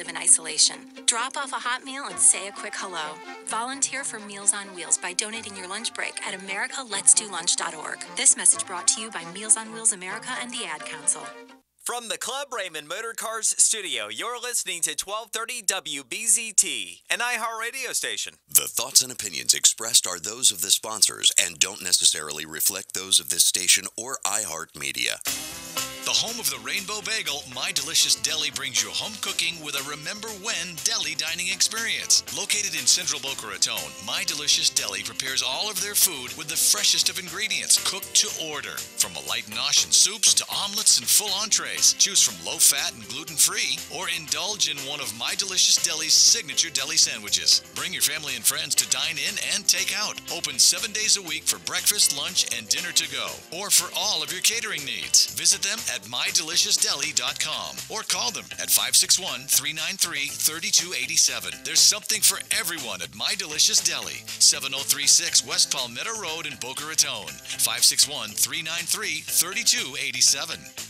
live in isolation. Drop off a hot meal and say a quick hello. Volunteer for Meals on Wheels by donating your lunch break at americaletsdolunch.org. This message brought to you by Meals on Wheels America and the Ad Council. From the Club Raymond Motor Cars studio, you're listening to 1230 WBZT, an iHeartRadio station. The thoughts and opinions expressed are those of the sponsors and don't necessarily reflect those of this station or iHeartMedia. The home of the Rainbow Bagel, My Delicious Deli brings you home cooking with a Remember When deli dining experience. Located in central Boca Raton, My Delicious Deli prepares all of their food with the freshest of ingredients, cooked to order. From a light nosh and soups to omelets and full entrees, choose from low-fat and gluten-free, or indulge in one of My Delicious Deli's signature deli sandwiches. Bring your family and friends to dine in and take out. Open 7 days a week for breakfast, lunch, and dinner to go, or for all of your catering needs. Visit them at mydeliciousdeli.com or call them at 561-393-3287. There's something for everyone at My Delicious Deli, 7036 West Palmetto Road in Boca Raton, 561-393-3287.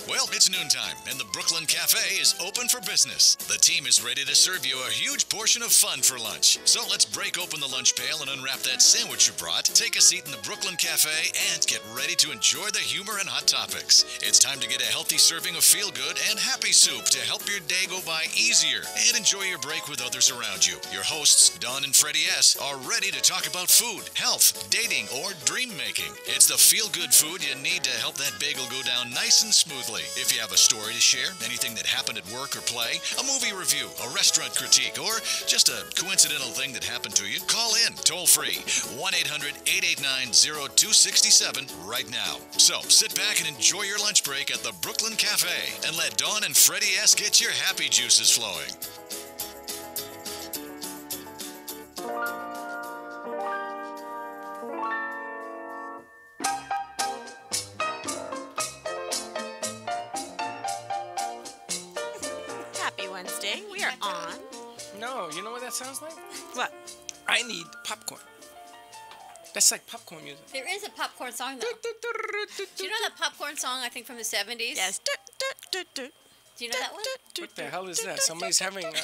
Well, it's noontime, and the Brooklyn Cafe is open for business. The team is ready to serve you a huge portion of fun for lunch. So let's break open the lunch pail and unwrap that sandwich you brought, take a seat in the Brooklyn Cafe, and get ready to enjoy the humor and hot topics. It's time to get a healthy serving of feel-good and happy soup to help your day go by easier and enjoy your break with others around you. Your hosts, Don and Freddy S., are ready to talk about food, health, dating, or dream making. It's the feel-good food you need to help that bagel go down nice and smoothly. If you have a story to share, anything that happened at work or play, a movie review, a restaurant critique, or just a coincidental thing that happened to you, call in toll-free 1-800-889-0267 right now. So sit back and enjoy your lunch break at the Brooklyn Cafe and let Dawn and Freddy S. get your happy juices flowing. We are on. No, you know what that sounds like? What? I need popcorn. That's like popcorn music. There is a popcorn song, though. Do you know that popcorn song, I think, from the 70s? Yes. Do you know that one? What the hell is that? Somebody's having... are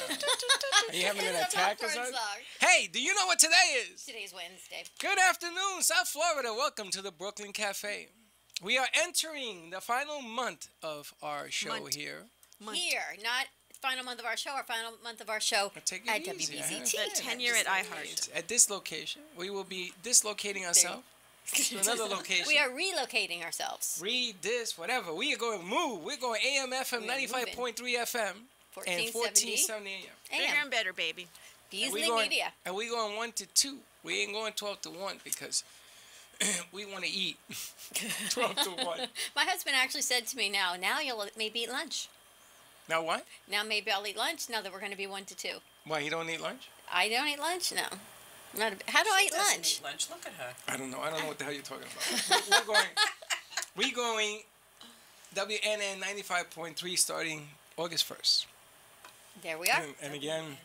you having an attack or something? Song. Hey, do you know what today is? Today's Wednesday. Good afternoon, South Florida. Welcome to the Brooklyn Cafe. We are entering the final month of our show here. Here, not... final month of our show, final month of our show at WBZT. The tenure at iHeart. At this location. We will be dislocating ourselves to another location. We are relocating ourselves. Read this, whatever. We are going to move. We're going AM FM 95.3 FM and 1470 AM. Bigger and better, baby. Beasley Media. And we're going 1 to 2. We ain't going 12 to 1 because we want to eat 12 to 1. My husband actually said to me, now you'll maybe eat lunch. Now what? Now maybe I'll eat lunch now that we're going to be 1 to 2. Why, you don't eat lunch? I don't eat lunch, no. How do I eat lunch? Eat lunch. Look at her. I don't know what the hell you're talking about. we're going WNN 95.3 starting August 1st. There we are. And again,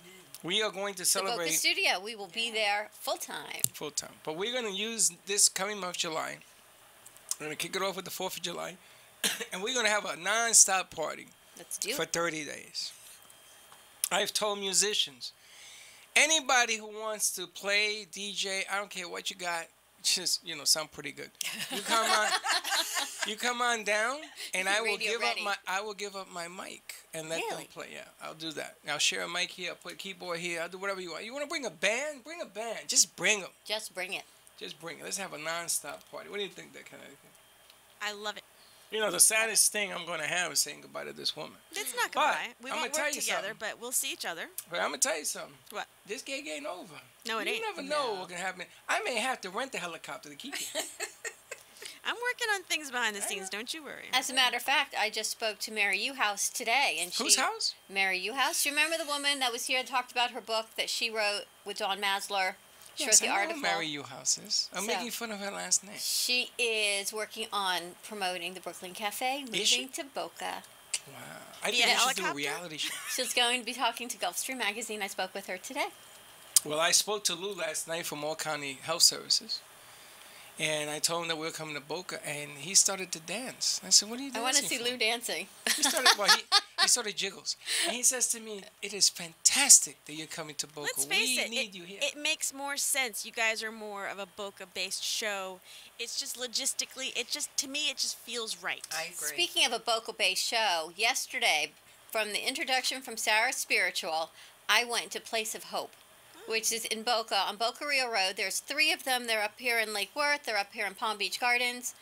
we are going to celebrate... The Boca Studio. We will be there full-time. Full-time. But we're going to use this coming month, July. We're going to kick it off with the 4th of July. And we're going to have a non-stop party. Let's do it. For 30 days. I've told musicians, anybody who wants to play, DJ, I don't care what you got, just, sound pretty good. You come on down, and I will give up my mic and let them play. Yeah, I'll do that. I'll share a mic here, I'll put a keyboard here, I'll do whatever you want. You want to bring a band? Bring a band. Just bring them. Just bring it. Just bring it. Let's have a non-stop party. What do you think, that kind of thing? I love it. The saddest thing I'm going to have is saying goodbye to this woman. It's not goodbye. We won't work together, but we'll see each other. But I'm going to tell you something. What? This gig ain't over. No, it ain't. You never know what can happen. I may have to rent a helicopter to keep you. I'm working on things behind the scenes. Don't you worry. As a matter of fact, I just spoke to Mary Uhouse today. Whose house? Mary Uhouse. You remember the woman that was here and talked about her book that she wrote with Don Masler? Yes, I know who Mary Uhouse is. I'm making fun of her last name. She is working on promoting the Brooklyn Cafe, moving to Boca. Wow. I think she should do a reality show. She's going to be talking to Gulfstream Magazine. I spoke with her today. Well, I spoke to Lou last night from All County Health Services. And I told him that we were coming to Boca, and he started to dance. I said, "What are you dancing I want to see for?" Lou dancing. He started. Well, he sort of jiggles, and he says to me, "It is fantastic that you're coming to Boca. Let's face We need you here." it makes more sense. You guys are more of a Boca-based show. It's just logistically, to me, it just feels right. I agree. Speaking of a Boca-based show, yesterday, from the introduction from Sarah Spiritual, I went to Place of Hope, which is in Boca, on Boca Rio Road. There's 3 of them. They're up here in Lake Worth. They're up here in Palm Beach Gardens.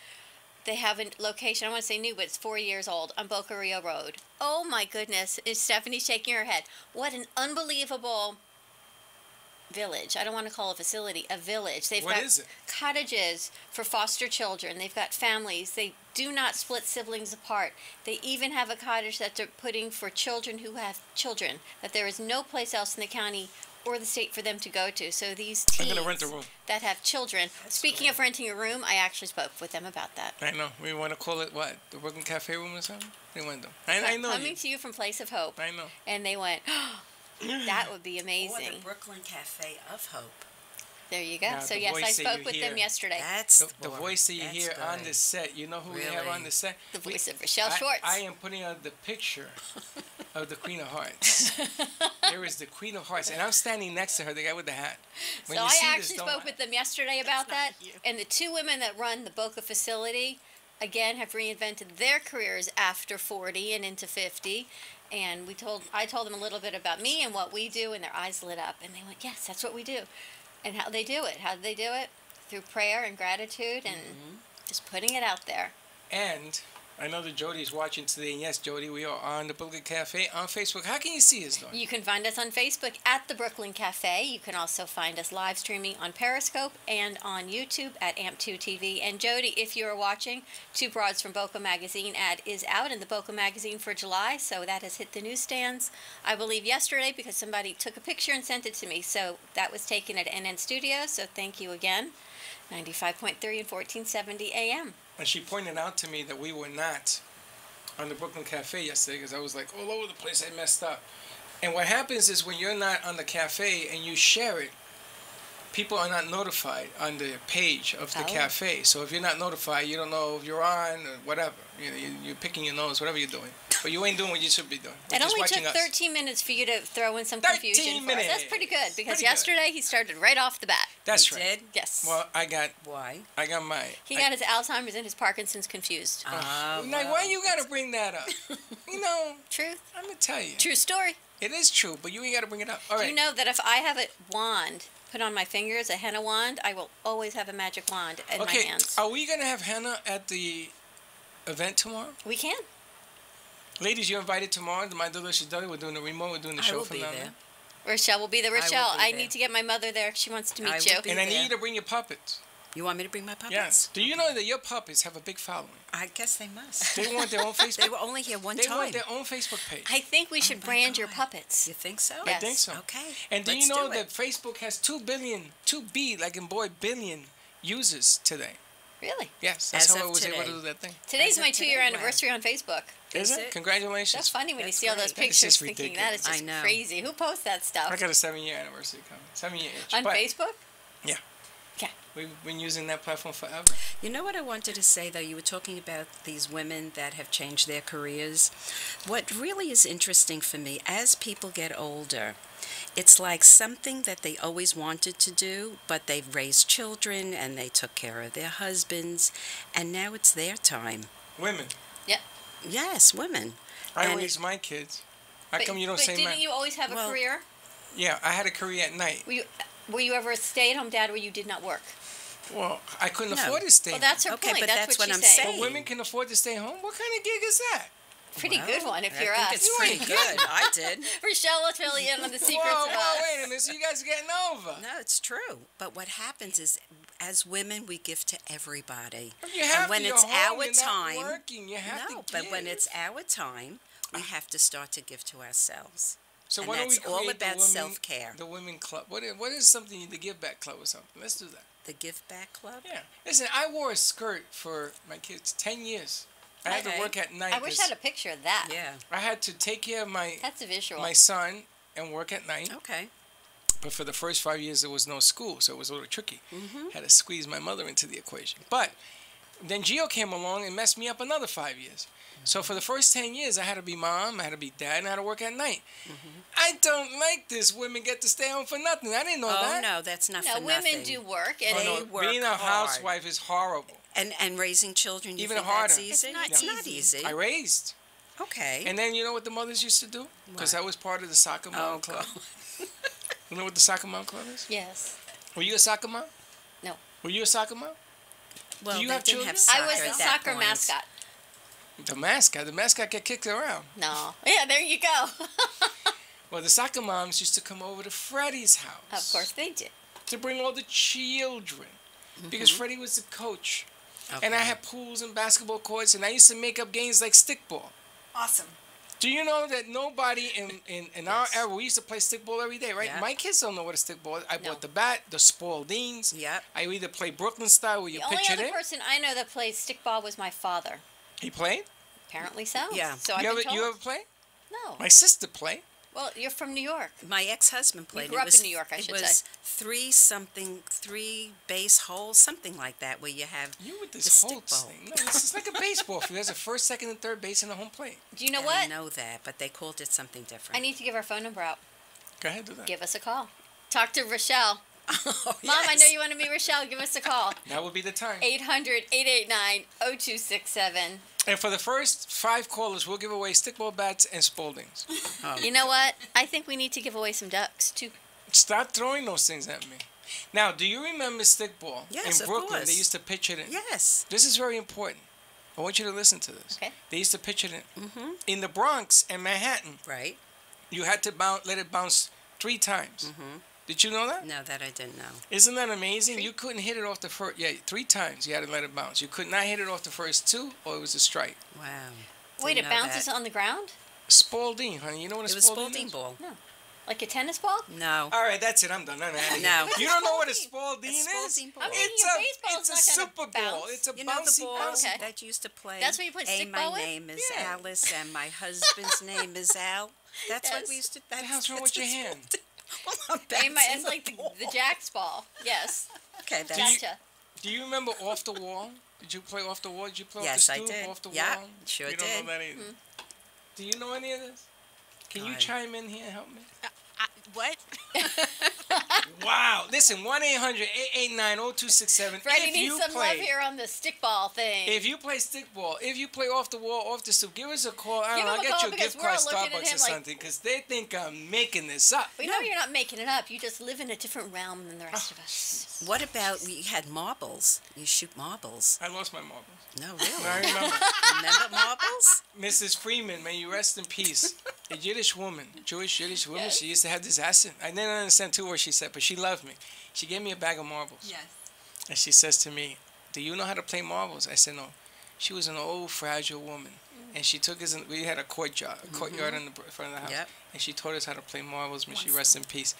They have a location, I want to say new, but it's 4 years old, on Boca Rio Road. Oh my goodness, is Stephanie shaking her head. What an unbelievable village. I don't want to call it a facility, a village. They've What got is it? cottages for foster children. They've got families. They do not split siblings apart. They even have a cottage that they're putting for children who have children, that there is no place else in the county or the state for them to go to. So these I'm teens gonna rent a room. that have children, speaking of renting a room, I actually spoke with them about that. I know. We want to call it what? The Brooklyn Cafe Room or something? They went to. I know. Coming to you from Place of Hope. I know. And they went, oh, that would be Or amazing. the Brooklyn Cafe of Hope. There you go. Now, So the yes, I voice that spoke you with them hear- yesterday. That's The voice that you that's hear on good. the set, you know who we have on Really? the set? The voice of Rochelle Schwartz. I am putting out the picture of the Queen of Hearts. There is the Queen of Hearts, and I'm standing next to her, the guy with the hat. When So you I see actually this, don't spoke with them yesterday about that, not you. and the 2 women that run the Boca facility, again, have reinvented their careers after 40 and into 50. And I told them a little bit about me and what we do, and their eyes lit up, and they went, "Yes, that's what we do." And how they do it? How do they do it? Through prayer and gratitude and just putting it out there. And I know that Jody's watching today, and yes, Jody, we are on the Brooklyn Cafe on Facebook. How can you see us, though? You can find us on Facebook at the Brooklyn Cafe. You can also find us live streaming on Periscope and on YouTube at AMP2 TV. And Jody, if you are watching, Two Broads from Boca Magazine ad is out in the Boca Magazine for July, so that has hit the newsstands, I believe, yesterday because somebody took a picture and sent it to me. So that was taken at NN Studios, so thank you again. 95.3 and 1470 AM. And she pointed out to me that we were not on the Brooklyn Cafe yesterday because I was like all over the place. I messed up. And what happens is when you're not on the cafe and you share it, people are not notified on the page of the cafe. So if you're not notified, you don't know if you're on or whatever. You're picking your nose, whatever you're doing. But you ain't doing what you should be doing. It Just only watching took us. 13 minutes for you to throw in some 13 confusion for us. That's minutes. pretty good because Pretty good. yesterday he started right off the bat. That's You right. did? Yes. Well, I got Why? my. He got his Alzheimer's and his Parkinson's confused. Like, why you gotta bring that up? You know, Truth. I'm gonna tell you. True story. It is true, but you ain't gotta bring it up. All Do right. you know that if I have a wand put on my fingers, a henna wand, I will always have a magic wand in my Okay, hands? are we gonna have henna at the event tomorrow? We can. Ladies, you're invited tomorrow to My Delicious Deli. We're doing the remote. We're doing the I show will from be down there. there. Rochelle will be the will Rochelle. be I there. need to get my mother there. She wants to I meet will you. be And I need there. you to bring your puppets. You want me to bring my puppets? Yes. Do you know that your puppets have a big following? I guess they must. They want their own Facebook. They were only here one They time. want their own Facebook page. I think we should my brand your God. puppets. You think so? Yes. I think so. Okay. And do let's you know do that it. Facebook has 2 B, like in boy, billion users today? Really? Yes, that's As how I of was able to today. do that thing. Today's As of my 2-year today, wow. anniversary on Facebook. Is Is it? it? Congratulations. That's funny when you That's see all those great. That is pictures just thinking that is I just know. crazy. Who posts that stuff? I got a 7-year anniversary coming. 7-year itch. On But Facebook? Yeah. Okay. We've been using that platform forever. You know what I wanted to say, though? You were talking about these women that have changed their careers. What really is interesting for me, as people get older, it's like something that they always wanted to do, but they've raised children and they took care of their husbands, and now it's their time. Women. Yep. Yes, women. I And raised my kids. How come you don't say didn't mine? you always have a Well- career? Yeah, I had a career at night. Were you ever a stay-at-home dad where you did not work? Well, I couldn't No. afford to stay. Well, that's her Okay, point. but That's that's what what she's I'm saying. saying. But women can afford to stay home. What kind of gig is that? Pretty good Well, one if I you're think us. it's pretty good. I did. Rochelle will fill you in on the secrets Whoa, of us. whoa, wait a minute. So you guys are getting over. No, it's true. But what happens is, as women, we give to everybody. You have and when to. You're it's home. our You're not time, working. You have no, to but when give. it's our time, we have to start to give to ourselves. So and why don't we that's all create the about women- self-care. The women club. What is something, the give back club or something? Let's do that. The Give Back Club? Yeah. Listen, I wore a skirt for my kids 10 years. I had to Okay. work at night. I wish I 'cause had a picture of that. Yeah. I had to take care of my That's a visual. son and work at night. Okay. But for the first 5 years, there was no school, so it was a little tricky. Had to squeeze my mother into the equation. But then Gio came along and messed me up another 5 years. So for the first 10 years, I had to be mom, I had to be dad, and I had to work at night. I don't like this. Women get to stay home for nothing. I didn't know that. Oh, no, that's not No, for nothing. women do work, and They work Being a hard. housewife is horrible. And raising children, you Even think harder. that's easy? It's not easy. I raised. Okay. And then you know what the mothers used to do? Because I was part of the soccer mom club. God. You know what the soccer mom club is? yes. Were you a soccer mom? No. Were you a soccer mom? Well, you they have didn't children? have soccer I was at the that soccer point. mascot. The mascot. The mascot get kicked around. No. Yeah, there you go. Well, the soccer moms used to come over to Freddy's house. Of course they did. To bring all the children. Because Freddy was the coach. Okay. And I had pools and basketball courts, and I used to make up games like stickball. Awesome. Do you know that nobody in our era, we used to play stickball every day, right? Yeah. My kids don't know what a stickball is. I No. bought the bat, the Spaldings. Yep. I either play Brooklyn style where you The only pitch it other in. person I know that plays stickball was my father. He played? Apparently so. Yeah. So I've been told. You ever play? No. My sister played. Well, you're from New York. My ex-husband played. grew It up was- in New York, I should It was say. three base holes, something like that, where you have You with the this whole stickball. thing. No, it's like a baseball field. There's a first, second, and third base and a home plate. Do you know I what? know that, but they called it something different. I need to give our phone number out. Go ahead, do that. Give us a call. Talk to Rochelle. Oh, Mom, I yes. know you want to meet Rochelle. Give us a call. That would be the time. 800-889-0267. And for the first 5 callers, we'll give away stickball bats and Spaldings. You know what? I think we need to give away some ducks, too. Stop throwing those things at me. Now, do you remember stickball? Yes, in of Brooklyn, course. they used to pitch it in. Yes. This is very important. I want you to listen to this. Okay. They used to pitch it in. In the Bronx and Manhattan, Right? you had to let it bounce 3 times. Did you know that? No, that I didn't know. Isn't that amazing? You couldn't hit it off the first. Yeah, 3 times you had to let it bounce. You could not hit it off the first 2, or it was a strike. Wow. Wait, Didn't it know bounces that. on the ground? Spalding, honey. You know what a It was Spalding Spalding is? ball. Like a tennis ball? No. All right, that's it. I'm done. I'm outta here. No. You don't know what a Spalding A is? Spalding ball. I mean, It's your a, baseball's it's a not super gonna ball. bounce. It's a You know the bouncy ball bouncy. Okay. that used to play? That's what you play Hey, stickball my with? name is Yeah. Alice, and my husband's name is Al. That's what we Yes. used to. What the hell's wrong with your hand? Well, I'm It's bouncing like the Jack's ball. Yes. Okay, that's Gotcha. Do you remember off the wall? Did you play off the wall? Did you play Yes, off I the stoop, did. off the Yeah, wall? sure you don't did. know that either. Do you know any of this? Can you God. chime in here and help me? What? Wow. Listen, 1-800-889-0267. Freddie if needs you some play, love here on the stickball thing. If you play stickball, if you play off the wall, off the stoop, give us a call. I Give don't know, him I'll a get call you a because gift we're card, all looking at Starbucks or him like- something, because they think I'm making this up. we know you're not making it up. You just live in a different realm than the rest of us. What about you had marbles? You shoot marbles. I lost my marbles. No, really. I remember. Remember marbles? Mrs. Freeman, may you rest in peace. A Yiddish woman, Jewish Yiddish woman, she used to have this accent. I didn't understand two words she said, but she loved me. She gave me a bag of marbles. Yes. And she says to me, "Do you know how to play marbles?" I said, "No." She was an old, fragile woman. And she took us, we had a courtyard in the front of the house. Yep. And she taught us how to play marbles. May she rest in peace.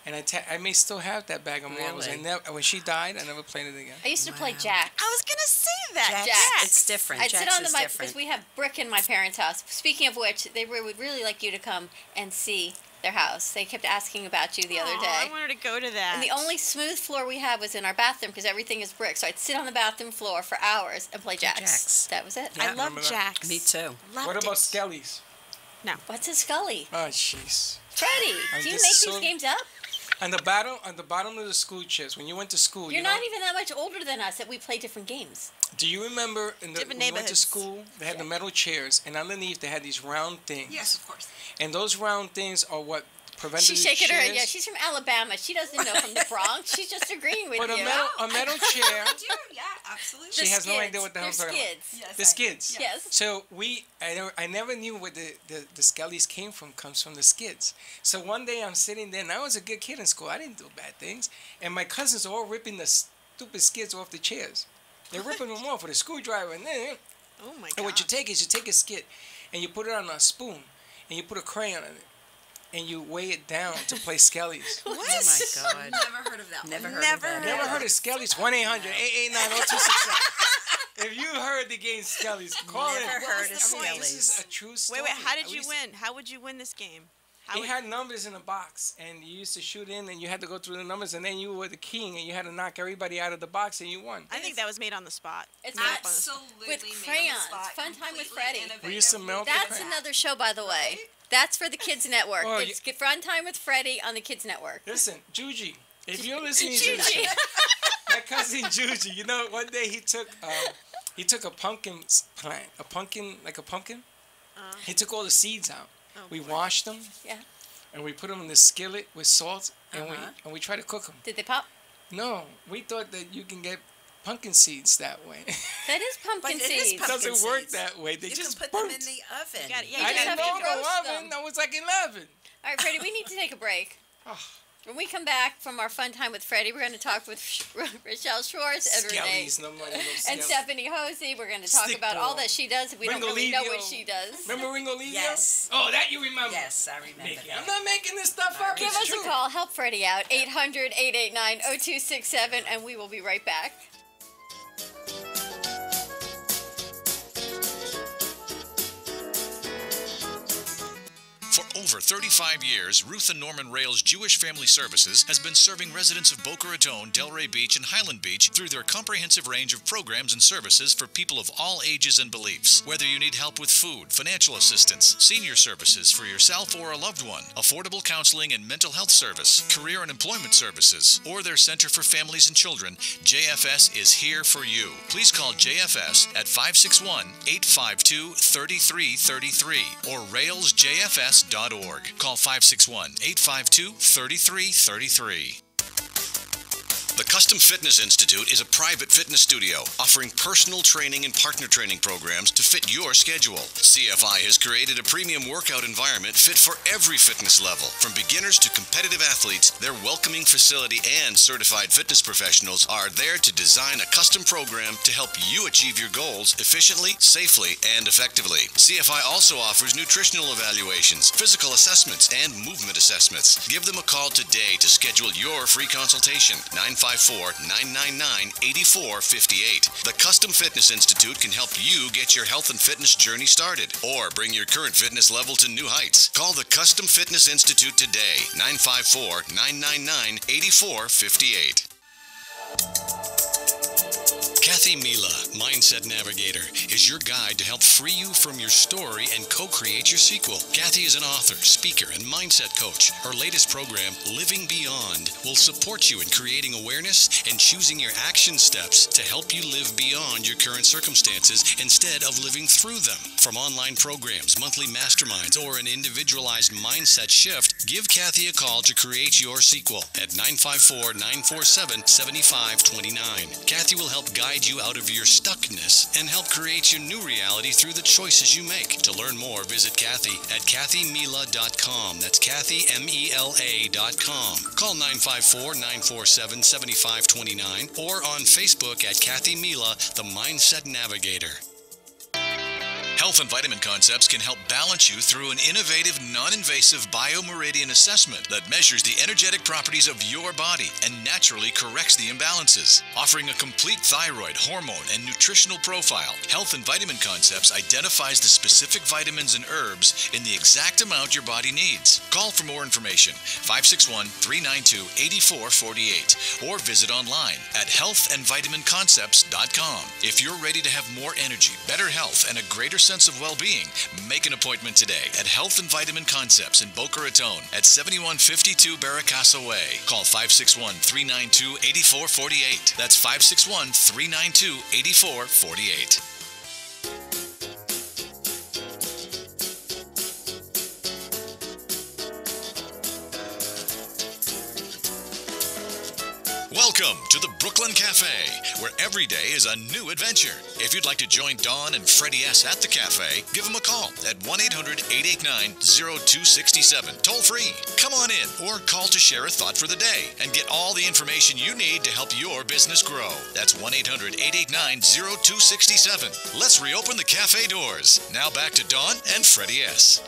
And I may still have that bag of marbles. Really? I never, when she died, I never played it again. I used to play Wow. Jack. I was gonna say that. Jacks. It's different. I'd sit Jacks on the is mic different. because we have brick in my parents' house. Speaking of which, they would really like you to come and see their house. They kept asking about you the other Aw, day. I wanted to go to that. And the only smooth floor we had was in our bathroom because everything is brick. So I'd sit on the bathroom floor for hours and play jacks. jacks. That was it. Yeah. I love remember that. Jacks. Me too. Loved What about it. Skellies? What's a Scully? Oh, jeez. Freddie, I'm do you just make so- these games up? On the bottom of the school chairs, when you went to school, You're you know, not even that much older than us that we play different games. do you remember when Different we went to neighborhoods. school, they had the metal chairs, and underneath they had these round things. Yes, of course. And those round things are what prevented She's the shaking her head. chairs. Yeah, she's from Alabama. She doesn't know from the Bronx. She's just agreeing with But you. a metal chair. I do, yeah, absolutely. She The has no skids. idea what the hell I'm They're talking about. skids. Yes, The skids. Yes. So I never knew where the Skellies came from. Comes from the skids. So one day I'm sitting there, and I was a good kid in school. I didn't do bad things, and my cousins are all ripping the stupid skids off the chairs. They're ripping them off with a screwdriver, and then Oh my god. and what you take is you take a skid, and you put it on a spoon, and you put a crayon in it, and you weigh it down to play Skellies. Oh my God. Never heard of that Never one. heard Never of that. Never heard of Skellies? 1-800-889-0267. If you heard the game Skellies, call Never in. heard of I mean, this is Skellies. a true story. Wait, how did I you used- win? How would you win this game? It had numbers in a box, and you used to shoot in, and you had to go through the numbers, and then you were the king, and you had to knock everybody out of the box, and you won. I think that was made on the spot. It's Made up on the Absolutely. With made on the crayons. spot, Fun time with completely Freddy. innovative. We used to melt the That's crayon. another show, by the way. That's for the Kids Network. Oh, It's Fun Time with Freddy on the Kids Network. Listen, Juji, if you're listening to Juji. this, my cousin Juji, you know, one day he took a pumpkin plant, a pumpkin. He took all the seeds out. We washed them. Yeah. And we put them in the skillet with salt, and we try to cook them. Did they pop? No, we thought that you can get pumpkin seeds that way. That is pumpkin But it is seeds. It pumpkin doesn't work seeds. that way. They You just can put burnt. them in the oven. You gotta- yeah, I you didn't just have know to the roast oven. them. I was like 11. All right, Freddie, we need to take a break. Oh. When we come back from our Fun Time with Freddie, we're going to talk with Rochelle Schwartz and Renee Skellies, no money, no and skellies. Stephanie Hosey. We're going to talk Stick about all ball. that she does. We don't really know what Ringolevio. she does. Remember Ringolevio? Yes. Oh, that you remember. Yes, I remember Mickey, that. I'm not making this stuff up. Give It's us true. a call. Help Freddie out. 800-889-0267, and we will be right back. For over 35 years, Ruth and Norman Rails Jewish Family Services has been serving residents of Boca Raton, Delray Beach, and Highland Beach through their comprehensive range of programs and services for people of all ages and beliefs. Whether you need help with food, financial assistance, senior services for yourself or a loved one, affordable counseling and mental health service, career and employment services, or their Center for Families and Children, JFS is here for you. Please call JFS at 561-852-3333 or railsjfs.org. Call 561-852-3333. The Custom Fitness Institute is a private fitness studio offering personal training and partner training programs to fit your schedule. CFI has created a premium workout environment fit for every fitness level. From beginners to competitive athletes, their welcoming facility and certified fitness professionals are there to design a custom program to help you achieve your goals efficiently, safely, and effectively. CFI also offers nutritional evaluations, physical assessments, and movement assessments. Give them a call today to schedule your free consultation. 954-999-8458. The Custom Fitness Institute can help you get your health and fitness journey started or bring your current fitness level to new heights. Call the Custom Fitness Institute today. 954-999-8458. Kathy Mila, Mindset Navigator, is your guide to help free you from your story and co-create your sequel. Kathy is an author, speaker, and mindset coach. Her latest program, Living Beyond, will support you in creating awareness and choosing your action steps to help you live beyond your current circumstances instead of living through them. From online programs, monthly masterminds, or an individualized mindset shift, give Kathy a call to create your sequel at 954-947-7529. Kathy will help guide you out of your stuckness and help create your new reality through the choices you make. To learn more, visit Kathy at kathymila.com. That's kathymela.com. Call 954-947-7529 or on Facebook at Kathy Mila, the Mindset Navigator. Health and Vitamin Concepts can help balance you through an innovative, non-invasive biomeridian assessment that measures the energetic properties of your body and naturally corrects the imbalances. Offering a complete thyroid, hormone, and nutritional profile, Health and Vitamin Concepts identifies the specific vitamins and herbs in the exact amount your body needs. Call for more information, 561-392-8448, or visit online at healthandvitaminconcepts.com. If you're ready to have more energy, better health, and a greater sense of well-being, make an appointment today at Health and Vitamin Concepts in Boca Raton at 7152 Barracassa Way. Call 561-392-8448. That's 561-392-8448. Welcome to the Brooklyn Cafe, where every day is a new adventure. If you'd like to join Dawn and Freddie S. at the cafe, give them a call at 1-800-889-0267, toll free. Come on in or call to share a thought for the day and get all the information you need to help your business grow. That's 1-800-889-0267. Let's reopen the cafe doors. Now back to Dawn and Freddie S.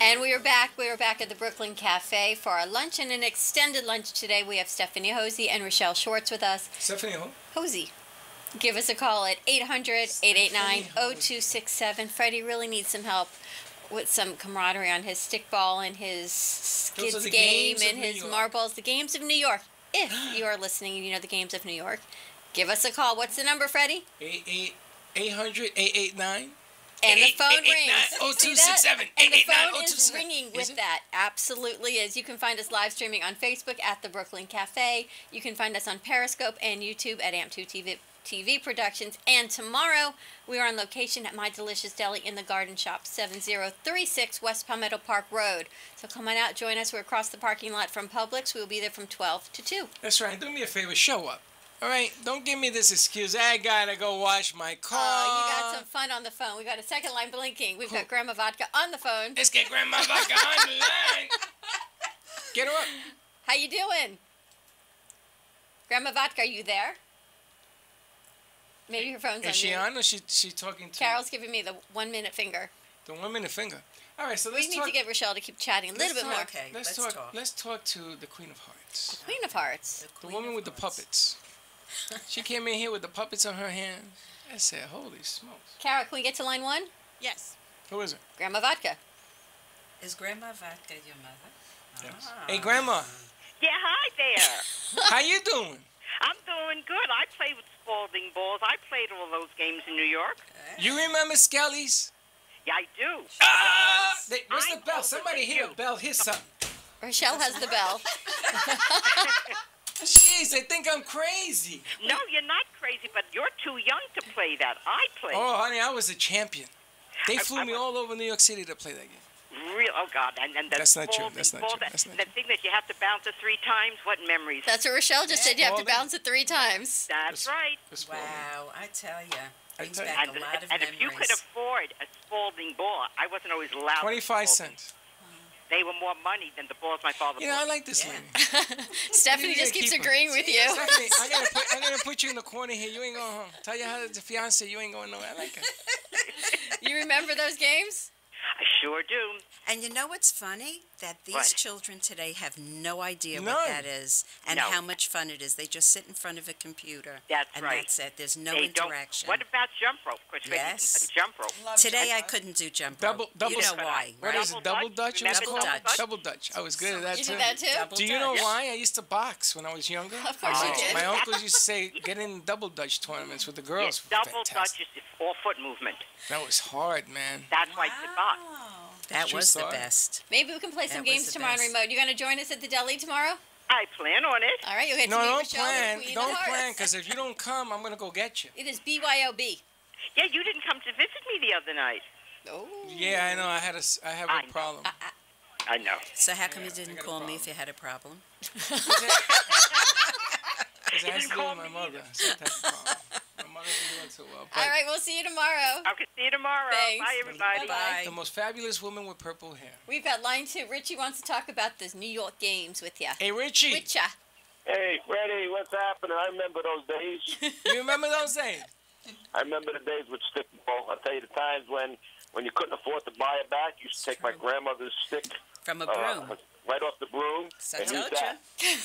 And we are back. We are back at the Brooklyn Cafe for our lunch and an extended lunch today. We have Stephanie Hosey and Rochelle Schwartz with us. Stephanie who? Hosey. Give us a call at 800-889-0267. Freddie really needs some help. with some camaraderie on his stickball and his Those are skids the game games of and New his York. marbles. The games of New York. If you are listening and you know the games of New York, give us a call. What's the number, Freddie? 800-889. And the phone 889 rings. See that? 0267. And the 889 phone is 0267. ringing Is with it? that. Absolutely is. You can find us live streaming on Facebook at the Brooklyn Cafe. You can find us on Periscope and YouTube at AMP2TV Productions. And tomorrow we are on location at My Delicious Deli in the Garden Shop, 7036 West Palmetto Park Road. So come on out, join us. We're across the parking lot from Publix. We will be there from 12 to 2. That's right. Do me a favor. Show up. All right? Don't give me this excuse. I gotta go wash my car. Oh, you got some fun on the phone. We got a second line blinking. We've got Grandma Vodka on the phone. Let's get Grandma Vodka on the line. Get her up. How you doing? Grandma Vodka, are you there? Maybe her phone's on Is she mute. on or she talking to Carol's giving me the 1 minute finger. the 1 minute finger? All right, so We let's need talk. to get Rochelle to keep chatting a little bit more. Okay, Let's talk. Let's talk to the Queen of Hearts, Queen of Hearts. the woman with the puppets. She came in here with the puppets on her hands. I said, "Holy smokes!" Carol, can we get to line 1? Yes. Who is it? Grandma Vodka. Is Grandma Vodka your mother? Yes. Hey, Grandma, Yeah, hi there. how you doing? I'm doing good. I played with Spalding balls. I played all those games in New York. You remember Skelly's? Yeah, I do. Where's the I'm bell? older Somebody than hear you. a bell. Hear something. Rochelle has the bell. Jeez, they think I'm crazy. No, you're not crazy, but you're too young to play that. I played. Oh, honey, I was a champion. They I flew me was- all over New York City to play that game. Real, oh, God. And the That's not true. Spalding That's not ball, true. That's not that thing that you have to bounce it 3 times. What memories? That's what Rochelle just said. You have to Spalding. bounce it 3 times. That's right. The Spalding. Wow, I tell you, brings tell you. back And, a lot of and memories. if you could afford a Spalding ball, I wasn't always allowed. 25 Spalding. cents. They were more money than the balls my father You know, I bought. like this Yeah. lady. Stephanie You just need to keeps keep her. agreeing with you. Stephanie, I'm gonna put you in the corner here. You ain't going home. Tell you how the fiance, you ain't going nowhere. I like her. You remember those games? I sure do. And you know what's funny? That these What? children today have no idea None. what that is and No. how much fun it is. They just sit in front of a computer. That's and right. that's it. There's no They interaction. Don't. What about jump rope? Of course, Freddy can Yes. play jump rope. Today I couldn't do jump Double- rope. double- You know why, What right? is it? Double Dutch? It was Double called? Dutch. Double Dutch. I was good at that You too. did that too? Double Do you know Dutch. why? I used to box when I was younger. Of course you did. My uncles used to say, get in double Dutch tournaments with the girls. Yes, double Fantastic. Dutch is the 4-foot movement. That was hard, man. That's why it's the box. That True was the story. best. Maybe we can play some That was games the tomorrow on best. remote. You going to join us at the deli tomorrow? I plan on it. All right, you'll get No, to meet don't Rochelle, plan. the Queen Don't of Hearts. plan, because if you don't come, I'm going to go get you. It is BYOB. Yeah, you didn't come to visit me the other night. Oh. Yeah, I know. I have I a know. problem. I know. So how come you I didn't got a call me problem. if you had a problem? Because it has to do call with my me mother. Some type of problem. My mother isn't doing too well. All right, we'll see you tomorrow. Okay, see you tomorrow. Thanks. Bye, everybody. Bye. The most fabulous woman with purple hair. We've got line 2. Richie wants to talk about this New York games with you. Hey, Richie. Richa. Hey, Freddy, what's happening? I remember those days. You remember those days? I remember the days with stickball. I'll tell you the times when you couldn't afford to buy it back. You used to take my grandmother's stick From a broom. right off the broom. So I and use told that. you.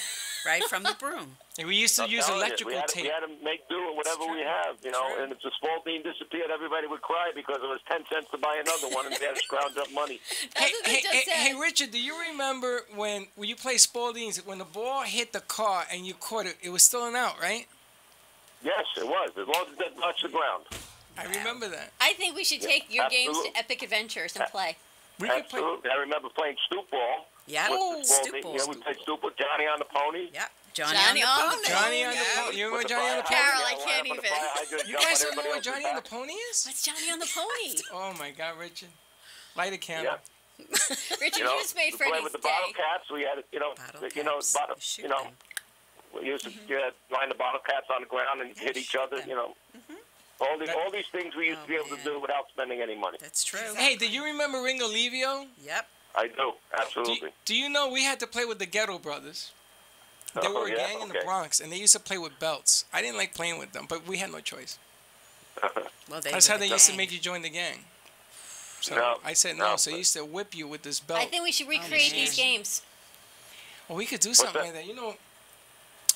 Right from the broom. And we used to I'm use telling you, electrical we had, tape. We had to make do with whatever we have, you know. And if the small bean disappeared, everybody would cry because it was 10 cents to buy another one, and they had to scrounge up money. That's what they just said. Hey, Richard, do you remember when you played Spalding's, when the ball hit the car and you caught it, it was still an out, right? Yes, it was, as long as it didn't touch the ground. I remember that. I think we should take your games absolutely. to Epic Adventures and play. We could play. Absolutely. I remember playing stoop ball. Yeah. with the Stoop Spalding. ball. You know, we played stoop with Johnny on the pony. Yep. Johnny, Johnny on on the the pony. Johnny on the Yeah. pony. You With remember the Johnny on the fire pony? Carol, I hydrant, can't line up on the even. fire hydrant, You jump guys on don't know what everybody else's Johnny on the back. pony is? What's Johnny on the pony? Oh my God, Richard. Light a candle. Yeah. Richard, You know, you just made we played Freddie's with the day. bottle caps. We had, Bottle caps. Shoot you know, them. we used to line the bottle caps on the ground and hit each other. You know, all these things we used to be able to man. do without spending any money. That's true. Hey, do you remember Ringo Livio? Yep. I do, absolutely. Do you know we had to play with the Ghetto Brothers? They were a yeah? gang in the Okay. Bronx, and they used to play with belts. I didn't like playing with them, but we had no choice. Well, they That's were how the they used to gang. make you join the gang. So No, I said no, no, so they but- used to whip you with this belt. I think we should recreate these man. games. Well, we could do something that? like that. You know,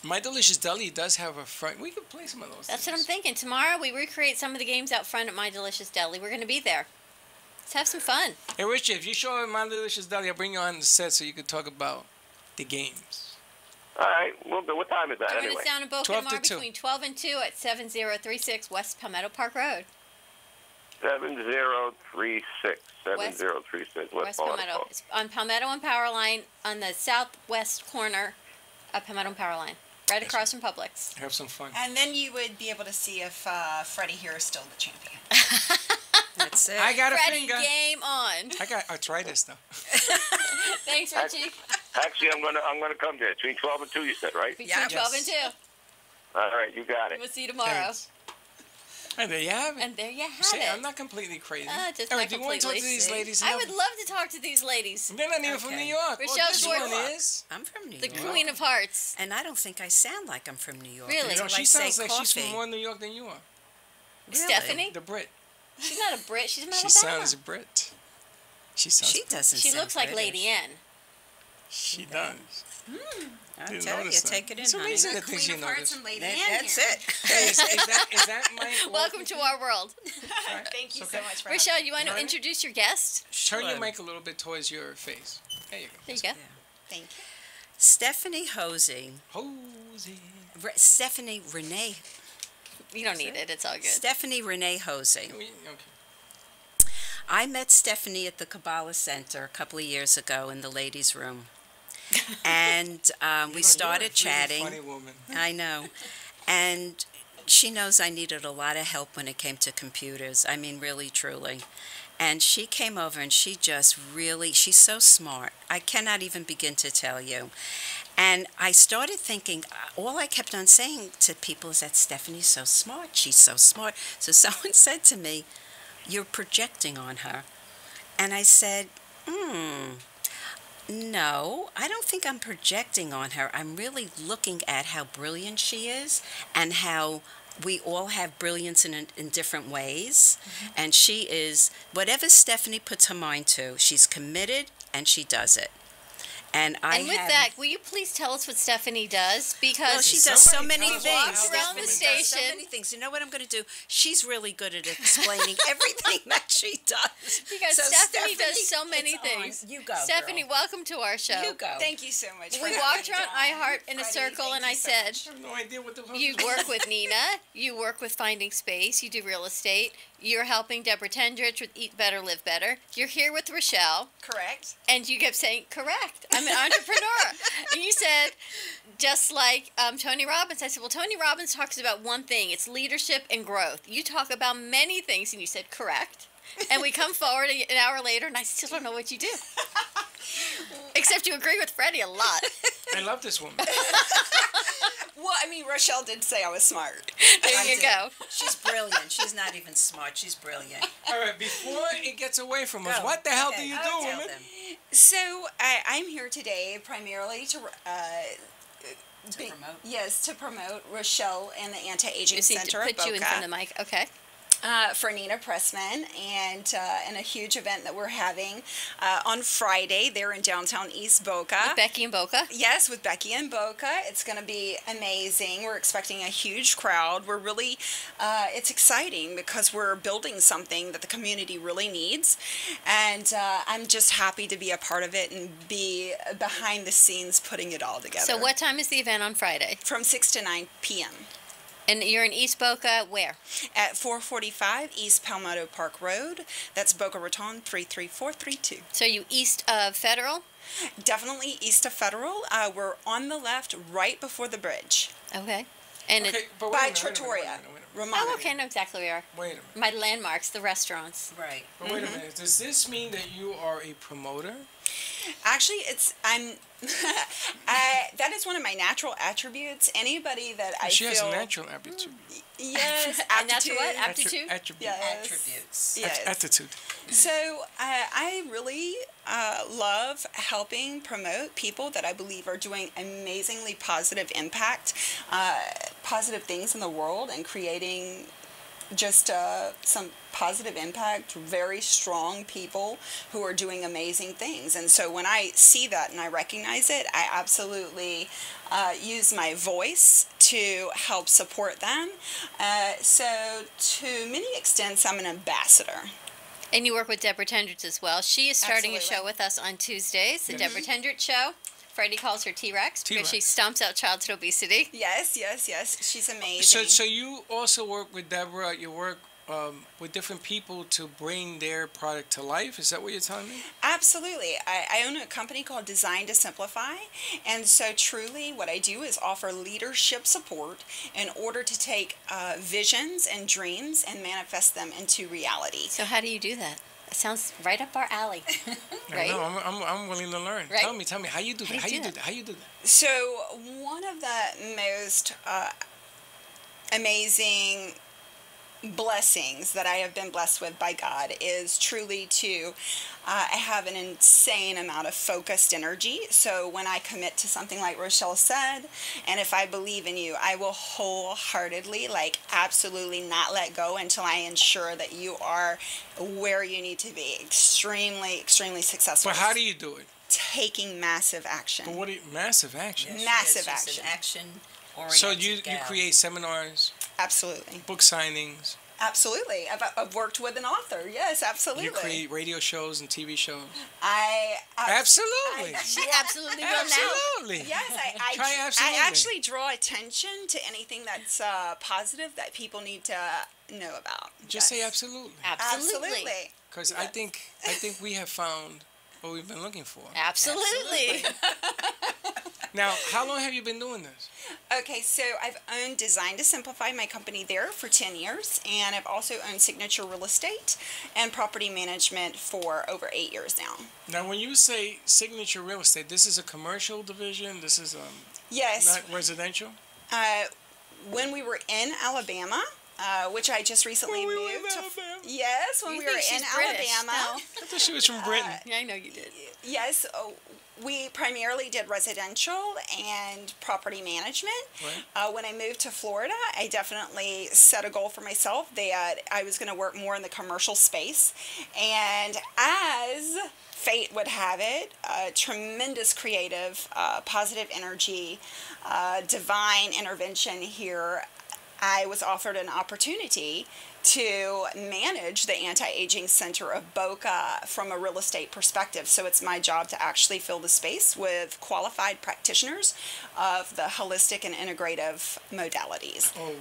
My Delicious Deli does have a front. We could play some of those That's what I'm things. thinking. Tomorrow we recreate some of the games out front at My Delicious Deli. We're going to be there. Let's have some fun. Hey, Richard, if you show up My Delicious Deli, I'll bring you on the set so you can talk about the games. All right. Well, what time is that Doing anyway? us down in Boca 12 del to Mar 2. between 12 and 2 at 7036 West Palmetto Park Road. 7036. 7036. West Palmetto. It's on Palmetto and Powerline on the southwest corner of Palmetto and Powerline. Right across from Publix. Have some fun. And then you would be able to see if Freddy here is still the champion. That's it. I got a Freddie, finger. game on. I got arthritis though. Thanks, Richie. Actually, I'm gonna come there between 12 and 2. You said, right? Between 12 and 2. All right, you got it. We'll see you tomorrow. Thanks. And there you have it. And there you have See, it. I'm not completely crazy. Just All not right, do you want to talk to completely. these ladies? I would love to talk to these ladies. They're not even from New York. Rochelle This Schwartz. one is. I'm from New The York. Queen of Hearts. And I don't think I sound like I'm from New York. Really? You know, Until she I say sounds like she's coffee. from more New York than you are. Really? Stephanie? The Brit. She's not a Brit. She's from She Alabama. sounds Brit. She sounds. She doesn't She sound looks like British. Lady N. She does. I'll Didn't tell you, notice that. take it in, It's honey. amazing The the things Queen you of Hearts notice. and Lady That- Anne that's here. it. Hey, is that my? Welcome to our world. Thank you Okay. so much for Rochelle, having you want to Right. introduce your guest? Turn your Sure. mic a little bit towards your face. There you go. There you go. me. Thank you. Stephanie Hosing. Hosey. Stephanie Renee. You don't need it. It's all good. Stephanie Renee Hosing. Okay. I met Stephanie at the Kabbalah Center a couple of years ago in the ladies' room. And we started chatting. Funny woman. I know. And she knows I needed a lot of help when it came to computers. I mean, really, truly. And she came over and she just really, she's so smart. I cannot even begin to tell you. And I started thinking, all I kept on saying to people is that Stephanie's so smart. She's so smart. So someone said to me, "You're projecting on her." And I said, no, I don't think I'm projecting on her. I'm really looking at how brilliant she is and how we all have brilliance in different ways. And she is, whatever Stephanie puts her mind to, she's committed and she does it. And with that, will you please tell us what Stephanie does? Because well, she does so many Somebody things. tell us around the Stephanie does so station. many things. You know what I'm going to do? She's really good at explaining everything that she does. Because So Stephanie does so it's many on. things. You go, Stephanie, girl. welcome to our show. You go. Thank you so much. We for walked having around me, Dawn. iHeart in a Freddie, circle, thank and you I so said, much. I have no idea what the fuck you is going work on. with Nina, you work with Finding Space, you do real estate, you're helping Deborah Tendrich with Eat Better, Live Better. You're here with Rochelle, Correct. and you kept saying, correct, I'm an entrepreneur. And you said, just like Tony Robbins. I said, well, Tony Robbins talks about one thing. It's leadership and growth. You talk about many things, and you said, correct. And we come forward an hour later, and I still don't know what you do. Except you agree with Freddie a lot. I love this woman. Well, I mean, Rochelle did say I was smart. There you go. She's brilliant. She's not even smart. She's brilliant. All right, before it gets away from us, Go. what the hell do Okay, you I'll do, tell woman? them. So I'm here today primarily to promote. Yes, to promote Rochelle and the Anti-Aging Just need Center to of put you in Boca. front of the mic. Okay. For Nina Pressman and a huge event that we're having on Friday there in downtown East Boca. With Becky and Boca. Yes, with Becky and Boca. It's going to be amazing. We're expecting a huge crowd. We're really, it's exciting because we're building something that the community really needs. And I'm just happy to be a part of it and be behind the scenes putting it all together. So what time is the event on Friday? From 6 to 9 p.m. And you're in East Boca, where? At 445 East Palmetto Park Road. That's Boca Raton 33432. So you east of Federal? Definitely east of Federal. We're on the left right before the bridge. Okay. And Okay, it, but By wait a minute, wait a Trattoria. minute, wait a minute. Ramona. oh, okay, I know exactly where you are. Wait a minute. My landmarks, the restaurants. Right. But wait a minute. Does this mean that you are a promoter? Actually, I'm. That is one of my natural attributes. Anybody that I She feel. has natural aptitude. Yes, And that's aptitude. what? Aptitude? Attribute. Yes. Attributes. Yes. Attitude. So I really love helping promote people that I believe are doing amazingly positive impact, positive things in the world, and creating just some positive impact, very strong people who are doing amazing things. And so when I see that and I recognize it, I absolutely use my voice to help support them. So to many extents, I'm an ambassador. And you work with Deborah Tendrich as well. She is starting a show with us on Tuesdays, the Deborah Tendrich Show. Freddie calls her T-Rex because she stomps out childhood obesity. Yes. She's amazing. So you also work with Deborah. You work with different people to bring their product to life. Is that what you're telling me? Absolutely. I own a company called Design to Simplify. And so truly what I do is offer leadership support in order to take visions and dreams and manifest them into reality. So how do you do that? It sounds right up our alley. Right? No, I'm willing to learn. Right? Tell me how you do that. How you do that? So one of the most amazing blessings that I have been blessed with by God is truly to have an insane amount of focused energy. So when I commit to something like Rochelle said, and if I believe in you, I will wholeheartedly, absolutely not let go until I ensure that you are where you need to be. Extremely, extremely successful. But how do you do it? Taking massive action. But massive action? Yes, massive action. Action-oriented So you create seminars? Absolutely. Book signings? Absolutely. I've worked with an author. Yes, absolutely. You create radio shows and TV shows? Absolutely. She absolutely will absolutely. now. Yes, I actually draw attention to anything that's positive that people need to know about. Just say absolutely. Absolutely. Because I think we have found what we've been looking for. Absolutely. Now, how long have you been doing this? Okay, so I've owned Design to Simplify, my company there, for 10 years, and I've also owned Signature Real Estate and Property Management for over 8 years now. Now, when you say Signature Real Estate, this is a commercial division? This is yes, not residential? When we were in Alabama, which I just recently moved to. Yes, when we were in Alabama. I thought she was from Britain. Yeah, I know you did. Yes, we primarily did residential and property management. Right. When I moved to Florida, I definitely set a goal for myself that I was going to work more in the commercial space. And as fate would have it, tremendous creative, positive energy, divine intervention here, I was offered an opportunity to manage the Anti-Aging Center of Boca from a real estate perspective. So it's my job to actually fill the space with qualified practitioners of the holistic and integrative modalities. Oh,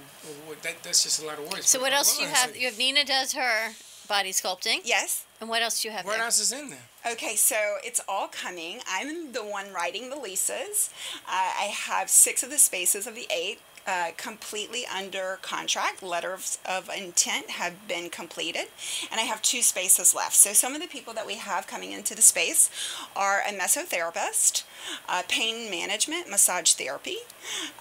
that's just a lot of words. So what else do you have? You have Nina does her body sculpting. Yes. And what else do you have What there? else is in there? Okay, so it's all coming. I'm the one writing the leases. I have 6 of the spaces of the 8 completely under contract. Letters of intent have been completed, and I have 2 spaces left. So some of the people that we have coming into the space are a mesotherapist, pain management, massage therapy.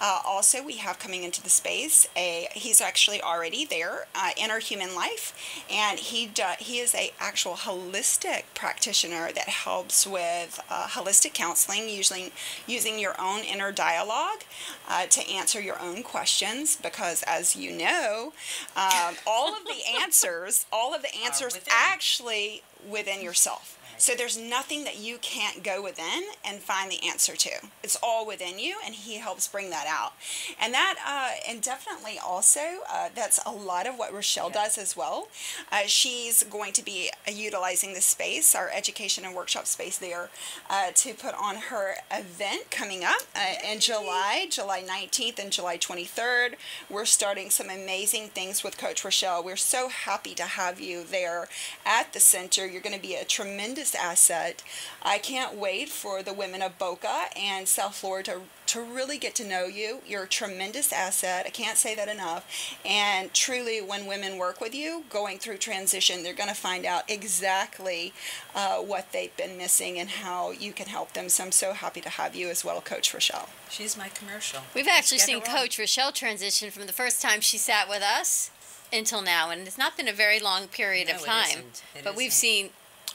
Also, we have coming into the space he's actually already there, Inner Human Life, and he is a actual holistic practitioner that helps with holistic counseling, usually using your own inner dialogue to answer your own questions, because as you know, all of the answers actually within yourself. So there's nothing that you can't go within and find the answer to. It's all within you, and he helps bring that out. And that, and definitely also, that's a lot of what Rochelle does as well. She's going to be utilizing the space, our education and workshop space there, to put on her event coming up in July 19th and July 23rd. We're starting some amazing things with Coach Rochelle. We're so happy to have you there at the center. You're going to be a tremendous asset. I can't wait for the women of Boca and South Florida to really get to know you. You're a tremendous asset. I can't say that enough. And truly, when women work with you, going through transition, they're going to find out exactly what they've been missing and how you can help them. So I'm so happy to have you as well, Coach Rochelle. She's my commercial. We've actually seen Coach Rochelle transition from the first time she sat with us until now, and it's not been a very long period of time. But we've seen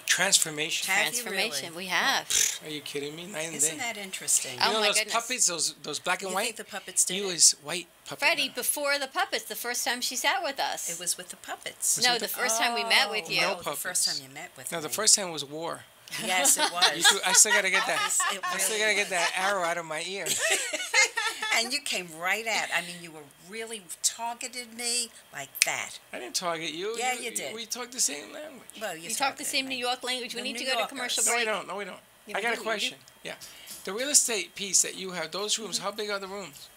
transformation. Really? We have. Are you kidding me? Night and Isn't day. that interesting? Oh, You know my those goodness. puppets, those black and You white? think the puppets did You it? was white puppet. Freddie, before the puppets, the first time she sat with us. It was with the puppets. No, the first time we met with you. No the puppets. first time you met with No, me. the first time was war. Yes, it was. I still gotta get that. It I still really gotta get was. that arrow out of my ear. And you came right at. I mean, you were really targeted me like that. I didn't target you. Yeah, you did. We talk the same language. Well, You talk the same New York language. We need to go to commercial No, break. we don't. No, we don't. I got a question. Yeah. The real estate piece that you have, those rooms, how big are the rooms?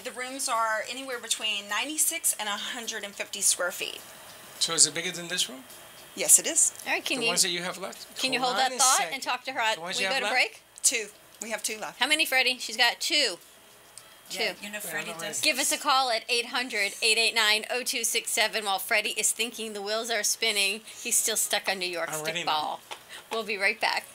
The rooms are anywhere between 96 and 150 square feet. So is it bigger than this room? Yes, it is. All right, The ones that you have left? Can you hold that thought and talk to her? The ones We you go have to left? break? 2. We have 2 left. How many, Freddie? She's got 2. Yeah, you know, Freddie does. Give us a call at 800-889-0267 while Freddie is thinking the wheels are spinning. He's still stuck on New York I already stickball. We'll be right back.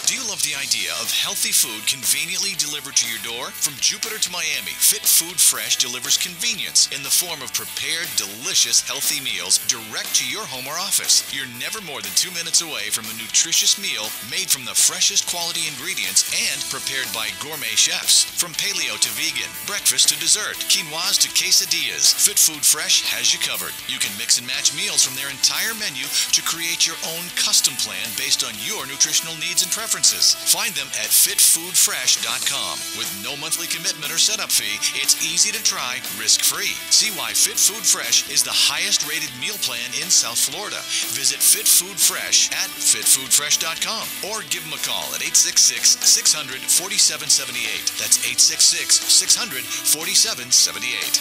Do you love the idea of healthy food conveniently delivered to your door? From Jupiter to Miami, Fit Food Fresh delivers convenience in the form of prepared, delicious, healthy meals direct to your home or office. You're never more than 2 minutes away from a nutritious meal made from the freshest quality ingredients and prepared by gourmet chefs. From paleo to vegan, breakfast to dessert, quinoas to quesadillas, Fit Food Fresh has you covered. You can mix and match meals from their entire menu to create your own custom plan based on your nutritional needs and preferences. Find them at fitfoodfresh.com. With no monthly commitment or setup fee, it's easy to try, risk-free. See why Fit Food Fresh is the highest rated meal plan in South Florida. Visit Fit Food Fresh at fitfoodfresh.com or give them a call at 866-600-4778. That's 866-600-4778.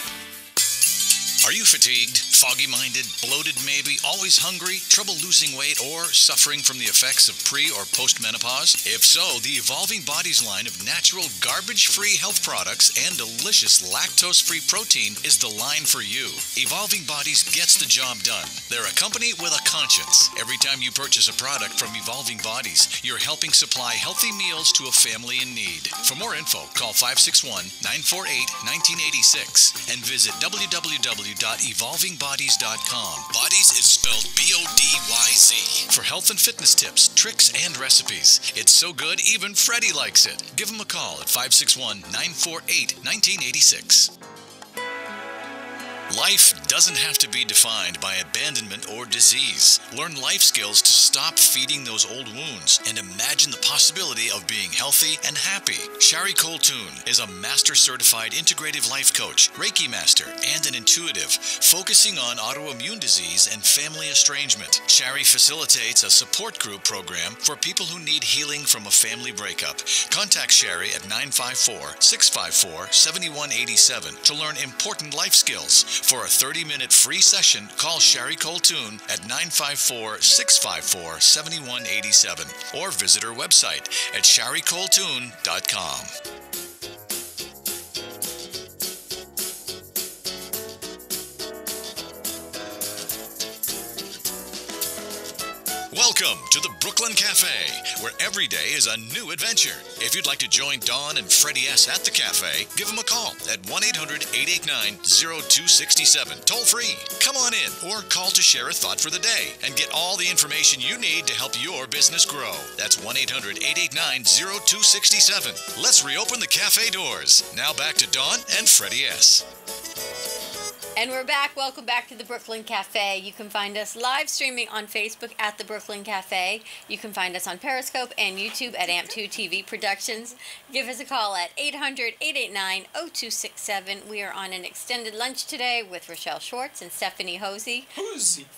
Are you fatigued, foggy-minded, bloated maybe, always hungry, trouble losing weight, or suffering from the effects of pre- or post-menopause? If so, the Evolving Bodies line of natural, garbage-free health products and delicious lactose-free protein is the line for you. Evolving Bodies gets the job done. They're a company with a conscience. Every time you purchase a product from Evolving Bodies, you're helping supply healthy meals to a family in need. For more info, call 561-948-1986 and visit www.evolvingbodies.com. Bodies is spelled B-O-D-Y-Z. For health and fitness tips, tricks, and recipes. It's so good, even Freddy likes it. Give him a call at 561-948-1986. Life doesn't have to be defined by abandonment or disease. Learn life skills to stop feeding those old wounds and imagine the possibility of being healthy and happy. Shari Coltoon is a master certified integrative life coach, Reiki master, and an intuitive, focusing on autoimmune disease and family estrangement. Shari facilitates a support group program for people who need healing from a family breakup. Contact Shari at 954-654-7187 to learn important life skills. For a 30-minute free session, call Shari Coltoon at 954-654-7187 or visit her website at sharicoltoon.com. Welcome to the Brooklyn Cafe, where every day is a new adventure. If you'd like to join Dawn and Freddie S. at the cafe, give them a call at 1-800-889-0267, toll free. Come on in or call to share a thought for the day and get all the information you need to help your business grow. That's 1-800-889-0267. Let's reopen the cafe doors. Now back to Dawn and Freddie S. And we're back. Welcome back to the Brooklyn Cafe. You can find us live streaming on Facebook at the Brooklyn Cafe. You can find us on Periscope and YouTube at AMP2 TV Productions. Give us a call at 800-889-0267. We are on an extended lunch today with Rochelle Schwartz and Stephanie Hosey.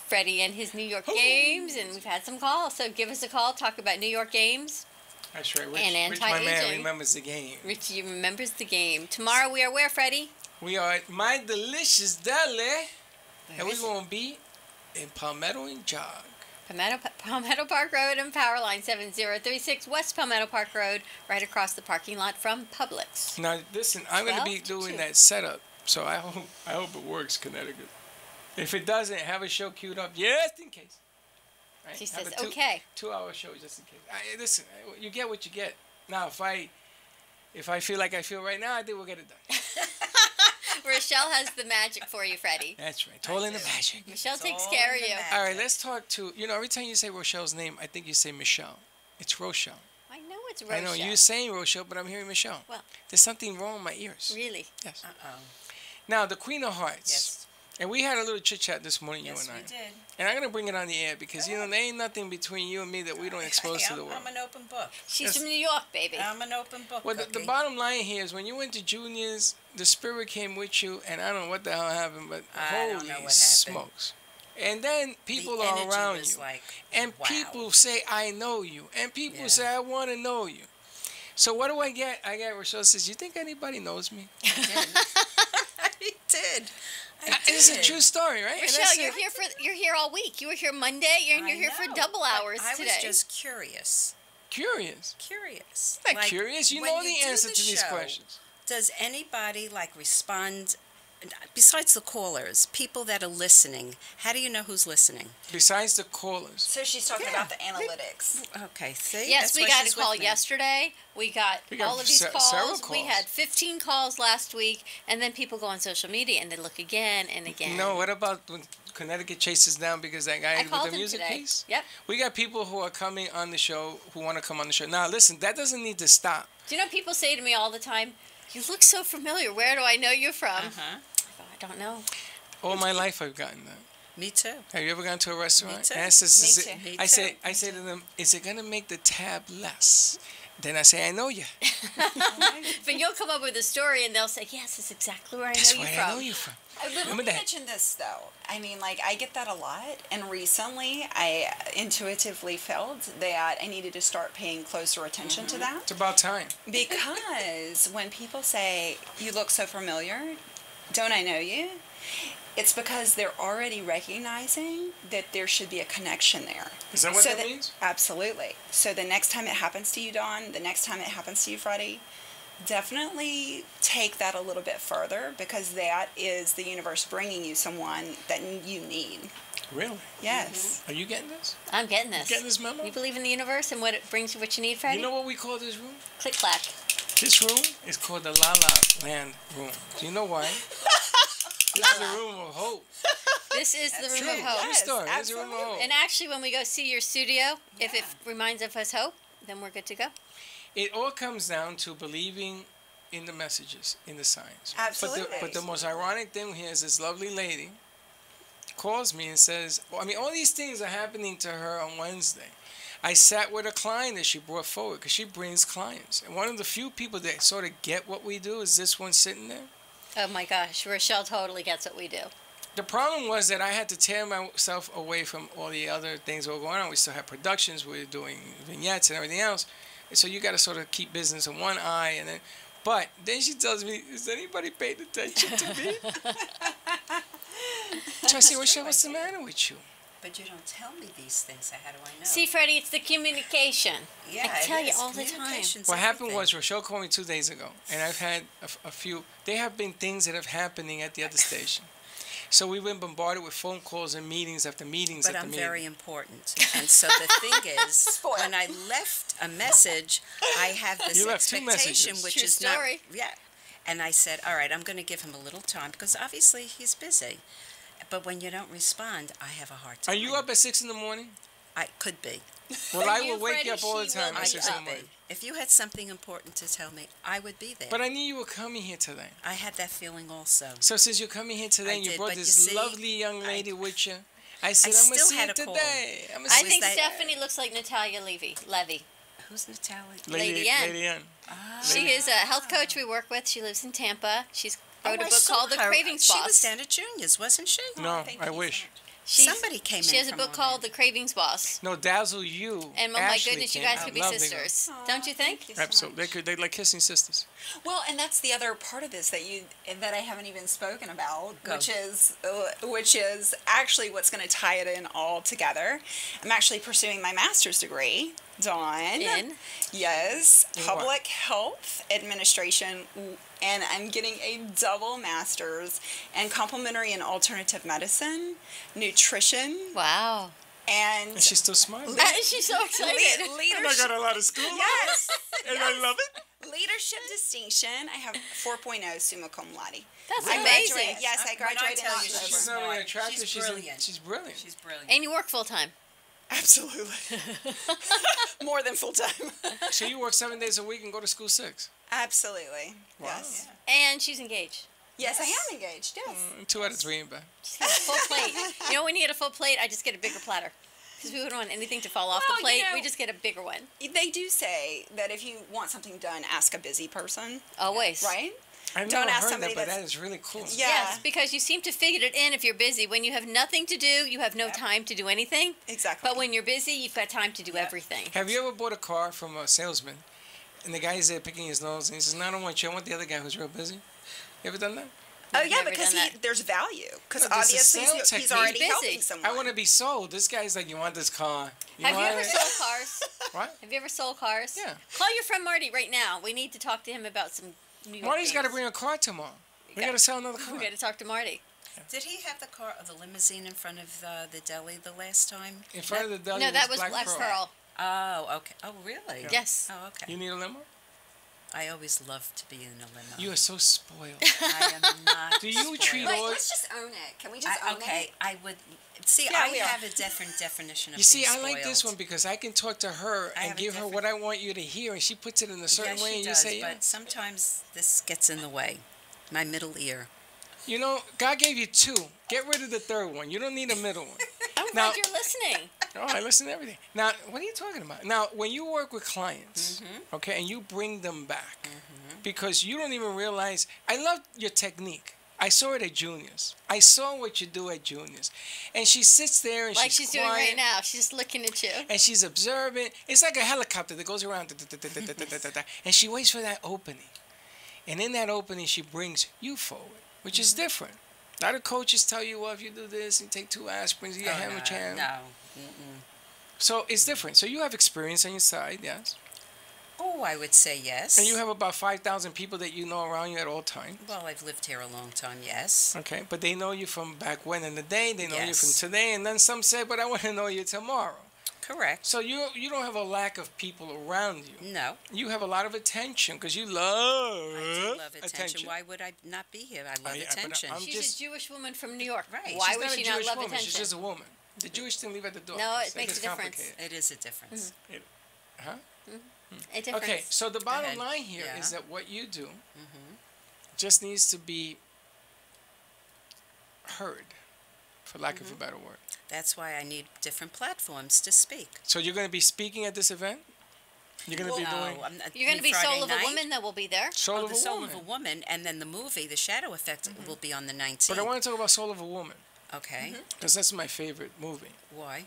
Freddie and his New York games, and we've had some calls. So give us a call. Talk about New York games. That's right. And Rich, my man, remembers the game. Richie remembers the game. Tomorrow we are where, Freddie? We are at My Delicious Deli, and we're going to be in Palmetto and Jog. Palmetto Park Road and Powerline 7036 West Palmetto Park Road, right across the parking lot from Publix. Now, listen, I'm going to be doing that setup, so I hope it works, Connecticut. If it doesn't, have a show queued up just in case. Right? She says, have a okay. 2-hour show just in case. Listen, you get what you get. Now, if I feel like I feel right now, I think we'll get it done. Rochelle has the magic for you, Freddie. That's right. Total in the magic. Michelle takes care of you. All right, let's talk to, every time you say Rochelle's name, I think you say Michelle. It's Rochelle. I know it's Rochelle. I know, you're saying Rochelle, but I'm hearing Michelle. Well. There's something wrong in my ears. Really? Yes. Now, the Queen of Hearts. Yes. And we had a little chit chat this morning, Yes, you and I. we did. And I'm gonna bring it on the air because there ain't nothing between you and me that we don't expose to the world. I'm an open book. She's from New York, baby. I'm an open book. Well, the Cookie. bottom line here is when you went to juniors, the spirit came with you, and I don't know what the hell happened, but I don't holy know what happened. smokes. And then people The are energy around was you, like, and wow. people say, "I know you," and people say, "I want to know you." So what do I get? I get Rochelle says, "You think anybody knows me?" I did. It's a true story, right? And I Rochelle, said, you're here all week. You were here Monday. You're here for double hours I today. was just curious. Curious. Curious. Not curious. You when know the do answer to these show, questions. Does anybody respond? Besides the callers, people that are listening, how do you know who's listening? Besides the callers. So she's talking about the analytics. Okay, see? Yes, That's we why got a she's call with me. yesterday. We got all of these several calls. calls. We had 15 calls last week, and then people go on social media and they look again and again. No, what about when Connecticut chases down because that guy I with called the him music today. piece? Yep. We got people who are coming on the show who want to come on the show. Now, listen, that doesn't need to stop. Do you know people say to me all the time, "You look so familiar. Where do I know you from?" Uh-huh. I don't know. All my life I've gotten that. Me too. Have you ever gone to a restaurant? Me too. And I says, Me "Is too. it-" Me I say, too. I say to them, "Is it gonna make the tab less?" Then I say, "I know you. But you'll come up with a story and they'll say, "Yes, it's exactly where I That's know you where from." I know you from." Let Remember me that? mention this though. I mean, like I get that a lot, and recently I intuitively felt that I needed to start paying closer attention to that It's about time. because when people say you look so familiar, don't I know you? It's because they're already recognizing that there should be a connection there. Is that what that means? Absolutely. So the next time it happens to you, Dawn, the next time it happens to you, Freddie, definitely take that a little bit further because that is the universe bringing you someone that you need. Really? Yes. Are you getting this? I'm getting this. Getting this memo? You believe in the universe and what it brings you what you need, Freddie? You know what we call this room? Click clack. This room is called the La La Land room. Do you know why? This is the room of hope. This is the room True. of hope. True story. This is the room of hope. And actually, when we go see your studio, if it reminds of us hope, then we're good to go. It all comes down to believing in the messages, in the signs. Absolutely. But the most ironic thing here is this lovely lady calls me and says, well, I mean, all these things are happening to her on Wednesday. I sat with a client that she brought forward because she brings clients. And one of the few people that sort of get what we do is this one sitting there. Oh my gosh, Rochelle totally gets what we do. The problem was that I had to tear myself away from all the other things that were going on. We still had productions, we were doing vignettes and everything else. And so you got to sort of keep business in one eye. But then she tells me, is anybody paying attention to me? So I say, Rochelle, what's the matter with you? But you don't tell me these things, so how do I know? See, Freddie, it's the communication. Yeah, I tell it you is. all the time. Communication's What happened everything. was Rochelle called me 2 days ago, and I've had a few. There have been things that have happening at the other station. So we've been bombarded with phone calls and meetings after meetings But after I'm meetings. very important. And so the thing is, when I left a message, I have this You left 2 expectation, messages. which True is story. not... Yeah. And I said, all right, I'm going to give him a little time, because obviously he's busy. But when you don't respond, I have a hard time. Are you up at 6 in the morning? I could be. Well, I you, will wake Freddie, you up all the she will time be at 6 in the up. morning. If you had something important to tell me, I would be there. But I knew you were coming here today. I had that feeling also. So since you're coming here today I and you did, brought but this you see, lovely young lady with you, I said, I'm going to still see had it a call. today. I'm gonna I see think it today." Stephanie looks like Natalia Levy. Who's Natalie? Lady Ann. Lady Ann. She is a health coach we work with. She lives in Tampa. She's wrote a I book saw called The her. Cravings She Boss. was down at Junior's, wasn't she? No, I wish. Somebody came She in has a from book called The Cravings Boss. No, Dazzle You. And oh my Ashley goodness, you came guys out. could be Lovely sisters. Don't you think? girl. Absolutely. They like kissing sisters. Well, and that's the other part of this that I haven't even spoken about, Go. which is actually what's going to tie it in all together. I'm actually pursuing my master's degree, Dawn. In? Yes, In what? public health administration, and I'm getting a double master's in complementary and alternative medicine, nutrition, Wow. and And she's still smiling. She's so excited. And I leadership. got a lot of school. Yes. And I love it. Leadership distinction. I have 4.0 summa cum laude. That's I amazing. graduated- Yes, I When I graduated in tell you October. She's not only attractive, She's she's brilliant. She's brilliant. She's brilliant. And you work full time. Absolutely. More than full time. So you work 7 days a week and go to school 6. Absolutely. Wow. Yes. And she's engaged. Yes, I am engaged. Yes. 2 out of 3 ain't bad. Just get a full plate. You know, when you get a full plate, I just get a bigger platter. Because we wouldn't want anything to fall off the Well, plate. you know, We just get a bigger one. They do say that if you want something done, ask a busy person. Always. Right? I've Don't never ask heard somebody that, but that's- that is really cool. Yeah. Yes, because you seem to figure it in if you're busy. When you have nothing to do, you have no time to do anything. Exactly. But when you're busy, you've got time to do everything. Have you ever bought a car from a salesman, and the guy's there picking his nose, and he says, "No, I don't want you. I want the other guy who's real busy." You ever done that? Oh, I've yeah, never because done that. there's value. Because No, this is obviously sales he's technique. already He's busy. helping someone. I want to be sold. This guy's like, "You want this car? Have you want ever it?" sold cars? What? Have you ever sold cars? Yeah. Call your friend Marty right now. We need to talk to him about some New York Marty's got to things. bring a car tomorrow. We got to sell another car. We got to talk to Marty. Did he have the car or the limousine in front of the deli the last time? In front of the deli No, that was Black Black Pearl. Pearl. Oh, okay. Oh, really? Yeah. Yes. Oh, okay. You need a limo? I always love to be in a limo. You are so spoiled. I am not. Do you spoiled. treat Wait, all? let's just own it. Can we just own Okay, it? I would see. Yeah, I we are. have a different definition of You see, being I like this spoiled. one because I can talk to her I and have a give her different- what I want you to hear, and she puts it in a certain Yes, way, she and does, you say, "Yeah." but sometimes this gets in the way. My middle ear. You know, God gave you 2. Get rid of the third one. You don't need a middle one. I'm Now- glad you're listening. Oh, I listen to everything. Now, what are you talking about? Now, when you work with clients, Mm-hmm. okay, and you bring them back, because you don't even realize, I love your technique. I saw it at Junior's. I saw what you do at Junior's. And she sits there and Like she's she's doing quiet, right now. She's just looking at you. and she's observant. It's like a helicopter that goes around, and she waits for that opening. And in that opening, she brings you forward, which is different. A lot of coaches tell you, well, if you do this and take 2 aspirins, you get hammer jam. No. Mm-mm. So it's different. So you have experience on your side, yes. Oh, I would say yes. And you have about 5,000 people that you know around you at all times. Well, I've lived here a long time, yes. Okay, but they know you from back when in the day. They know you Yes. from today. And then some say, but I want to know you tomorrow. Correct. So you don't have a lack of people around you. No. You have a lot of attention because you love, I do love attention. Why would I not be here? I love yeah, but attention. I'm She's just- a Jewish woman from New York. Right. Why She's would not she a not Jewish love woman. attention? She's just a woman. The Jewish thing leave at the door. No, it It's makes a difference. complicated. It is a difference. Huh? A difference. Okay, so the bottom ahead. line here is Yeah. that what you do just needs to be heard, for lack of a better word. That's why I need different platforms to speak. So you're going to be speaking at this event? You're going to be doing I'm not, You're going to be Friday Soul of night? a Woman that will be there. Soul Oh, of the a Soul Woman. of a Woman, and then the movie, The Shadow Effect, will be on the 19th. But I want to talk about Soul of a Woman Okay. because that's my favorite movie. Why?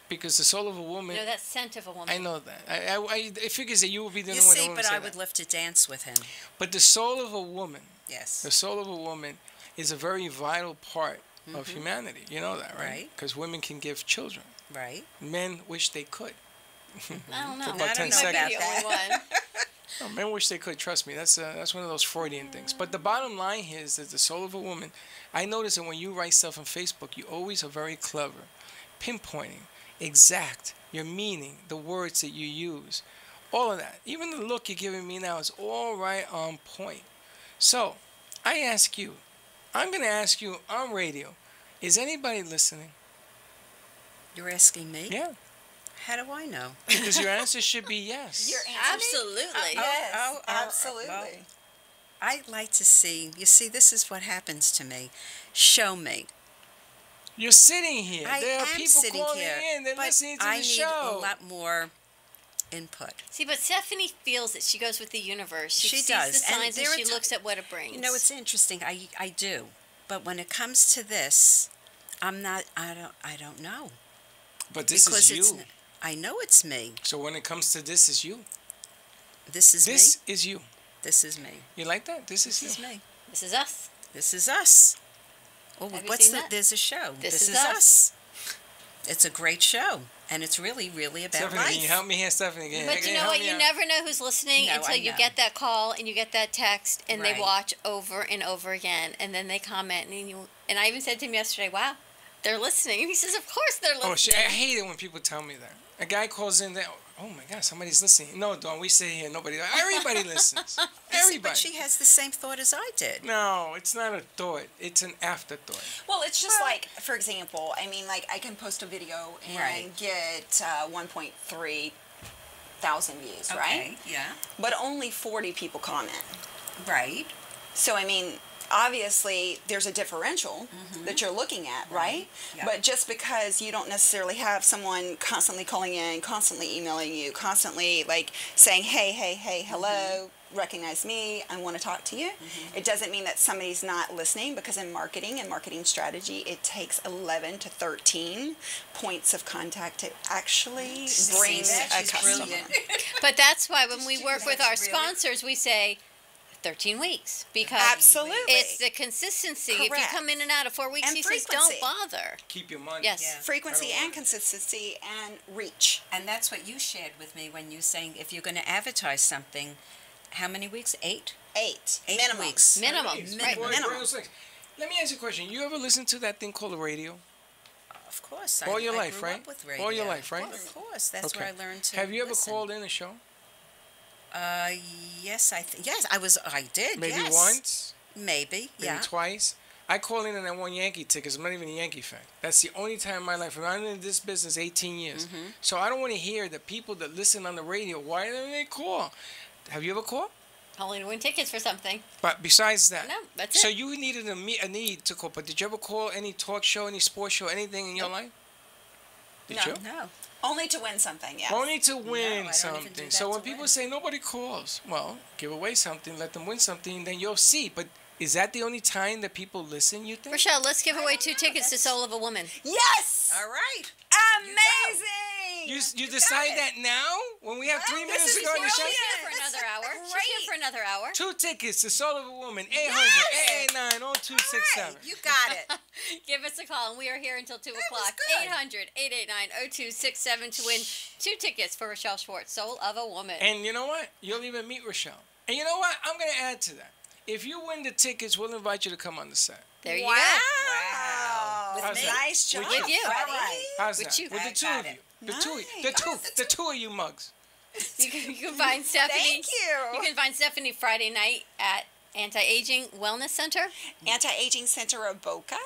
Because the Soul of a Woman, No, that's Scent of a Woman. I know that. It figures that you will be the You only one see, that but say I would that. love to dance with him. But the Soul of a Woman, Yes. the Soul of a Woman is a very vital part of humanity. You know that, right? Right. Because women can give children. Right. Men wish they could. I don't know. For about 10 You might be seconds. the only one. No, men wish they could. Trust me, that's one of those Freudian things. But the bottom line here is that the Soul of a Woman. I notice that when you write stuff on Facebook, you always are very clever, pinpointing, exact, your meaning, the words that you use, all of that. Even the look you're giving me now is all right on point. So, I ask you, I'm going to ask you on radio, is anybody listening? You're asking me? Yeah. How do I know? Because your answer should be yes. Your answer? Absolutely. Yes, well, absolutely. I like to see, you see, this is what happens to me. Show me. You're sitting here. I There are am people sitting calling here, in. They're but listening to I the need show. a lot more input. See, but Stephanie feels that she goes with the universe. She sees does, the and signs and there are she ti- looks at what it brings. You know, it's interesting. I do, but when it comes to this, I'm not. I don't know. But this because is you. I know it's me. So when it comes to this is you. This is This me. is you. This is me. You like that? This is This you. is me. This is us. This is us. Oh, Have you what's seen the? that? There's a show. This is us. It's a great show, and it's really, really about Stephanie, life. can you help me here, Stephanie? But you know what? You never know who's listening No, until I you know. get that call and you get that text and they Right. watch over and over again and then they comment and I even said to him yesterday, "Wow, they're listening." And he says, "Of course they're listening." Oh, shit, I hate it when people tell me that. A guy calls in there. Oh my God, somebody's listening. No, Dawn, we sit here. Nobody. Everybody listens. You see, Everybody. but she has the same thought as I did. No, it's not a thought. It's an afterthought. Well, it's just like, for example, I mean, like, I can post a video and Right. get 1.3 thousand views, right? Yeah. But only 40 people comment. Right. So, I mean, obviously there's a differential that you're looking at, right? Yeah. But just because you don't necessarily have someone constantly calling in, constantly emailing you, constantly like saying, hey, hello, recognize me, I want to talk to you, it doesn't mean that somebody's not listening, because in marketing and marketing strategy, it takes 11 to 13 points of contact to actually bring a customer. But that's why when we work with our sponsors, we say 13 weeks, because Absolutely. it's the consistency. If you Correct. come in and out of 4 weeks, And he says, don't frequency. bother. Keep your money. Yes. Yeah. Frequency and consistency and reach. And that's what you shared with me when you saying if you're going to advertise something, how many weeks? 8? 8 8 minimum. weeks. Minimum. Right. Minimum. Let me ask you a question. You ever listen to that thing called the radio? Of course. All your I life, grew right? up with radio. All your life, right? Of course. That's Okay. where I learned to Have you ever listen. called in a show? Yes, I did. Maybe yes. once? Maybe. Maybe Yeah. twice? I call in and I won Yankee tickets. I'm not even a Yankee fan. That's the only time in my life. And I'm in this business 18 years. So I don't want to hear the people that listen on the radio, why don't they call? Have you ever called? Only to win tickets for something. But besides that, No, that's so it. you needed a need to call. But did you ever call any talk show, any sports show, anything in your life? Did No. you? No. Only to win something, yes. Only to I don't win even something. do So that when to people win. say nobody calls, well, give away something, let them win something, then you'll see. But is that the only time that people listen, you think? Rochelle, let's give away 2 tickets to Soul of a Woman. Yes! All right. Amazing! You decide that now? When we have 3 minutes This to is go on the show? She's here for another hour. She's here for another hour. 2 tickets to Soul of a Woman, 800-889-0267. You got it. Give us a call, and we are here until 2 o'clock. 800-889-0267 to win 2 tickets for Rochelle Schwartz, Soul of a Woman. And you know what? You'll even meet Rochelle. And you know what? I'm going to add to that. If you win the tickets, we'll invite you to come on the set. There you Wow. How's that? Nice job. With you. All right. How's With that? you. With the I two got of it. you. The two of you. Nice. The two of you mugs. go. You can find Stephanie. Thank you. You can find Stephanie Friday night at Anti-Aging Wellness Center. Anti-Aging Center of Boca.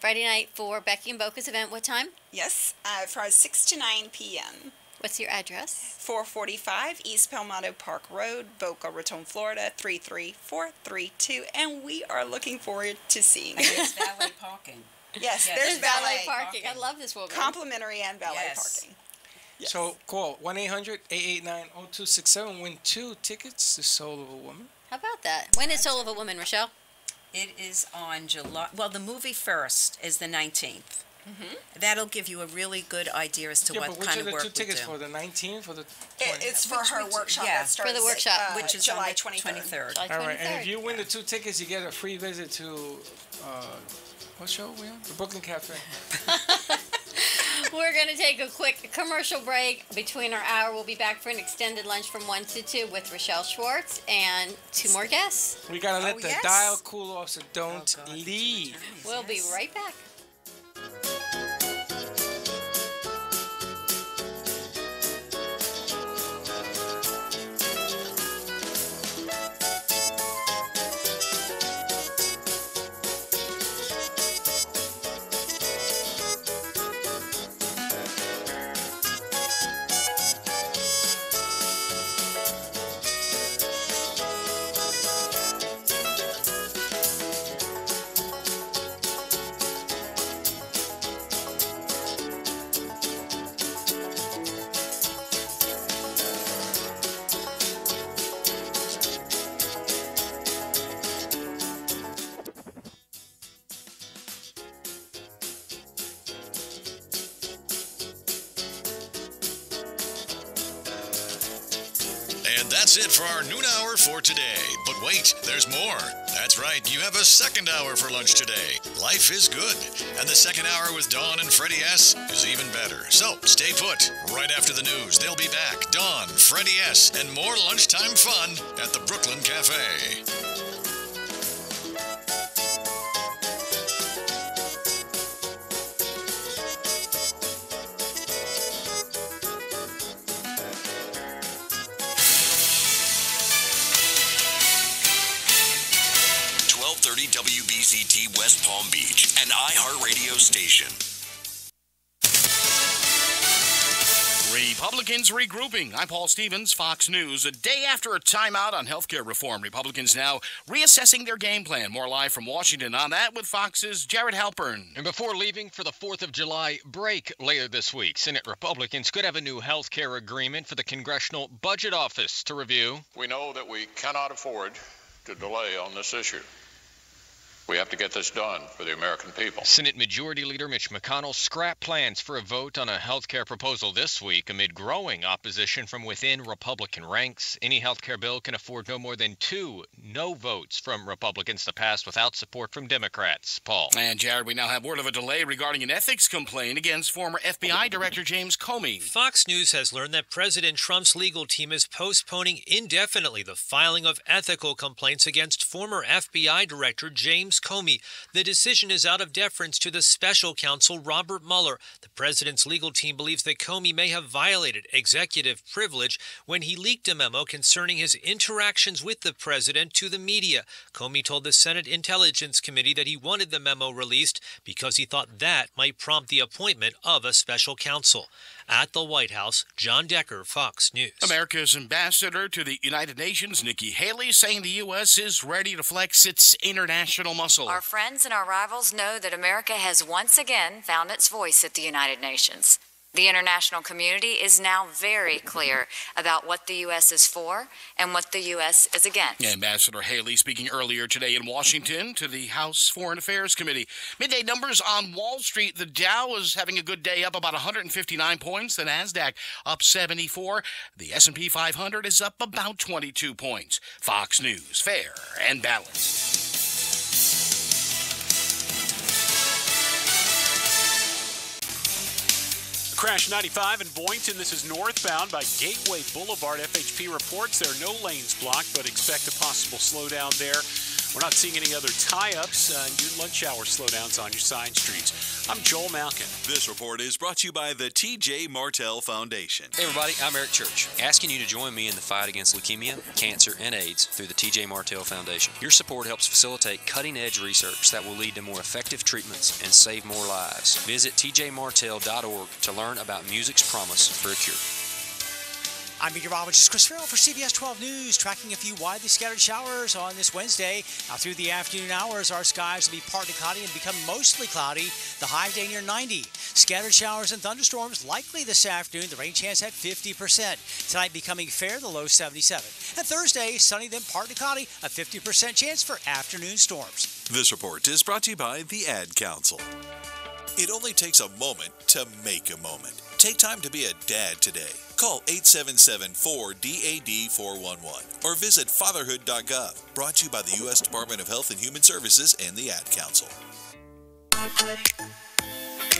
Friday night for Becky and Boca's event. What time? Yes, from 6 to 9 p.m. What's your address? 445 East Palmetto Park Road, Boca Raton, Florida, 33432. And we are looking forward to seeing And you. there's valet parking. Yes, Yeah, there's valet parking. I love this woman. Complimentary and valet Yes. parking. Yes. So call 1-800-889-0267. Win 2 tickets to Soul of a Woman. How about that? When is Soul of a Woman, Rochelle? It is on July. Well, the movie first is the 19th. That'll give you a really good idea as to Yeah, what but which kind are of the work 2 we tickets do. for? The 19th or the 20th? It's for her workshop yeah. that starts For the workshop. Which is July on the 23rd. July 23rd. All right, and if you win the 2 tickets, you get a free visit to, what show are we on? The Brooklyn Cafe. We're going to take a quick commercial break. Between our hour, we'll be back for an extended lunch from 1 to 2 with Rochelle Schwartz and 2 more guests. We got to let Oh, the yes. dial cool off, so don't God, leave. We'll be right back. And that's it for our noon hour for today. But wait, there's more. That's right, you have a second hour for lunch today. Life is good. And the second hour with Dawn and Freddie S. is even better. So stay put. Right after the news, they'll be back. Dawn, Freddie S., and more lunchtime fun at the Brooklyn Cafe. WBZT West Palm Beach, an iHeartRadio station. Republicans regrouping. I'm Paul Stevens, Fox News. A day after a timeout on health care reform, Republicans now reassessing their game plan. More live from Washington on that with Fox's Jared Halpern. And before leaving for the 4th of July break later this week, Senate Republicans could have a new health care agreement for the Congressional Budget Office to review. We know that we cannot afford to delay on this issue. We have to get this done for the American people. Senate Majority Leader Mitch McConnell scrapped plans for a vote on a health care proposal this week amid growing opposition from within Republican ranks. Any health care bill can afford no more than 2 no votes from Republicans to pass without support from Democrats. Paul. And Jared, we now have word of a delay regarding an ethics complaint against former FBI Director James Comey. Fox News has learned that President Trump's legal team is postponing indefinitely the filing of ethical complaints against former FBI Director James Comey. The decision is out of deference to the special counsel Robert Mueller. The president's legal team believes that Comey may have violated executive privilege when he leaked a memo concerning his interactions with the president to the media. Comey told the Senate Intelligence Committee that he wanted the memo released because he thought that might prompt the appointment of a special counsel. At the White House, John Decker, Fox News. America's ambassador to the United Nations, Nikki Haley, saying the U.S. is ready to flex its international muscle. Our friends and our rivals know that America has once again found its voice at the United Nations. The international community is now very clear about what the U.S. is for and what the U.S. is against. Ambassador Haley speaking earlier today in Washington to the House Foreign Affairs Committee. Midday numbers on Wall Street. The Dow is having a good day, up about 159 points. The NASDAQ up 74. The S&P 500 is up about 22 points. Fox News, fair and balanced. Crash 95 in Boynton. This is northbound by Gateway Boulevard. FHP reports there are no lanes blocked, but expect a possible slowdown there. We're not seeing any other tie-ups and lunch hour slowdowns on your side streets. I'm Joel Malkin. This report is brought to you by the T.J. Martell Foundation. Hey everybody, I'm Eric Church, asking you to join me in the fight against leukemia, cancer, and AIDS through the T.J. Martell Foundation. Your support helps facilitate cutting-edge research that will lead to more effective treatments and save more lives. Visit tjmartell.org to learn about music's promise for a cure. I'm meteorologist Chris Farrell for CBS 12 News, tracking a few widely scattered showers on this Wednesday. Now through the afternoon hours, our skies will be partly cloudy and become mostly cloudy. The high day near 90. Scattered showers and thunderstorms likely this afternoon. The rain chance at 50%. Tonight becoming fair, the low 77. And Thursday, sunny then partly cloudy, a 50% chance for afternoon storms. This report is brought to you by the Ad Council. It only takes a moment to make a moment. Take time to be a dad today. Call 877-4DAD-411 or visit fatherhood.gov. Brought to you by the U.S. Department of Health and Human Services and the Ad Council. I play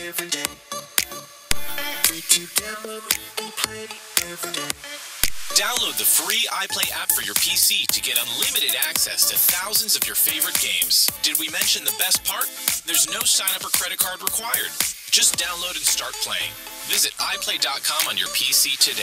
every day. Play every day. Download the free iPlay app for your PC to get unlimited access to thousands of your favorite games. Did we mention the best part? There's no sign-up or credit card required. Just download and start playing. Visit iPlay.com on your PC today.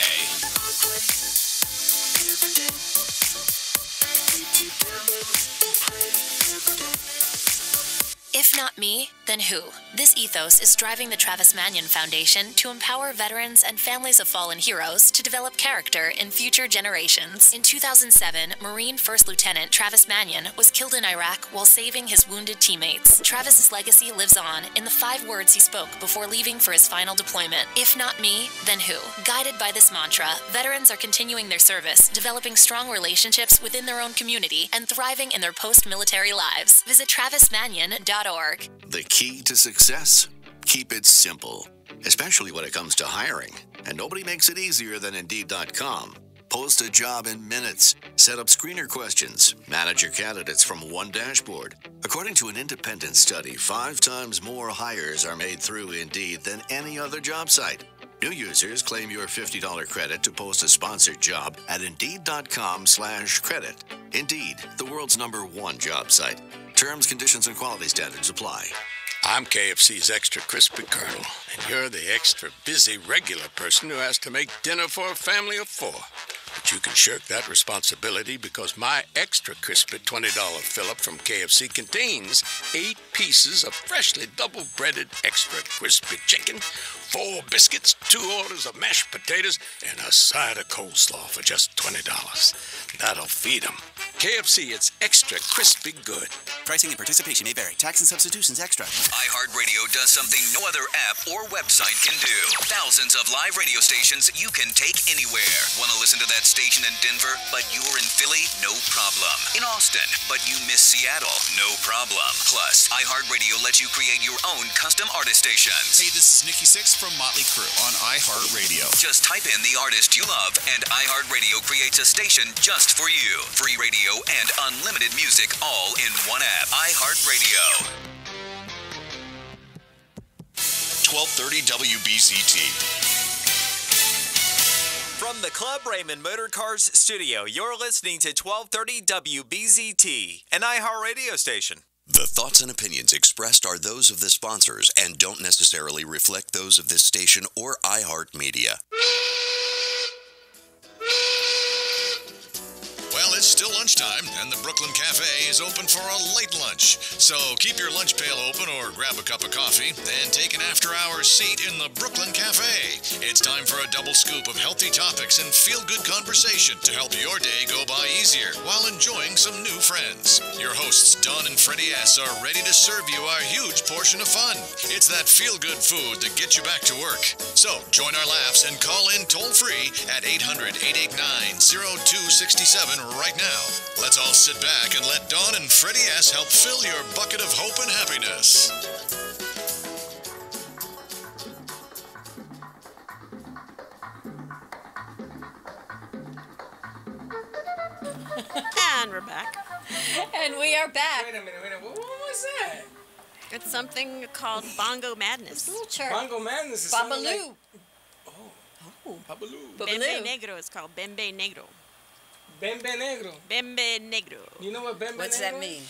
If not me, then who? This ethos is driving the Travis Manion Foundation to empower veterans and families of fallen heroes to develop character in future generations. In 2007, Marine First Lieutenant Travis Manion was killed in Iraq while saving his wounded teammates. Travis's legacy lives on in the 5 words he spoke before leaving for his final deployment. If not me, then who? Guided by this mantra, veterans are continuing their service, developing strong relationships within their own community, and thriving in their post-military lives. Visit travismanion.org. The key to success? Keep it simple, especially when it comes to hiring. And nobody makes it easier than Indeed.com. Post a job in minutes. Set up screener questions. Manage your candidates from one dashboard. According to an independent study, 5 times more hires are made through Indeed than any other job site. New users claim your $50 credit to post a sponsored job at Indeed.com/credit. Indeed, the world's #1 job site. Terms, conditions, and quality standards apply. I'm KFC's Extra Crispy Colonel, and you're the extra busy regular person who has to make dinner for a family of 4. But you can shirk that responsibility because my extra crispy $20 fill-up from KFC contains 8 pieces of freshly double-breaded extra crispy chicken, 4 biscuits, 2 orders of mashed potatoes, and a side of coleslaw for just $20. That'll feed 'em. KFC, it's extra crispy good. Pricing and participation may vary. Tax and substitutions extra. iHeartRadio does something no other app or website can do. Thousands of live radio stations you can take anywhere. Want to listen to that station in Denver, but you're in Philly? No problem. In Austin, but you miss Seattle? No problem. Plus, iHeartRadio lets you create your own custom artist stations. Hey, this is Nikki Sixx from Motley Crue on iHeartRadio. Just type in the artist you love, and iHeartRadio creates a station just for you. Free radio and unlimited music all in one app. iHeartRadio. 1230 WBZT. From the Club Raymond Motor Cars studio, you're listening to 1230 WBZT, an iHeartRadio station. The thoughts and opinions expressed are those of the sponsors and don't necessarily reflect those of this station or iHeartMedia. Well, it's still lunchtime, and the Brooklyn Cafe is open for a late lunch. So keep your lunch pail open or grab a cup of coffee and take an after-hours seat in the Brooklyn Cafe. It's time for a double scoop of healthy topics and feel-good conversation to help your day go by easier while enjoying some new friends. Your hosts, Don and Freddy S., are ready to serve you our huge portion of fun. It's that feel-good food that gets you back to work. So join our laughs and call in toll-free at 800-889-0267 right now. Let's all sit back and let Dawn and Freddy S. help fill your bucket of hope and happiness. And we're back. And we are back. Wait a minute. What was that? It's something called Bongo Madness. Little chirp. Bongo Madness is Babaloo. Babaloo. Bembe Negro is called Bembe Negro. Bembe Negro. Bembe Negro. You know what Bembe Negro is? What's that mean?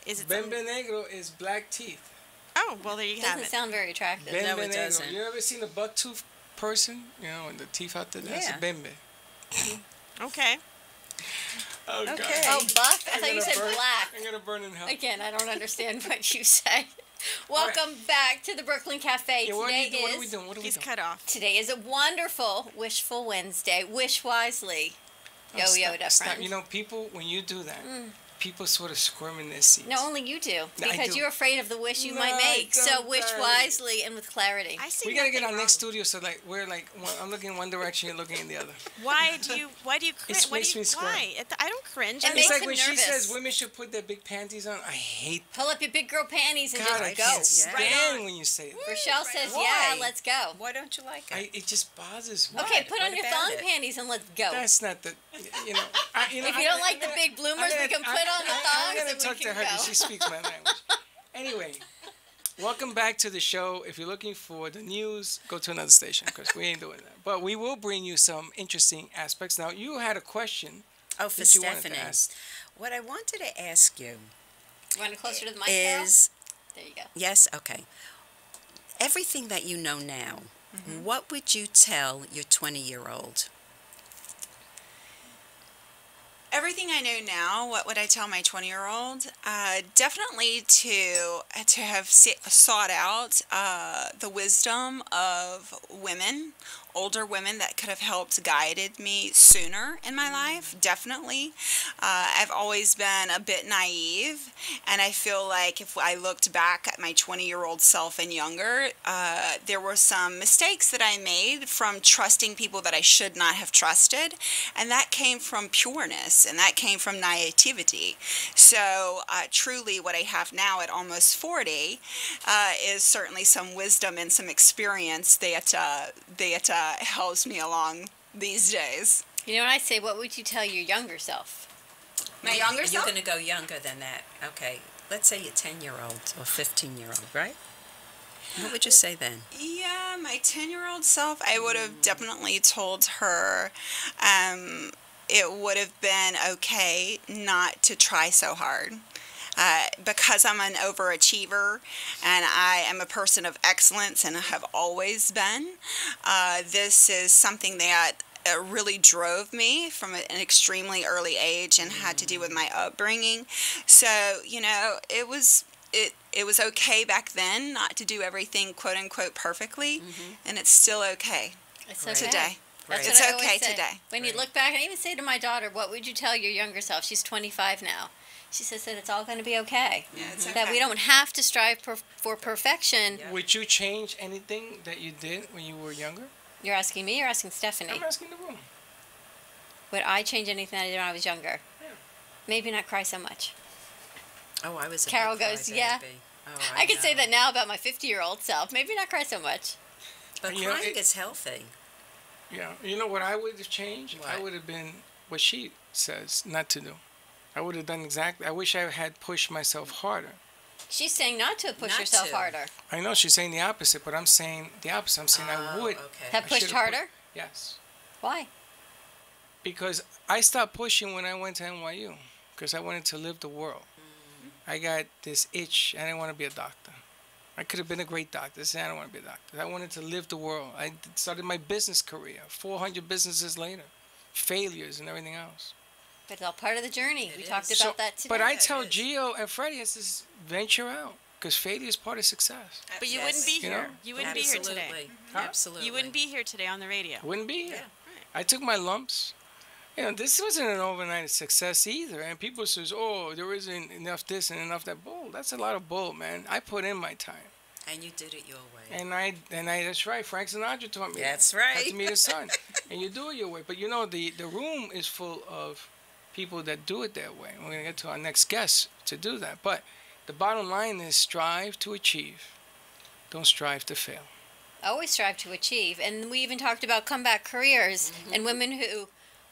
Is it Bembe Negro is black teeth. Oh, well, there you have Doesn't it. sound very attractive. Bembe No, it Negro. doesn't. You ever seen a buck tooth person? You know, and the teeth out there? That's a Yeah. Bembe. Okay. Oh, God. Okay. Oh, buck? I thought you said black. I'm going to burn in hell. Again, I don't understand what you say. Welcome back to the Brooklyn Cafe. Yeah, what are Today we doing? What are we He's doing? cut off. Today is a wonderful, wishful Wednesday. Wish wisely. Yo, Yoda, Stop. friend. You know, people, when you do that, people sort of squirm in their seats. No, only you do. No, I Because do. you're afraid of the wish you No, might I make. So don't, wish darling. wisely and with clarity. I see We got to get nothing our next wrong. studio so, like, we're like, I'm looking in one direction, you're looking in the other. Why do you cringe? It makes me squirm. Why? I don't cringe. It I'm makes It's like him when she nervous. says women should put their big panties on. I hate Pull up your big girl panties and God, I just go. can't stand when you say it. Rochelle says, Why? yeah, let's go. Why don't you like it? It just bothers me. Okay, put on What your about thong it? panties and let's go. That's not the, you know. If you don't like the big bloomers, we can put on the I'm thongs going and to we talk to can her go. because she speaks my language. Anyway, welcome back to the show. If you're looking for the news, go to another station because we ain't doing that. But we will bring you some interesting aspects. Now, you had a question. Oh, for that you wanted to Stephanie. ask. What I wanted to ask you You want it closer to the mic, Carol? is, There you go. yes, okay. Everything that you know now, Mm-hmm. what would you tell your 20-year-old? Everything I know now, what would I tell my 20-year-old? Definitely to have sought out the wisdom of women, older women that could have helped guided me sooner in my life, definitely. I've always been a bit naive, and I feel like if I looked back at my 20-year-old self and younger, there were some mistakes that I made from trusting people that I should not have trusted, and that came from pureness, and that came from naivety. So truly what I have now at almost 40 is certainly some wisdom and some experience that helps me along these days. You know what I say? What would you tell your younger self? My younger self? You're going to go younger than that. Okay. Let's say you're 10-year-old or 15-year-old, right? What would you say then? Yeah, my 10-year-old self, I would have definitely told her it would have been okay not to try so hard. Because I'm an overachiever and I am a person of excellence and have always been, this is something that really drove me from an extremely early age and had to do with my upbringing. So, it was okay back then not to do everything quote unquote perfectly, and it's still okay today. That's It's what I always okay say. today. When you look back, I even say to my daughter, what would you tell your younger self? She's 25 now. She says that it's all going to be okay. Yeah, it's That okay. we don't have to strive for perfection. Would you change anything that you did when you were younger? You're asking me or asking Stephanie? I'm asking the room. Would I change anything I did when I was younger? Yeah. Maybe not cry so much. Oh, I was a Carol big goes, crybaby. yeah. Oh, I could say know. that now about my 50-year-old self. Maybe not cry so much. But You know, crying is healthy. Yeah. You know what I would have changed? I What? would have been what she says not to do. I would have done exactly. I wish I had pushed myself harder. She's saying not to push Not yourself to. harder. I know she's saying the opposite, but I'm saying the opposite. I'm saying I would. Have I pushed should've harder? Yes. Why? Because I stopped pushing when I went to NYU. Because I wanted to live the world. I got this itch. I didn't want to be a doctor. I could have been a great doctor. I said, I don't want to be a doctor. I wanted to live the world. I started my business career. 400 businesses later. Failures and everything else. But it's all part of the journey. We talked So- about that today. But I tell Gio and Freddie, I says, venture out. Because failure is part of success. But you wouldn't be You know? here. You wouldn't be here today. Absolutely. Huh? Absolutely. You wouldn't be here today on the radio. Wouldn't be here. I took my lumps. This wasn't an overnight success either. And people says, oh, there isn't enough this and enough that. Bull. That's a lot of bull, man. I put in my time. And you did it your way. And I that's right. Frank Sinatra taught me. That's that. right. Had to meet his son. And you do it your way. But the room is full of people that do it that way. We're going to get to our next guest to do that. But the bottom line is strive to achieve. Don't strive to fail. Always strive to achieve. And we even talked about comeback careers and women who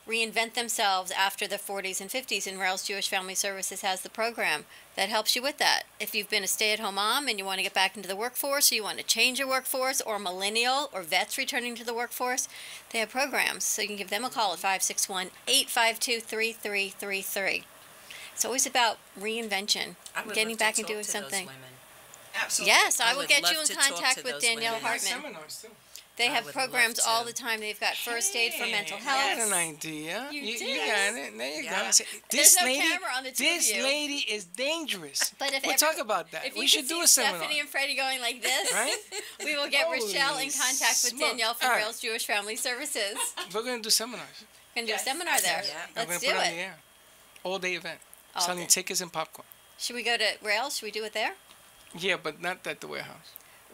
reinvent themselves after the 40s and 50s. And Rails Jewish Family Services has the program that helps you with that. If you've been a stay-at-home mom and you want to get back into the workforce, or you want to change your workforce, or millennial or vets returning to the workforce, they have programs. So you can give them a call at 561-852-3333. It's always about reinvention, I would getting love to back and talk doing to something. Those women. Absolutely. Yes, I will would get love you in to talk contact to with those Danielle women. Hartman. Seminars too. They I have would programs love all to. the time. They've got first aid for mental I health. had an idea. You You did? got it. There you Yeah. go. There's This no lady, camera on the two of this you. lady is dangerous. But if we'll ever- talk about that. If We you should could do see a seminar. Stephanie and Freddie going like this, Right? we will get Holy Rochelle in contact with smoke. Danielle from All right. Rails Jewish Family Services. We're going to do seminars. We're going to do a seminar there. Yeah. I'm going Let's to do put it on the it. air. All-day event. All Selling day. tickets and popcorn. Should we go to Rails? Should we do it there? Yeah, but not at the warehouse.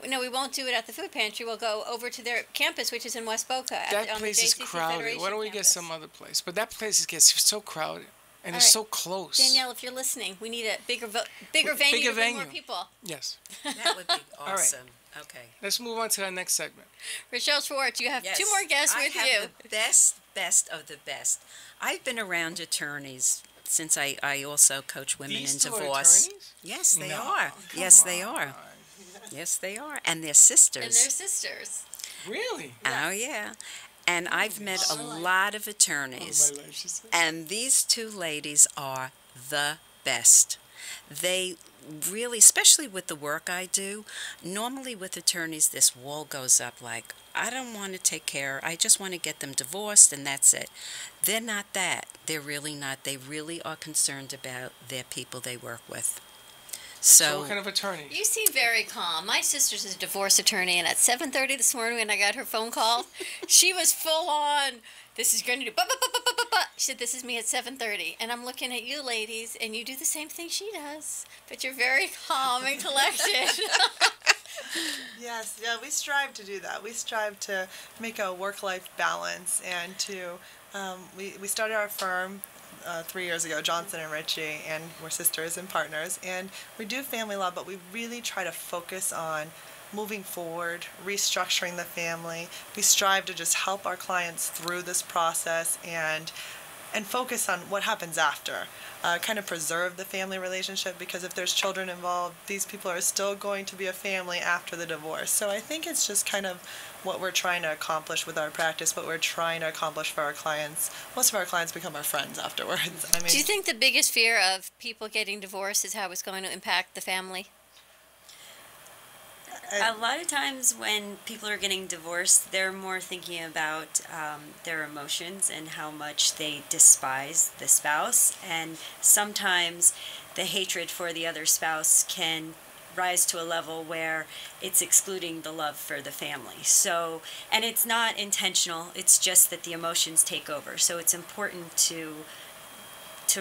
No, we won't do it at the food pantry. We'll go over to their campus, which is in West Boca. That on place the is JCC crowded. Federation Why don't we get campus. some other place? But that place gets so crowded. And All it's right. so close. Danielle, if you're listening, we need a bigger venue Bigger to bring more venue. people. Yes. That would be All right. awesome. Okay. Let's move on to our next segment. Rochelle Schwartz, you have Yes. two more guests I with have you. the best of the best. I've been around attorneys since I also coach women These in two are divorce. attorneys? Yes, they No, are. come Yes, they on. are. Yes, they are. And they're sisters. And they're sisters. Really? Oh, yeah. And I've met a lot of attorneys. All my life, she said. And these two ladies are the best. They really, especially with the work I do, normally with attorneys, this wall goes up like, I don't want to take care, I just want to get them divorced and that's it. They're not that. They're really not. They really are concerned about their people they work with. So what kind of attorney? You seem very calm. My sister's a divorce attorney, and at 7:30 this morning when I got her phone call, she was full on, this is going to do, she said, this is me at 7:30. And I'm looking at you ladies, and you do the same thing she does, but you're very calm and collected. Yes, yeah, we strive to do that. We strive to make a work-life balance and to, we started our firm 3 years ago, Johnson and Ritchie, and we're sisters and partners, and we do family law, but we really try to focus on moving forward, restructuring the family. We strive to just help our clients through this process and focus on what happens after. Kind of preserve the family relationship, because if there's children involved, these people are still going to be a family after the divorce. So I think it's just kind of what we're trying to accomplish with our practice, what we're trying to accomplish for our clients. Most of our clients become our friends afterwards. I mean, Do you think the biggest fear of people getting divorced is how it's going to impact the family? A lot of times when people are getting divorced, they're more thinking about their emotions and how much they despise the spouse. And sometimes the hatred for the other spouse can rise to a level where it's excluding the love for the family. So, and it's not intentional, it's just that the emotions take over. So it's important to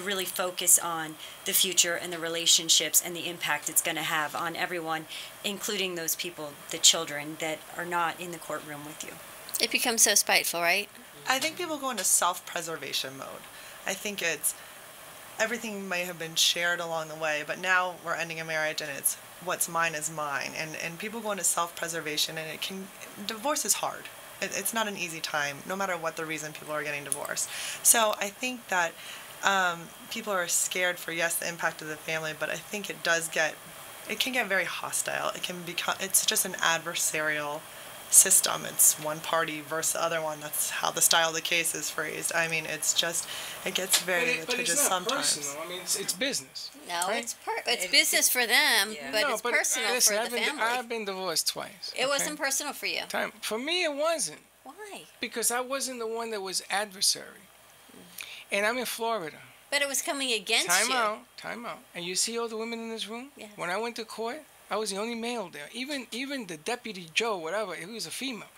really focus on the future and the relationships and the impact it's going to have on everyone, including those people, the children, that are not in the courtroom with you. It becomes so spiteful, right? I think people go into self-preservation mode. I think it's everything may have been shared along the way, but now we're ending a marriage and it's what's mine is mine. And people go into self-preservation, and divorce is hard. It's not an easy time, no matter what the reason people are getting divorced. So I think that people are scared for, yes, the impact of the family, but I think it can get very hostile. It's just an adversarial system. It's one party versus the other one. That's how the style of the case is phrased. I mean, it gets very litigious sometimes. Personal. I mean, it's business. No, right? it's business for them, but it's personal listen, for the family. I've been divorced twice. It wasn't personal for you. For me, it wasn't. Why? Because I wasn't the one that was adversary. And I'm in Florida. But it was coming against you. Time out. And you see all the women in this room? Yeah. When I went to court, I was the only male there. Even the deputy Joe, whatever, he was a female.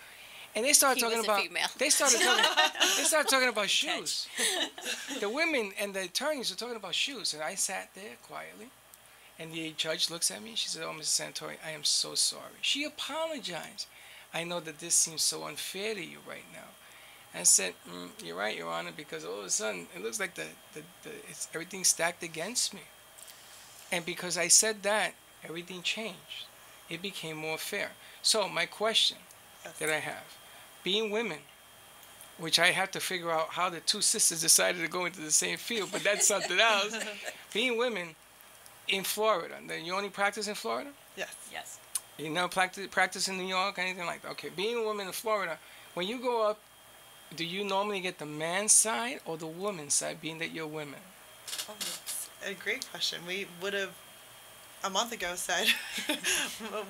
And they started talking about they started talking about shoes. The women and the attorneys were talking about shoes, and I sat there quietly. And the judge looks at me. She said, "Oh, Mrs. Santori, I am so sorry." She apologized. "I know that this seems so unfair to you right now." I said, "You're right, Your Honor, because all of a sudden it looks like it's everything's stacked against me." And because I said that, everything changed. It became more fair. So my question that I have, being women, which I have to figure out how the two sisters decided to go into the same field, but that's something else. Being women in Florida, then you only practice in Florida? Yes. Yes. You never practice in New York, anything like that? Okay, being a woman in Florida, when you go up, do you normally get the man's side or the woman's side, being that you're women? Oh, that's a great question. We would have a month ago said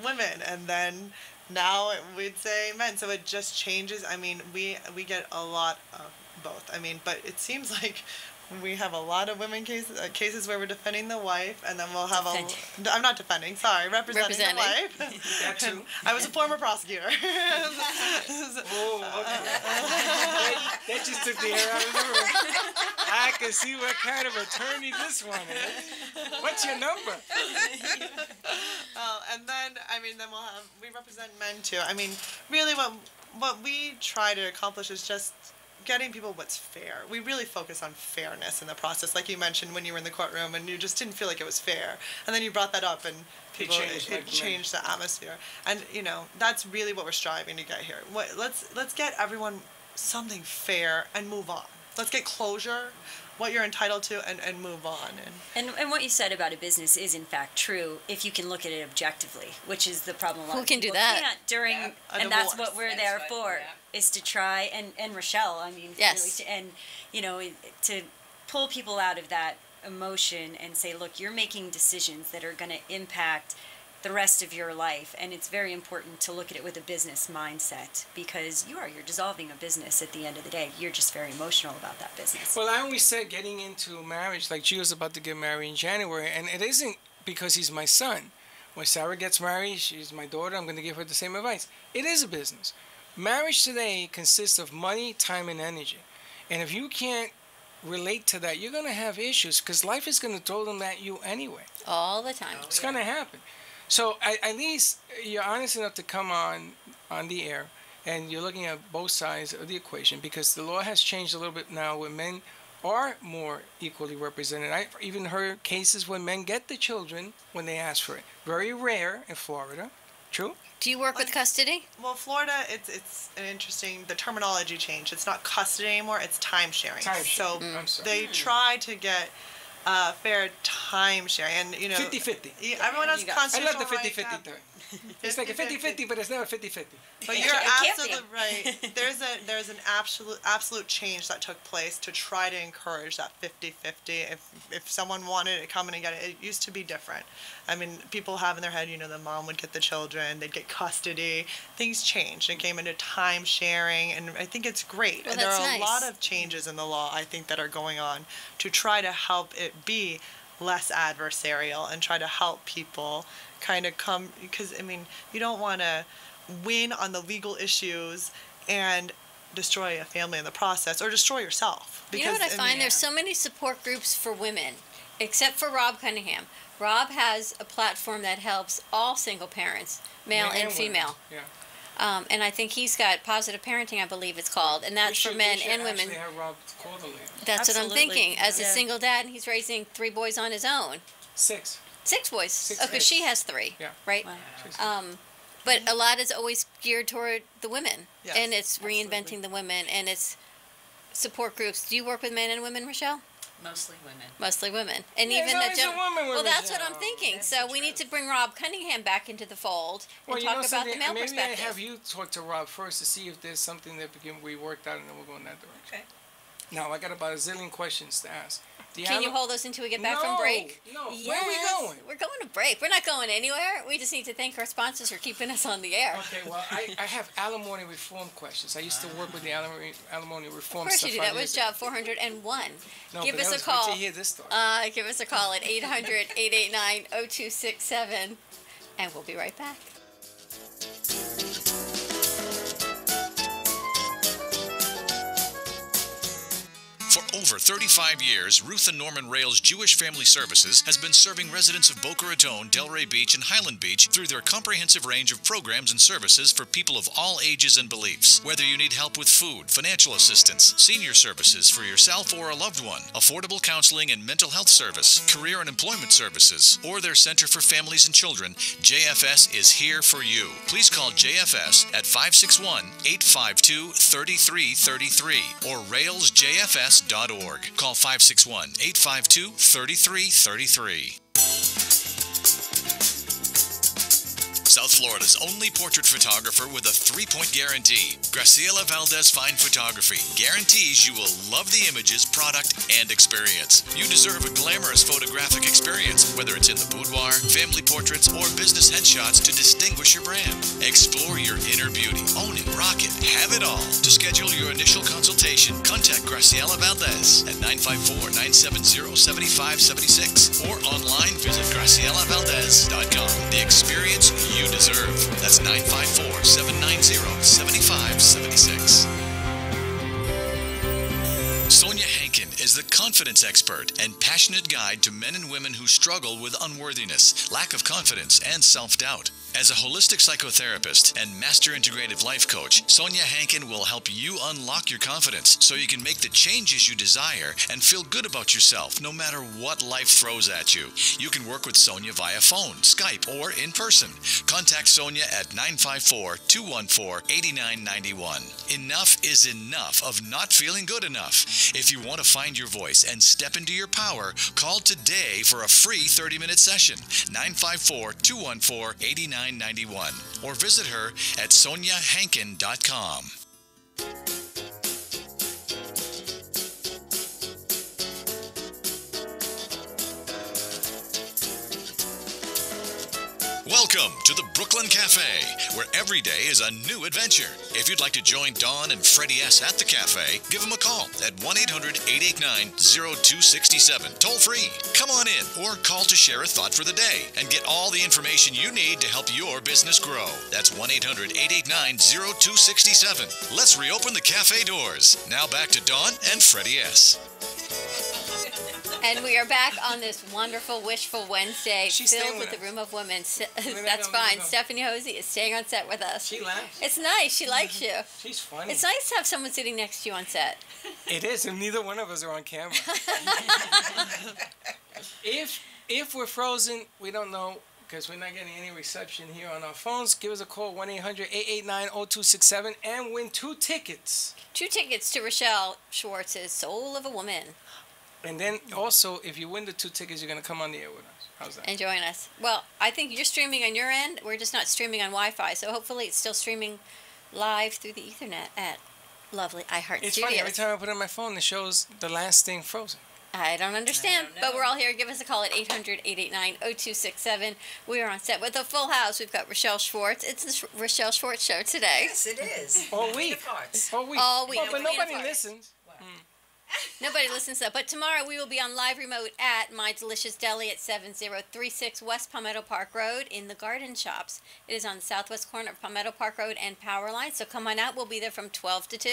women, and then now we'd say men. So it just changes. I mean, we get a lot of both. I mean, but it seems like we have a lot of women cases where we're defending the wife, and then we'll have I'm not defending, sorry, representing the wife. That too. I was a former prosecutor. Oh, okay. That just took the air out of the room. I can see what kind of attorney this one is. What's your number? And then, I mean, then we represent men too. I mean, really what we try to accomplish is just getting people what's fair. We really focus on fairness in the process, like you mentioned when you were in the courtroom and you just didn't feel like it was fair. And then you brought that up, and people, it changed the atmosphere. And, you know, that's really what we're striving to get here. Let's get everyone something fair and move on. Let's get closure, what you're entitled to, and move on. And what you said about a business is in fact true if you can look at it objectively, which is the problem. Who can do that? Can't during, and that's what we're there for, is to try, and Rochelle, I mean, yes. really, and, you know, to pull people out of that emotion and say, look, you're making decisions that are going to impact the rest of your life, and it's very important to look at it with a business mindset, because you're dissolving a business at the end of the day. You're just very emotional about that business. Well, I always said getting into marriage, like Gio's about to get married in January, and it isn't because he's my son. When Sarah gets married, she's my daughter, I'm going to give her the same advice. It is a business. Marriage today consists of money, time, and energy. And if you can't relate to that, you're going to have issues, because life is going to throw them at you anyway. All the time. It's going to happen. So at least you're honest enough to come on the air, and you're looking at both sides of the equation, because the law has changed a little bit now where men are more equally represented. I've even heard cases where men get the children when they ask for it. Very rare in Florida. True? Do you work with custody? Well, Florida, it's an interesting, the terminology changed. It's not custody anymore, it's time sharing. Time sharing. So they try to get fair time sharing. And, 50-50. Everyone has constitutional I love the 50-50 right. thing. It's like a 50-50, but it's never 50-50. But you're absolutely right. There's an absolute change that took place to try to encourage that 50-50. If someone wanted it, come in and get it. It used to be different. I mean, people have in their head, the mom would get the children, they'd get custody. Things changed. It came into time sharing, and I think it's great. Well, and there are that's a lot of changes in the law, I think, that are going on to try to help it be less adversarial and try to help people kind of come, because you don't want to win on the legal issues and destroy a family in the process, or destroy yourself. Because, you know what I find? There's so many support groups for women, except for Rob Cunningham. Rob has a platform that helps all single parents, male and female. Yeah. And I think he's got Positive Parenting, I believe it's called, and that's for men and women. Actually have Rob call the lady. That's what I'm thinking. As a single dad, and he's raising 3 boys on his own. 6. 6 boys. 6 okay, she has 3. Yeah. Right. Wow. But a lot is always geared toward the women, yes, and it's reinventing the women, and it's support groups. Do you work with men and women, Rochelle? Mostly women. Mostly women. And There's even the always a woman with well, that's what Rochelle. I'm thinking. So we need to bring Rob Cunningham back into the fold and talk about the male maybe perspective. I have you talk to Rob first to see if there's something that we worked out, and then we'll go in that direction. Okay. Now, I got about a zillion questions to ask. Can you hold those until we get back from break? No, yes. Where are we going? We're going to break. We're not going anywhere. We just need to thank our sponsors for keeping us on the air. Okay, well, I have alimony reform questions. I used to work with the alimony reform Of course stuff. you do. That was job 401. No, Give but us that a call. Wait till you hear this story. Give us a call at 800-889-0267, and we'll be right back. For over 35 years, Ruth and Norman Rails Jewish Family Services has been serving residents of Boca Raton, Delray Beach, and Highland Beach through their comprehensive range of programs and services for people of all ages and beliefs. Whether you need help with food, financial assistance, senior services for yourself or a loved one, affordable counseling and mental health service, career and employment services, or their Center for Families and Children, JFS is here for you. Please call JFS at 561-852-3333 or railsjfs.org. Call 561-852-3333. South Florida's only portrait photographer with a 3-point guarantee. Graciela Valdez Fine Photography guarantees you will love the images, product, and experience. You deserve a glamorous photographic experience, whether it's in the boudoir, family portraits, or business headshots to distinguish your brand. Explore your inner beauty. Own it, rock it, have it all. To schedule your initial consultation, contact Graciela Valdez at 954-970-7576 or online visit GracielaValdez.com. The experience you deserve. That's 954-790-7576. Sonia Hankin is the confidence expert and passionate guide to men and women who struggle with unworthiness, lack of confidence, and self-doubt. As a holistic psychotherapist and master integrative life coach, Sonia Hankin will help you unlock your confidence so you can make the changes you desire and feel good about yourself no matter what life throws at you. You can work with Sonia via phone, Skype, or in person. Contact Sonia at 954-214-8991. Enough is enough of not feeling good enough. If you want to find your voice and step into your power, call today for a free 30-minute session, 954-214-8991, or visit her at soniahankin.com. Welcome to the Brooklyn Cafe, where every day is a new adventure. If you'd like to join Dawn and Freddy S. at the cafe, give them a call at 1-800-889-0267, toll free. Come on in or call to share a thought for the day and get all the information you need to help your business grow. That's 1-800-889-0267. Let's reopen the cafe doors. Now back to Dawn and Freddy S. And we are back on this wonderful Wishful Wednesday She's filled staying with with the room of women. Let That's me fine. go. Stephanie Hosey is staying on set with us. She laughs. It's nice. She likes you. She's funny. It's nice to have someone sitting next to you on set. It is, and neither one of us are on camera. If we're frozen, we don't know because we're not getting any reception here on our phones. Give us a call, 1-800-889-0267, and win 2 tickets. 2 tickets to Rochelle Schwartz's Soul of a Woman. And then also, if you win the 2 tickets, you're gonna come on the air with us. How's that? And join us. Well, I think you're streaming on your end. We're just not streaming on Wi-Fi, so hopefully it's still streaming live through the Ethernet at lovely iHeart It's Studios. funny. Every time I put it on my phone, it shows the last thing frozen. I don't understand, but we're all here. Give us a call at 800-889-0267. We are on set with a full house. We've got Rochelle Schwartz. It's the Rochelle Schwartz Show today. Yes, it is. All week. All week. All week. Oh, but nobody listens. Nobody listens to that. But tomorrow we will be on live remote at My Delicious Deli at 7036 West Palmetto Park Road in the Garden Shops. It is on the southwest corner of Palmetto Park Road and Power Line. So come on out. We'll be there from 12 to 2.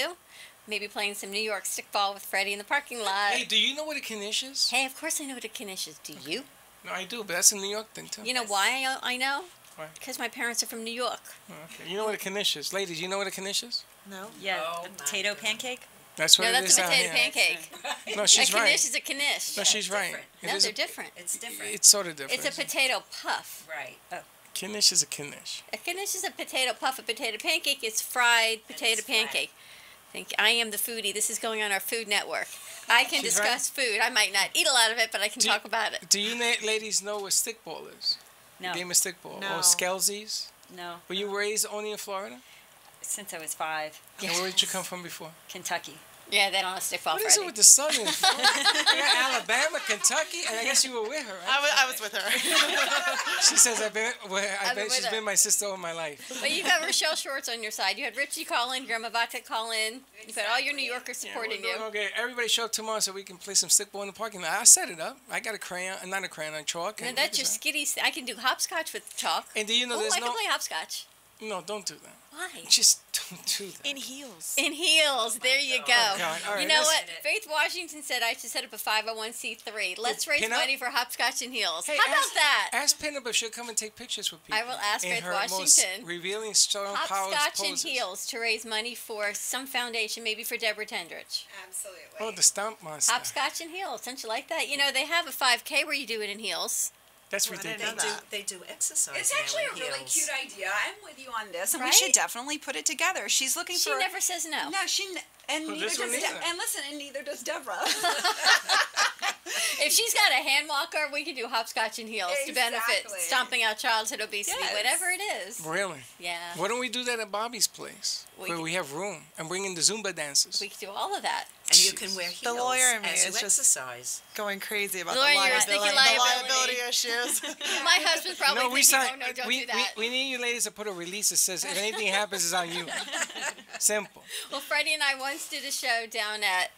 Maybe playing some New York stickball with Freddy in the parking lot. Hey, do you know what a knish is? Hey, of course I know what a knish is. Do you? No, I do, but that's a New York thing, too. You know why I know? Why? Because my parents are from New York. Oh, okay. You know what a knish is. Ladies, you know what a knish is? No. Yeah, the potato pancake. That's what No, it that's is a out potato here. pancake. No, she's a right. knish is a knish. No, she's right. It No, is they're a- different. It's different. It's sort of different. It's a potato puff. Right. Oh. Knish is a knish. A knish is a potato puff. A potato pancake is fried potato pancake. I am the foodie. This is going on our Food Network. I can She's discuss food. I might not eat a lot of it, but I can talk about it. Do you ladies know what stickball is? No. Game of stickball. No. Or Skelsies? No. Were you raised only in Florida? Since I was 5. And where did you come from before? Kentucky. Yeah, they don't have stickball. What is it with the Southern? You got Alabama, Kentucky, and I guess you were with her, right? I was with her. She says, I bet been with she's her. been my sister all my life. But you got Rochelle Schwartz on your side. You had Richie call in, Grandma Vata call in. You've had all your New Yorkers supporting you. Okay, everybody show up tomorrow so we can play some stickball in the parking lot. I set it up. I got a crayon, not a crayon, a chalk. No, and that's your skitty. I can do hopscotch with chalk. And do you know Oh, there's I can no... play hopscotch. No, don't do that. Why? Just don't do that. In heels. In heels. There you go. Oh, God. All right, you know let's- what? Faith Washington said I should set up a 501c3. Let's raise Pin up? money for hopscotch and heels. Hey, How about that? Ask Pinup if she'll come and take pictures with people. I will ask in Faith her Washington. most revealing strong powers Hopscotch and poses. heels to raise money for some foundation, maybe for Deborah Tendrich. Absolutely. Oh, the stomp monster. Hopscotch and heels. Don't you like that? You know, they have a 5K where you do it in heels. That's ridiculous. They do exercise. It's now actually in a really heels. cute idea. I'm with you on this, and we Right? should definitely put it together. She's looking She for. never says no. No, and Well, neither this does one either. and listen, and neither does Deborah. If she's got a hand walker, we can do hopscotch and heels to benefit Exactly. stomping out childhood obesity, Yes. whatever it is. Really? Yeah. Why don't we do that at Bobby's place, where we have room, and bring in the Zumba dancers? We can do all of that. And you can wear heels The lawyer in me as you is just exercise. going crazy about Lawyer, the you're thinking liability liability. issues. My husband's probably No, we thinking, sign. oh, no, don't we, do that. we need you ladies to put a release that says if anything happens, it's on you. Simple. Well, Freddie and I once did a show down at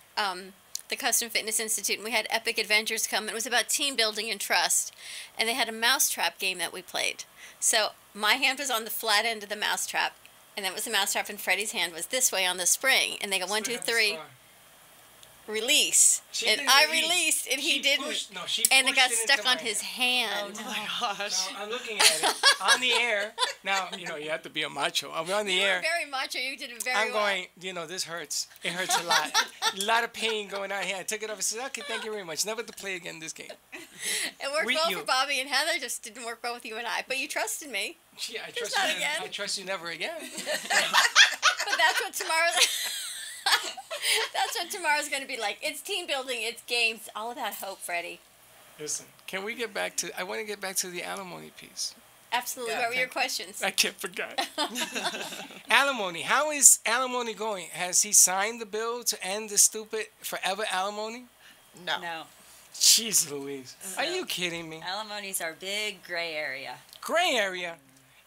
the Custom Fitness Institute, and we had Epic Adventures come. It was about team building and trust, and they had a mousetrap game that we played. So my hand was on the flat end of the mousetrap, and that was the mousetrap, and Freddie's hand was this way on the spring, and they go 1, 2, 3. Release. She And didn't I release. released, and he She didn't. pushed- no, she and it got pushed it stuck into on my his hand. hand. Oh my gosh. Now, I'm looking at it on the air. Now, you have to be a macho. I'm on the You air. were very macho. You did it very I'm well. going, this hurts. It hurts a lot. A lot of pain going on here. I took it off and said, okay, thank you very much. Never to play again this game. It worked well you. for Bobby and Heather, just didn't work well with you and I. But you trusted me. Yeah, I Just trust not you. again. I trust you never again. But that's what tomorrow. That's what tomorrow's going to be like. It's team building. It's games. All about hope, Freddie. Listen, can we get back to? I want to get back to the alimony piece. Absolutely. Yeah, what were your thank- questions? I can't forget. Alimony. How is alimony going? Has he signed the bill to end the stupid forever alimony? No. No. Jeez Louise. Are you kidding me? Alimony's our big gray area. Gray area.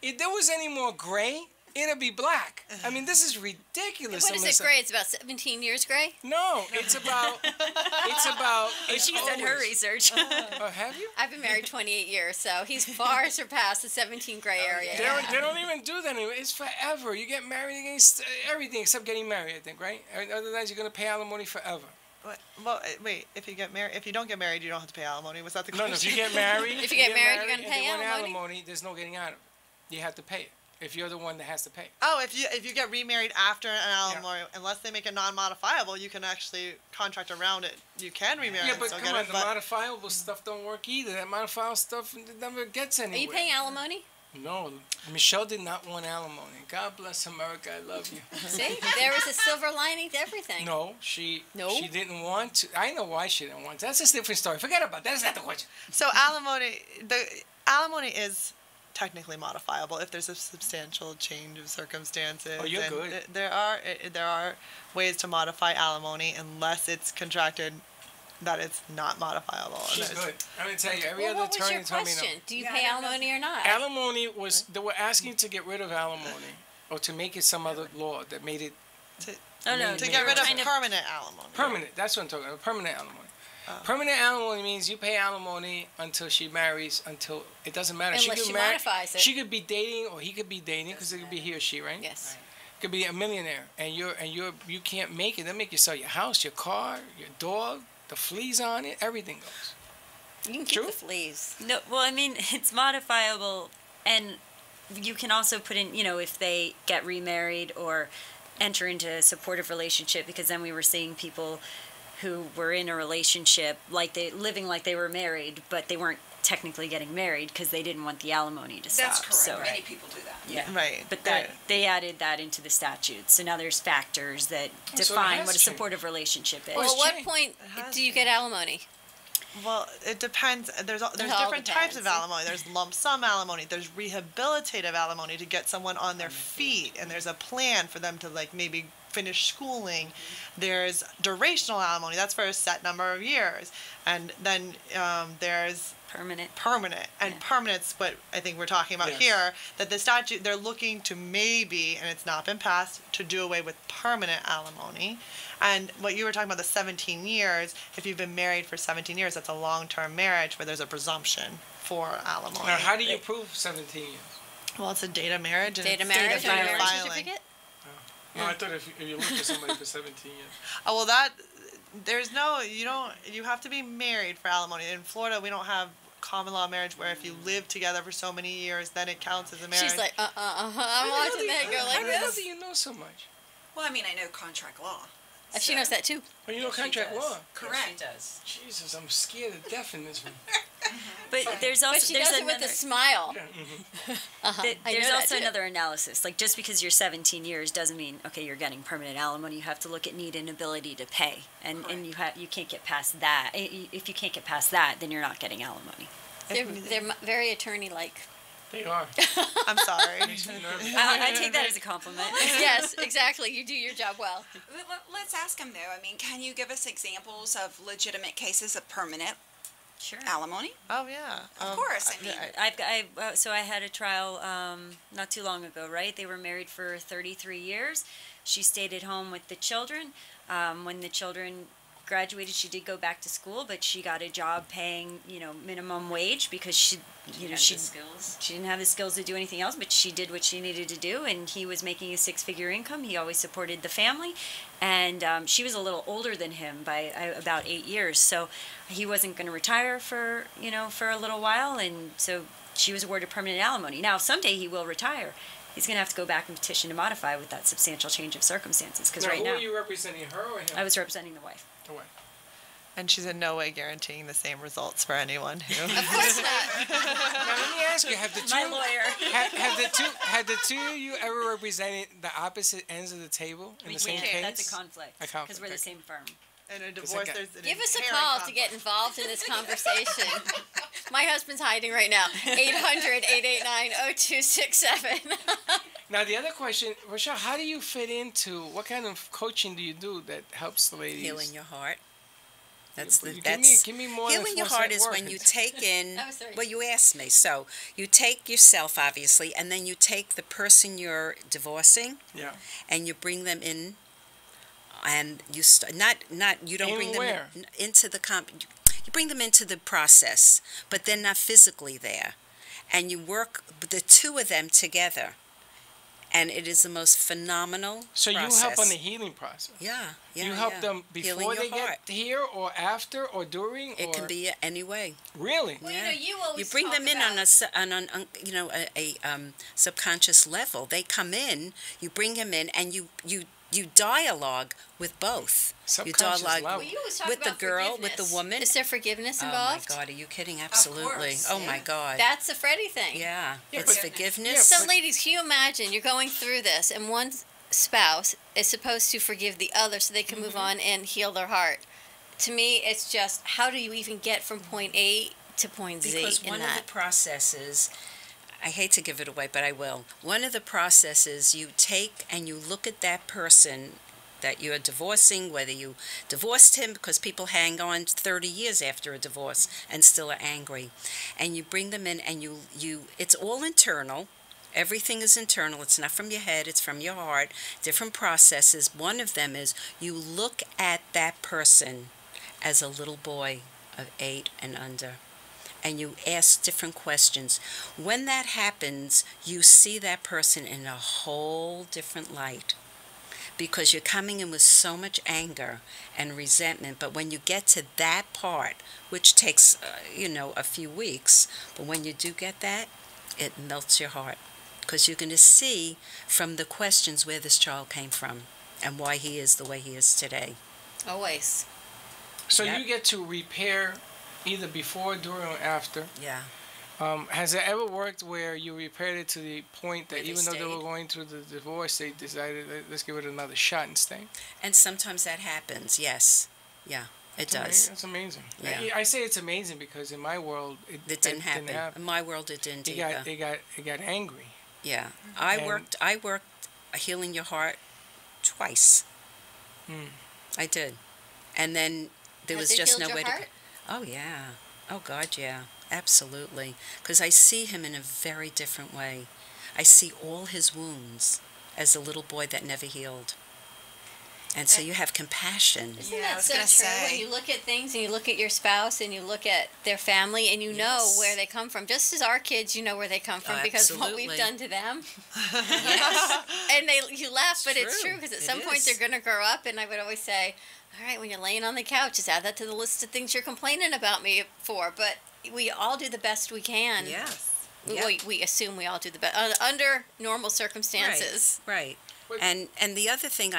If there was any more gray, it'd be black. I mean, this is ridiculous. What is it, Alyssa. Gray? It's about 17 years, Gray? No, it's about. It's She's done her always- research. Oh, have you? I've been married 28 years, so he's far surpassed the 17 Gray area. They don't even do that anymore. It's forever. You get married against everything except getting married, I think, right? Otherwise, you're going to pay alimony forever. Well, wait. If you get married, if you don't get married, you don't have to pay alimony. Was that the No, question? no. If you get married, If you get married, you're gonna and pay they want alimony? There's no getting out of it. You have to pay it. If you're the one that has to pay. Oh, if you get remarried after an alimony, unless they make it non-modifiable, you can actually contract around it. You can remarry Yeah, and but still come get on, it. the but modifiable stuff don't work either. That modifiable stuff never gets Are anywhere. you paying alimony? No, Michelle did not want alimony. God bless America. I love you. See, there was a silver lining to everything. No, she didn't want to. I know why she didn't want to. That's a different story. Forget about that. That's not the question. So alimony is technically modifiable if there's a substantial change of circumstances. Oh, you're and good. There are ways to modify alimony unless it's contracted that it's not modifiable. She's good. I'm going to tell you, every Well, other what was attorney your told me no. question? Do you pay alimony or not? Alimony was, they were asking to get rid of alimony or to make it some other law that made it. To get rid of permanent alimony. Permanent, that's what I'm talking about, permanent alimony. Permanent alimony means you pay alimony until she marries, until, it doesn't matter. Unless she modifies it. She could be dating or he could be dating because it could be he or she, right? Yes. Could be a millionaire and you can't make it. They make you sell your house, your car, your dog, the fleas on it, everything goes. You can keep the fleas. No, well, I mean, it's modifiable, and you can also put in, if they get remarried or enter into a supportive relationship, because then we were seeing people who were in a relationship living like they were married, but they weren't technically getting married because they didn't want the alimony to stop. That's correct. So, Many people do that. yeah, right. But they added that into the statute. So now there's factors that define what a supportive relationship is. Well, at what point do you get alimony? Well, it depends. There's different types of alimony. There's lump sum alimony. There's rehabilitative alimony to get someone on their feet, and there's a plan for them to maybe finish schooling. There's durational alimony. That's for a set number of years, and then there's permanent. And permanent's what I think we're talking about here. That the statute, they're looking to maybe, and it's not been passed, to do away with permanent alimony. And what you were talking about, the 17 years, if you've been married for 17 years, that's a long-term marriage where there's a presumption for alimony. Now, how do you prove 17 years? Well, it's a date of marriage. And Date of it's marriage and a marriage filing. certificate? No, I thought if you looked at somebody for 17 years. Oh, well, you have to be married for alimony. In Florida, we don't have common law marriage where if you live together for so many years, then it counts as a marriage. She's like, I'm watching that girl like How the hell this. do you know so much? Well, I mean, I know contract law. She knows that too. Oh, you know contract law? Correct. She does. Jesus, I'm scared to death in this one. But there's also she does it with a smile. There's also another analysis. Like, just because you're 17 years doesn't mean, okay, you're getting permanent alimony. You have to look at need and ability to pay, and you can't get past that. If you can't get past that, then you're not getting alimony. They're very attorney-like. They are. I'm sorry. I take that as a compliment. Yes, exactly. You do your job well. Let's ask him, though. I mean, can you give us examples of legitimate cases of permanent alimony? Oh, yeah. Of course. I mean, so I had a trial not too long ago, right? They were married for 33 years. She stayed at home with the children. When the children graduated, she did go back to school, but she got a job paying, minimum wage because she didn't have the skills to do anything else, but she did what she needed to do, and he was making a 6-figure income. He always supported the family, and she was a little older than him by about 8 years, so he wasn't going to retire for a little while, and so she was awarded permanent alimony. Now, someday he will retire. He's going to have to go back and petition to modify with that substantial change of circumstances, because right now... who are you representing, her or him? I was representing the wife. The wife. And she's in no way guaranteeing the same results for anyone who... Of course not. Now, let me ask you, have the two... My lawyer. Have the two of you ever represented the opposite ends of the table in the same case? That's a conflict. Because we're the same firm. In a divorce, there's an Give us a inherent call conflict. to get involved in this conversation. My husband's hiding right now. 800-889-0267. Now, the other question, Rochelle, how do you fit into, what kind of coaching do you do that helps the ladies? Healing your heart. Give me more healing your heart is when you take in, well, you asked me, so you take yourself, obviously, and then you take the person you're divorcing, and you bring them in, and you you don't bring them into the you bring them into the process, but they're not physically there, and you work the two of them together, and it is the most phenomenal So process. you help on the healing process? Yeah. You help them before they get here, or after, or during? It can be any way. Really? Well, you always bring talk them in about... on a subconscious level. They come in, you bring them in, and you you dialogue with both. You Subconscious dialogue level. Well, you always talk with the about girl, with the forgiveness. woman. Is there forgiveness involved? Oh my God, are you kidding? Absolutely. course, Oh yeah. my God. That's a Freddy thing. Yeah, Yeah, it's but- forgiveness. So, ladies, can you imagine you're going through this, and one spouse is supposed to forgive the other so they can move on and heal their heart? To me, it's just how do you even get from point A to point Z Because in one that? of the processes, I hate to give it away, but I will. One of the processes you take and you look at that person that you're divorcing, whether you divorced him, because people hang on 30 years after a divorce and still are angry. And you bring them in and you it's all internal. Everything is internal. It's not from your head, it's from your heart. Different processes. One of them is you look at that person as a little boy of 8 and under. And you ask different questions. When that happens, you see that person in a whole different light. Because you're coming in with so much anger and resentment. But when you get to that part, which takes, a few weeks, but when you do get that, it melts your heart. Because you're going to see from the questions where this child came from and why he is the way he is today. Always. So Yep. you get to repair either before, during, or after. Yeah. Has it ever worked where you repaired it to the point that Where they even though they were stayed? going through the divorce, they decided, let's give it another shot and stay? And sometimes that happens, yes. Yeah, it does. That's amazing. Yeah. I say it's amazing because in my world, It didn't happen. In my world, it didn't either. It got angry. Yeah, I And- worked healing your heart twice. I did, and then there Has was it just healed no your way heart? to. Oh yeah, oh God, yeah, absolutely. Because I see him in a very different way. I see all his wounds as a little boy that never healed. And so you have compassion. Isn't that so true? When you look at things and you look at your spouse and you look at their family and you know Yes. where they come from, just as our kids, you know where they come from because of what we've Absolutely. done to them. And you laugh, but it's true because at It some point is. they're going to grow up. And I would always say, all right, when you're laying on the couch, just add that to the list of things you're complaining about me for. But we all do the best we can. Yes. We assume we all do the best under normal circumstances. Right. And the other thing,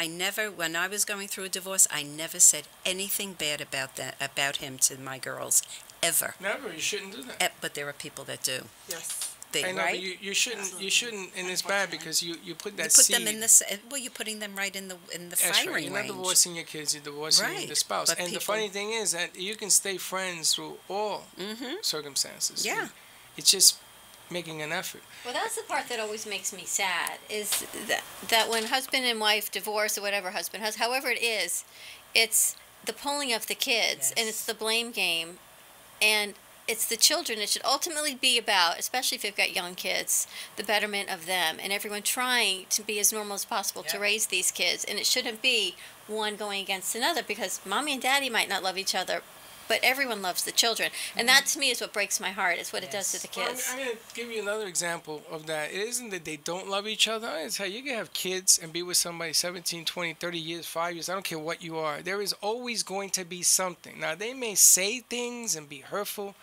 when I was going through a divorce, I never said anything bad about him to my girls, ever. Never. You shouldn't do that. But there are people that do. Yes. I know, right? but you shouldn't, and it's bad because you put that You put seed. them in you're putting them right in the That's firing right. You're not range. divorcing your kids, you're divorcing Right. the spouse. But And the people- funny thing is that you can stay friends through all circumstances. Yeah. It's just making an effort. Well, that's the part that always makes me sad is that when husband and wife divorce or whatever however it is, it's the pulling of the kids and it's the blame game, and it's the children. It should ultimately be about, especially if you've got young kids, the betterment of them and everyone trying to be as normal as possible to raise these kids. And it shouldn't be one going against another because mommy and daddy might not love each other, but everyone loves the children. And that to me is what breaks my heart. It's what it does to the Well, kids. I'm going to give you another example of that. It isn't that they don't love each other. It's how you can have kids and be with somebody 17, 20, 30 years, 5 years. I don't care what you are. There is always going to be something. Now, they may say things and be hurtful.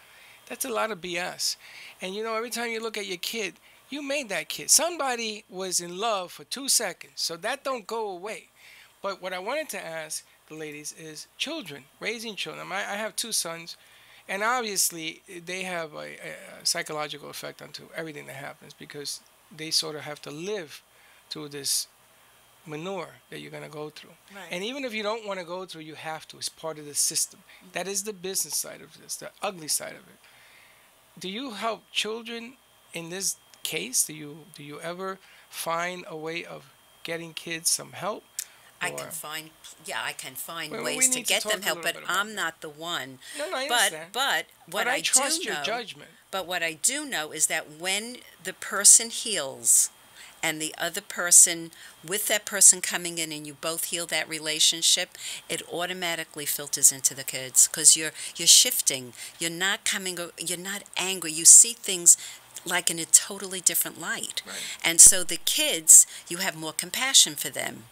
That's a lot of BS. And, every time you look at your kid, you made that kid. Somebody was in love for 2 seconds. So that don't go away. But what I wanted to ask the ladies is children, raising children. I have 2 sons, and obviously they have a psychological effect onto everything that happens because they sort of have to live through this manure that you're going to go through. Right. And even if you don't want to go through, you have to. It's part of the system. That is the business side of this, the ugly side of it. Do you help children in this case? Do you ever find a way of getting kids some help? I can find Well, we ways to need to get talk them a help, little but bit about I'm not the one. No, I but understand. but what But I I trust do your know, judgment. But what I do know is that when the person heals, and the other person, with that person coming in, and you both heal that relationship, it automatically filters into the kids because you're shifting. You're not angry. You see things like in a totally different light. Right. And so the kids, you have more compassion for them.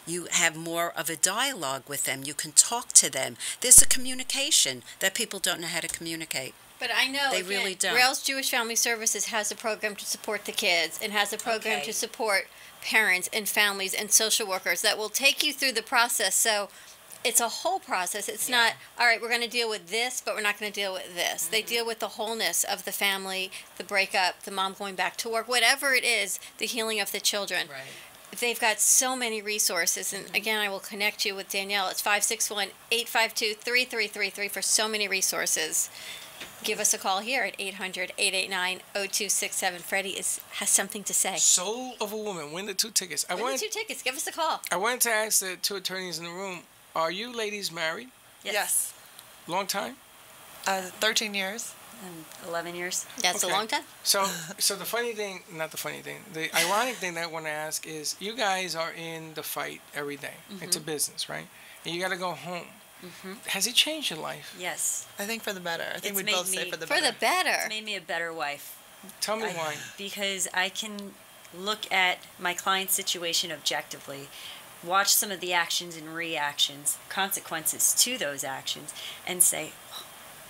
You have more of a dialogue with them. You can talk to them. There's a communication that people don't know how to communicate. But I know They again, really don't. Rails Jewish Family Services has a program to support the kids and has a program to support parents and families and social workers that will take you through the process. So it's a whole process. It's not, all right, we're going to deal with this, but we're not going to deal with this. They deal with the wholeness of the family, the breakup, the mom going back to work, whatever it is, the healing of the children. They've got so many resources. And again, I will connect you with Danielle. It's 561-852-3333 for so many resources. Give us a call here at 800-889-0267. Freddie has something to say. Soul of a Woman. Win the 2 tickets. Win the 2 tickets. Give us a call. I wanted to ask the 2 attorneys in the room, are you ladies married? Yes. Long time? 13 years. 11 years. That's a long time. So the funny thing, not the funny thing, the ironic thing that I want to ask is, you guys are in the fight every day. It's a business, right? And you got to go home. Has it changed your life? Yes. I think for the better. I think It's we both made say me- for the For better. the better. It's made me a better wife. Tell me why. Because I can look at my client's situation objectively, watch some of the actions and reactions, consequences to those actions, and say, "Oh,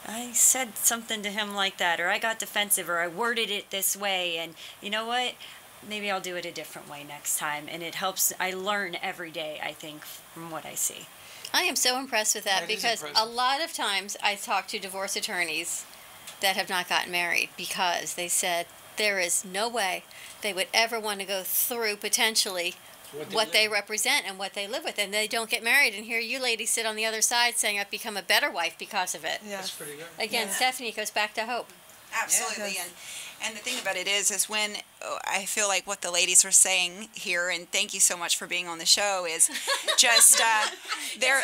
I said something to him like that, or I got defensive, or I worded it this way, and you know what? Maybe I'll do it a different way next time." And it helps. I learn every day, I think, from what I see. I am so impressed with that That is because impressive. a lot of times I talk to divorce attorneys that have not gotten married because they said there is no way they would ever want to go through potentially what they represent and what they live with, and they don't get married. And here you ladies sit on the other side saying I've become a better wife because of it. That's pretty good. Again, Stephanie goes back to hope. Absolutely. And the thing about it is when I feel like what the ladies are saying here, and thank you so much for being on the show, is just they're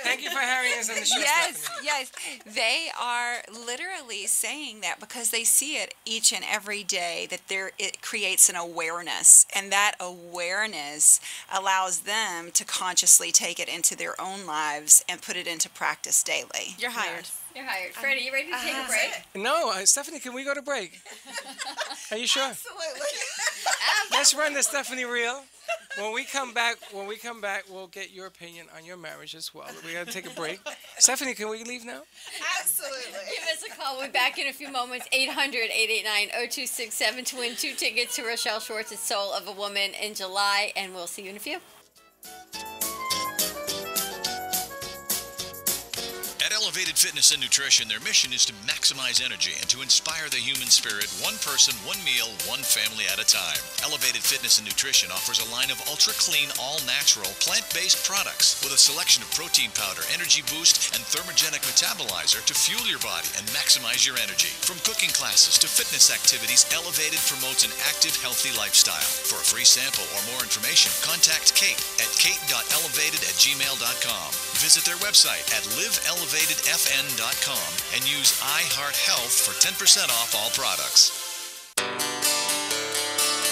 Thank you for having us on the show. Yes, Stephanie. yes. They are literally saying that because they see it each and every day, that it creates an awareness, and that awareness allows them to consciously take it into their own lives and put it into practice daily. You're hired. You're hired. Freddie, you ready to take a break? No, Stephanie, can we go to break? Are you sure? Absolutely. Let's run the Stephanie reel. When we come back, we'll get your opinion on your marriage as well. We got to take a break. Stephanie, can we leave now? Absolutely. Give us a call. We're back in a few moments. 800-889-0267 to win 2 tickets to Rochelle Schwartz's Soul of a Woman in July, and we'll see you in a few. At Elevated Fitness and Nutrition, their mission is to maximize energy and to inspire the human spirit, one person, one meal, one family at a time. Elevated Fitness and Nutrition offers a line of ultra-clean, all-natural, plant-based products with a selection of protein powder, energy boost, and thermogenic metabolizer to fuel your body and maximize your energy. From cooking classes to fitness activities, Elevated promotes an active, healthy lifestyle. For a free sample or more information, contact Kate at kate.elevated@gmail.com. Visit their website at liveelevatedfn.com and use iHeartHealth for 10% off all products.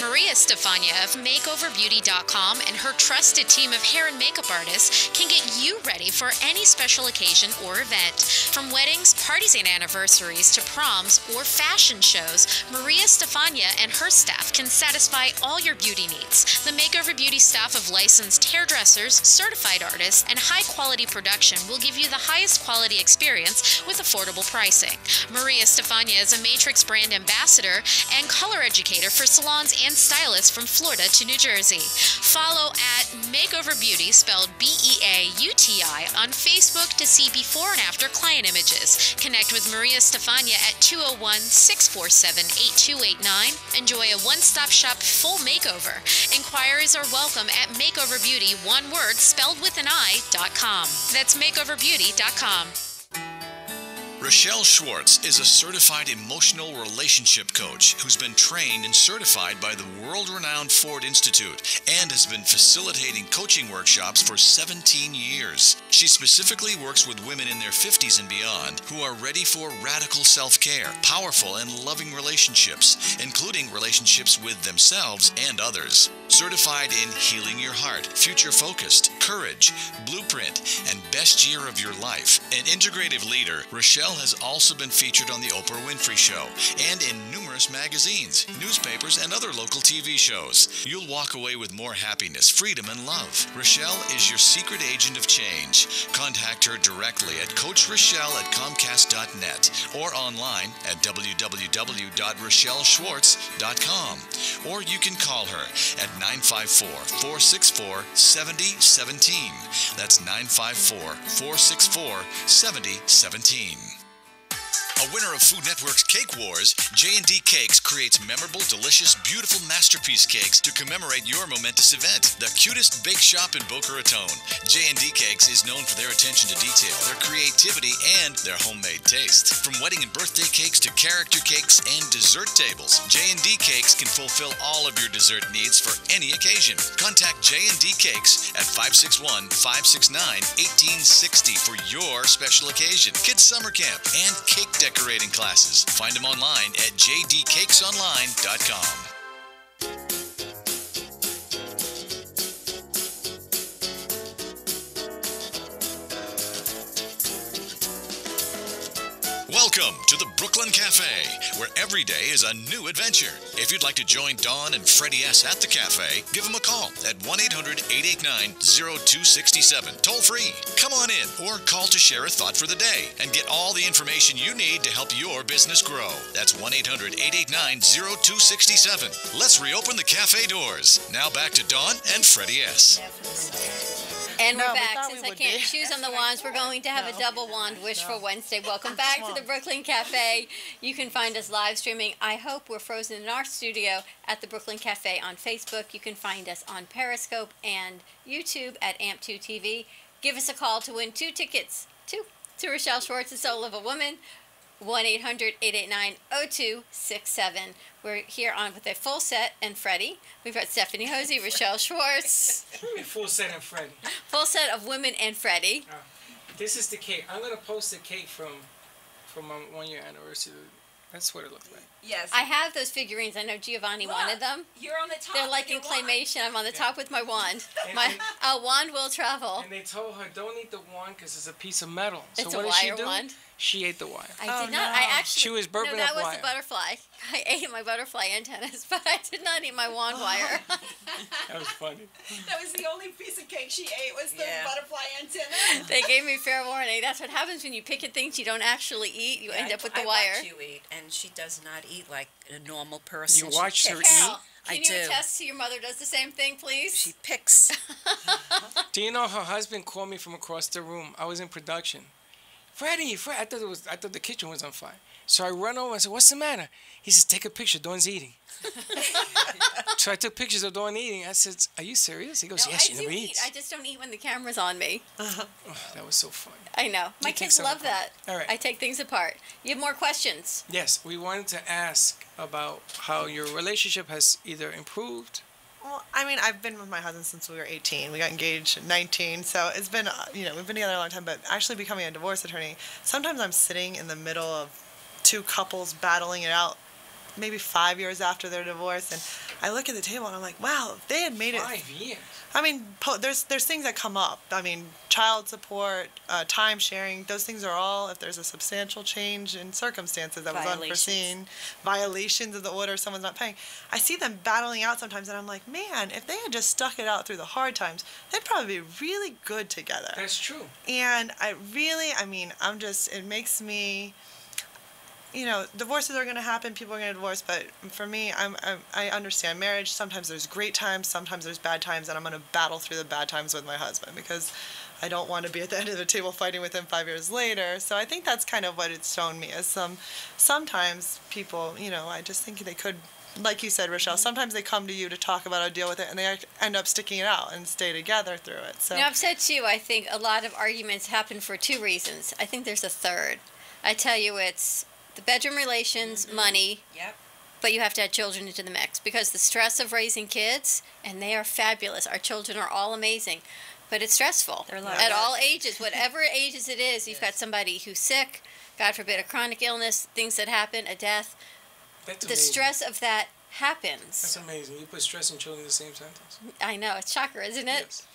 Maria Stefania of MakeOverBeauty.com and her trusted team of hair and makeup artists can get you ready for any special occasion or event. From weddings, parties, and anniversaries to proms or fashion shows, Maria Stefania and her staff can satisfy all your beauty needs. The Makeover Beauty staff of licensed hairdressers, certified artists, and high-quality production will give you the highest quality experience with affordable pricing. Maria Stefania is a Matrix brand ambassador and color educator for salons and stylists from Florida to New Jersey. Follow at Makeover Beauty, spelled B-E-A-U-T-I, on Facebook to see before and after client images. Connect with Maria Stefania at 201-647-8289. Enjoy a one-stop shop full makeover. Inquiries are welcome at MakeoverBeauty, one word, spelled with an I.com. That's MakeoverBeauty.com. Rochelle Schwartz is a certified emotional relationship coach who's been trained and certified by the world-renowned Ford Institute and has been facilitating coaching workshops for 17 years. She specifically works with women in their 50s and beyond who are ready for radical self-care, powerful and loving relationships, including relationships with themselves and others. Certified in Healing Your Heart, Future Focused, Courage, Blueprint, and Best Year of Your Life. An integrative leader, Rochelle Rochelle has also been featured on The Oprah Winfrey Show and in numerous magazines, newspapers, and other local TV shows. You'll walk away with more happiness, freedom, and love. Rochelle is your secret agent of change. Contact her directly at coachrochelle@comcast.net or online at www.rochelleschwartz.com. Or you can call her at 954-464-7017. That's 954-464-7017. A winner of Food Network's Cake Wars, J&D Cakes creates memorable, delicious, beautiful masterpiece cakes to commemorate your momentous event. The cutest bake shop in Boca Raton, J&D Cakes is known for their attention to detail, their creativity, and their homemade taste. From wedding and birthday cakes to character cakes and dessert tables, J&D Cakes can fulfill all of your dessert needs for any occasion. Contact J&D Cakes at 561-569-1860 for your special occasion, kids summer camp, and cake decorating classes. Find them online at jdcakesonline.com. Welcome to the Brooklyn Cafe, where every day is a new adventure. If you'd like to join Dawn and Freddy S. at the cafe, give them a call at 1-800-889-0267, toll free. Come on in or call to share a thought for the day and get all the information you need to help your business grow. That's 1-800-889-0267. Let's reopen the cafe doors. Now back to Dawn and Freddy S. And we're back. Since I can't choose on the wands, we're going to have a double wand wish for Wednesday. Welcome back to the Brooklyn Cafe. You can find us live streaming. I hope we're frozen in our studio at the Brooklyn Cafe on Facebook. You can find us on Periscope and YouTube at AMP2 TV. Give us a call to win 2 tickets to Rochelle Schwartz, The Soul of a Woman. 1-800-889-0267. We're here on with a full set and Freddy. We've got Stephanie Hosey, Rochelle Schwartz. A full set and Freddy. Full set of women and Freddy. This is the cake. I'm going to post the cake from my 1-year anniversary. That's what it looks like. Yes. I have those figurines. I know Giovanni wanted them. You're on the top. They're like in claymation. I'm on the top with my wand. My wand will travel. And they told her, don't eat the wand because it's a piece of metal. It's so a what did she wire do? wand. She ate the wire. I did not. I actually. She was burping No, that up was wire. the butterfly. I ate my butterfly antennas, but I did not eat my wand wire. That was funny. That was the only piece of cake she ate was the butterfly antenna. They gave me fair warning. That's what happens when you pick at things you don't actually eat. You end up with the wire. I watch you eat, and she does not eat like a normal person. You watch her eat? Can I you do. attest to your mother does the same thing, please? She picks. Do you know her husband called me from across the room? I was in production. Freddy, I thought the kitchen was on fire. So I run over and said, "What's the matter?" He says, "Take a picture. Dawn's eating." So I took pictures of Dawn eating. I said, "Are you serious?" He goes, No, "Yes, I she do never eat. eats." I just don't eat when the camera's on me. Oh, that was so funny. I know. My You take kids some love apart. that. All right. I take things apart. You have more questions? Yes, we wanted to ask about how your relationship has either improved. Well, I mean, I've been with my husband since we were 18. We got engaged at 19, so it's been, we've been together a long time, but actually becoming a divorce attorney, sometimes I'm sitting in the middle of 2 couples battling it out, maybe 5 years after their divorce, and I look at the table and I'm like, wow, if they had made it... 5 years? I mean, there's things that come up. I mean, child support, time sharing, those things are all, if there's a substantial change in circumstances that was unforeseen, violations of the order, someone's not paying. I see them battling out sometimes, and I'm like, man, if they had just stuck it out through the hard times, they'd probably be really good together. That's true. And it makes me... divorces are going to happen. People are going to divorce. But for me, I understand marriage. Sometimes there's great times. Sometimes there's bad times. And I'm going to battle through the bad times with my husband because I don't want to be at the end of the table fighting with him 5 years later. So I think that's kind of what it's shown me is sometimes people, I just think they could, like you said, Rochelle, sometimes they come to you to talk about or deal with it and they end up sticking it out and stay together through it. So I've said too, I think a lot of arguments happen for 2 reasons. I think there's a third. I tell you, it's the bedroom relations, money. Yep. But you have to add children into the mix because the stress of raising kids, and they are fabulous. Our children are all amazing, but it's stressful. They're at all ages, whatever ages it is. You've got somebody who's sick, God forbid, a chronic illness, things that happen, a death. That's the amazing. stress of that happens. That's amazing. You put stress and children in the same sentence. I know, it's shocker, isn't it? Yes.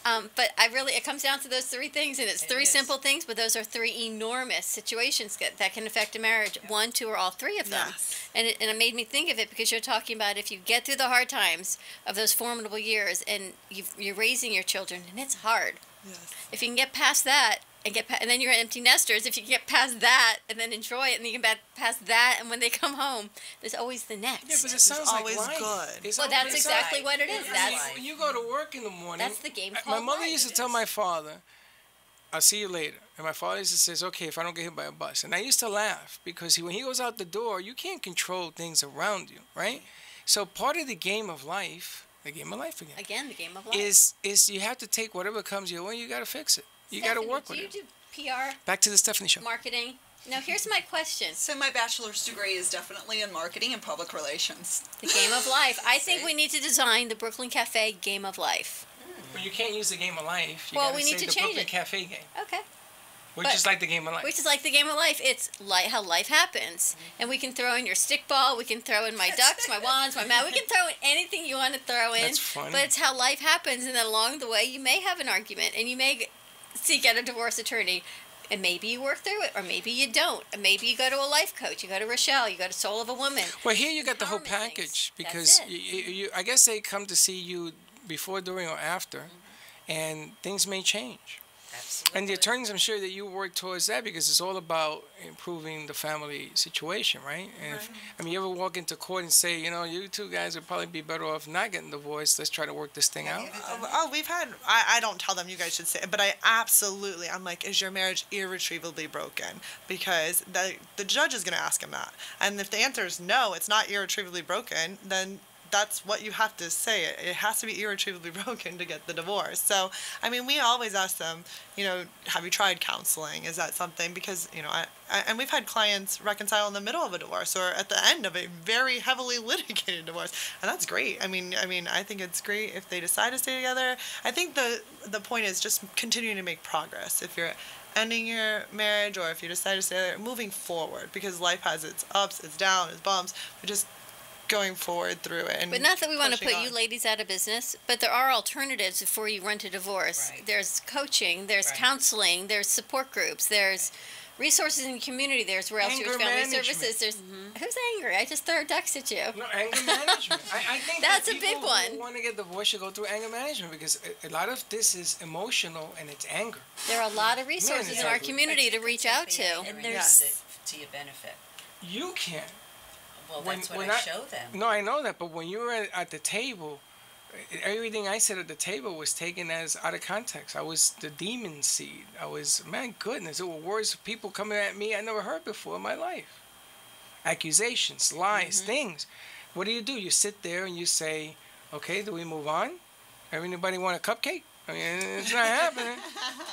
But it comes down to those three things, and it's three simple things, but those are three enormous situations that can affect a marriage. Yep. One, two, or all three of them. Yes. And it made me think of it because you're talking about if you get through the hard times of those formidable years, and you're raising your children, and it's hard. Yes. If you can get past that, and then you're empty nesters. If you can get past that and then enjoy it, and you can get past that, and when they come home, there's always the next. Yeah, but it sounds always like good. Well, that's exactly what it is. When you go to work in the morning. That's the game. My mother used to tell my father, "I'll see you later," and my father used to say, "Okay, if I don't get hit by a bus." And I used to laugh because when he goes out the door, you can't control things around you, right? So part of the game of life, the game of life again, the game of life is you have to take whatever comes your way. You got to fix it. You got to work with it. Do you do PR? Back to the Stephanie Show. Marketing. Now, here's my question. So my bachelor's degree is definitely in marketing and public relations. The game of life. I think we need to design the Brooklyn Cafe game of life. But you can't use the game of life. Well, we need to change it. The Brooklyn Cafe game. Okay. Which is like the game of life. Which is like the game of life. It's how life happens. And we can throw in your stick ball. We can throw in my ducks, my wands, my mat. We can throw in anything you want to throw in. That's funny. But it's how life happens. And then along the way, you may have an argument. And you may seek out a divorce attorney. And maybe you work through it. Or maybe you don't. And maybe you go to a life coach. You go to Rochelle. You go to Soul of a Woman. Well, here you got the whole package. Because I guess they come to see you before, during, or after. And things may change. Absolutely. And the attorneys, I'm sure that you work towards that because it's all about improving the family situation, right? And if, you ever walk into court and say, you two guys would probably be better off not getting divorced. Let's try to work this thing out. We've had, I don't tell them you guys should say it, but I'm like, is your marriage irretrievably broken? Because the judge is going to ask him that. And if the answer is no, it's not irretrievably broken, then that's what you have to say. It has to be irretrievably broken to get the divorce. So, we always ask them, have you tried counseling? Is that something? Because, and we've had clients reconcile in the middle of a divorce or at the end of a very heavily litigated divorce. And that's great. I think it's great if they decide to stay together. I think the point is just continuing to make progress. If you're ending your marriage or if you decide to stay together, moving forward because life has its ups, its downs, its bumps, but just going forward through it. But not that we want to put you ladies out of business, but there are alternatives before you run to divorce. Right. There's coaching, there's counseling, there's support groups, there's resources in the community, there's Royal Stewart Family Services. There's who's angry? I just threw ducks at you. No, anger management. I think that's a big one. Who want to get divorced should go through anger management because a lot of this is emotional and it's anger. There are a lot of resources in our community to reach out to. And there's to your benefit. You can. Well, that's what I show them. No, I know that, but when you were at the table, everything I said at the table was taken as out of context. I was the demon seed. Man, goodness, there were words of people coming at me I never heard before in my life. Accusations, lies, things. What do? You sit there and you say, okay, do we move on? Anybody want a cupcake? It's not happening.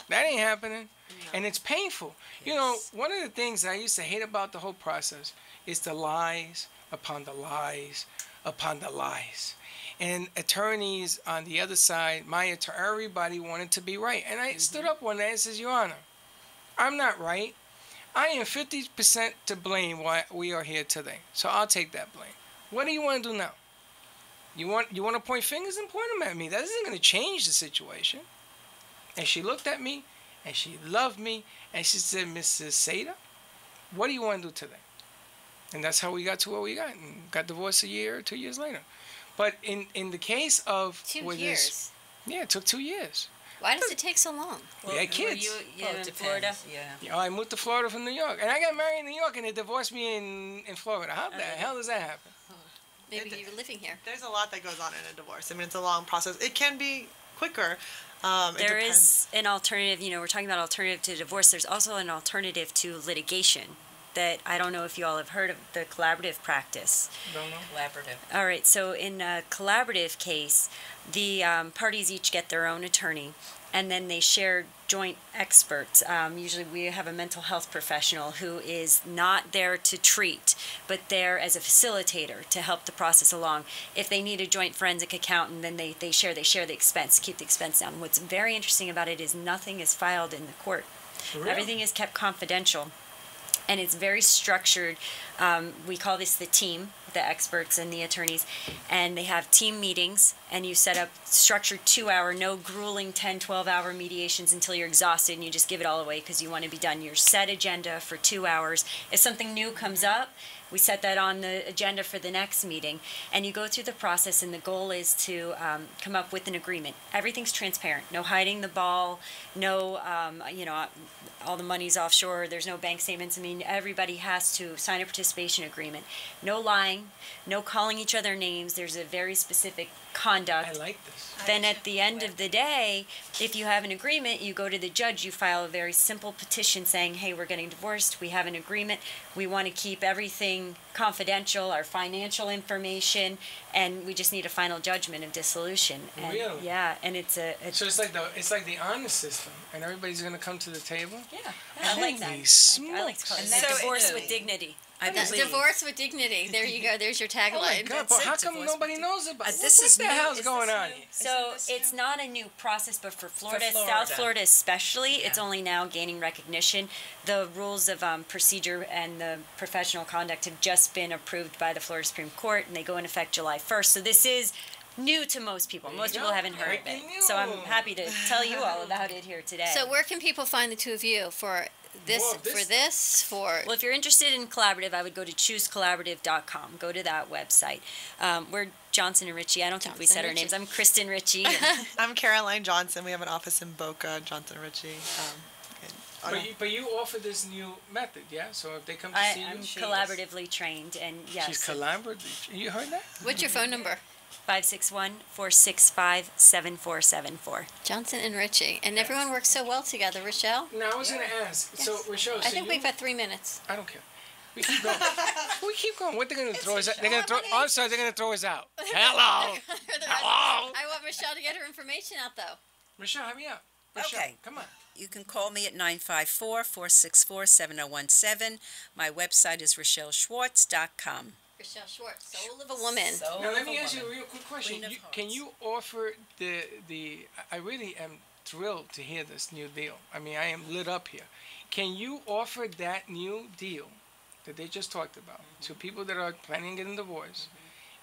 That ain't happening. No. And it's painful. Yes. One of the things that I used to hate about the whole process is the lies upon the lies upon the lies. And attorneys on the other side, everybody wanted to be right. And I stood up one day and says, Your Honor, I'm not right. I am 50% to blame why we are here today. So I'll take that blame. What do you want to do now? You want to point fingers and point them at me. That isn't going to change the situation. And she looked at me and she loved me and she said, Mrs. Seda, what do you want to do today? And that's how we got to where we got and got divorced a year or 2 years later. But in the case of 2 years. It took 2 years. Why does it take so long? We had kids. You in Florida? Yeah. I moved to Florida from New York. And I got married in New York and they divorced me in Florida. How the hell does that happen? Maybe you were living here. There's a lot that goes on in a divorce. It's a long process. It can be quicker. There is an alternative. We're talking about alternative to divorce. There's also an alternative to litigation that I don't know if you all have heard of, the collaborative practice. No. Collaborative. All right. So in a collaborative case, the parties each get their own attorney, and then they share joint experts. Usually we have a mental health professional who is not there to treat, but there as a facilitator to help the process along. If they need a joint forensic accountant, then they share the expense, keep the expense down. What's very interesting about it is nothing is filed in the court. Really? Everything is kept confidential. and it's very structured. We call this the team, the experts and the attorneys, and they have team meetings, and you set up structured 2-hour, no grueling 10, 12-hour mediations until you're exhausted and you just give it all away because you want to be done. Your set agenda for 2 hours. If something new comes up, we set that on the agenda for the next meeting, and you go through the process, and the goal is to come up with an agreement. Everything's transparent. No hiding the ball, no, all the money's offshore, there's no bank statements. I mean, everybody has to sign a participation agreement. No lying, no calling each other names. There's a very specific conduct. I like this. Then at the end of the day, if you have an agreement, you go to the judge, you file a very simple petition saying, hey, we're getting divorced, we have an agreement, we want to keep everything confidential, our financial information, and we just need a final judgment of dissolution. And Really? yeah, and it's So it's like the honor system, and everybody's going to come to the table? Yeah, I like that. Holy smokes. I like to call it And that's divorce it. with dignity. Divorce with dignity. There you go. There's your tagline. Oh my God, but how come nobody knows about it? This is What the new. hell's Is going this on? new? So it's not a new process, but for Florida, Florida. South Florida especially, it's only now gaining recognition. The rules of procedure and the professional conduct have just been approved by the Florida Supreme Court, and they go in effect July 1st. So this is new to most people. Most people haven't heard of it. So I'm happy to tell you all about it here today. So where can people find the two of you for this? Well, if you're interested in collaborative, I would go to choosecollaborative.com. Go to that website. We're Johnson and Ritchie. I don't think we said our names. I'm Kristen Ritchie. I'm Caroline Johnson. We have an office in Boca, Johnson and Ritchie. But you offer this new method, yeah? So if they come to see you? I'm collaboratively trained, and yes. She's collaborative. You heard that? What's your phone number? 561-465-7474. Johnson and Ritchie. And everyone works so well together. Rochelle? Now, I was going to ask. So, Rochelle, I think we've got 3 minutes. I don't care. We keep going. We keep going. What they're going to throw us out? They're going to throw. Oh, I'm sorry. They're going to throw us out. Hello. Hello. I want Rochelle to get her information out, though. Rochelle, hurry up. Rochelle, Okay. come on. You can call me at 954-464-7017. My website is RochelleSchwartz.com. Rochelle Schwartz, soul of a woman. Now let me ask you a real quick question. Can you offer the? I really am thrilled to hear this new deal. I mean, I am lit up here. Can you offer that new deal that they just talked about to people that are planning on getting divorced,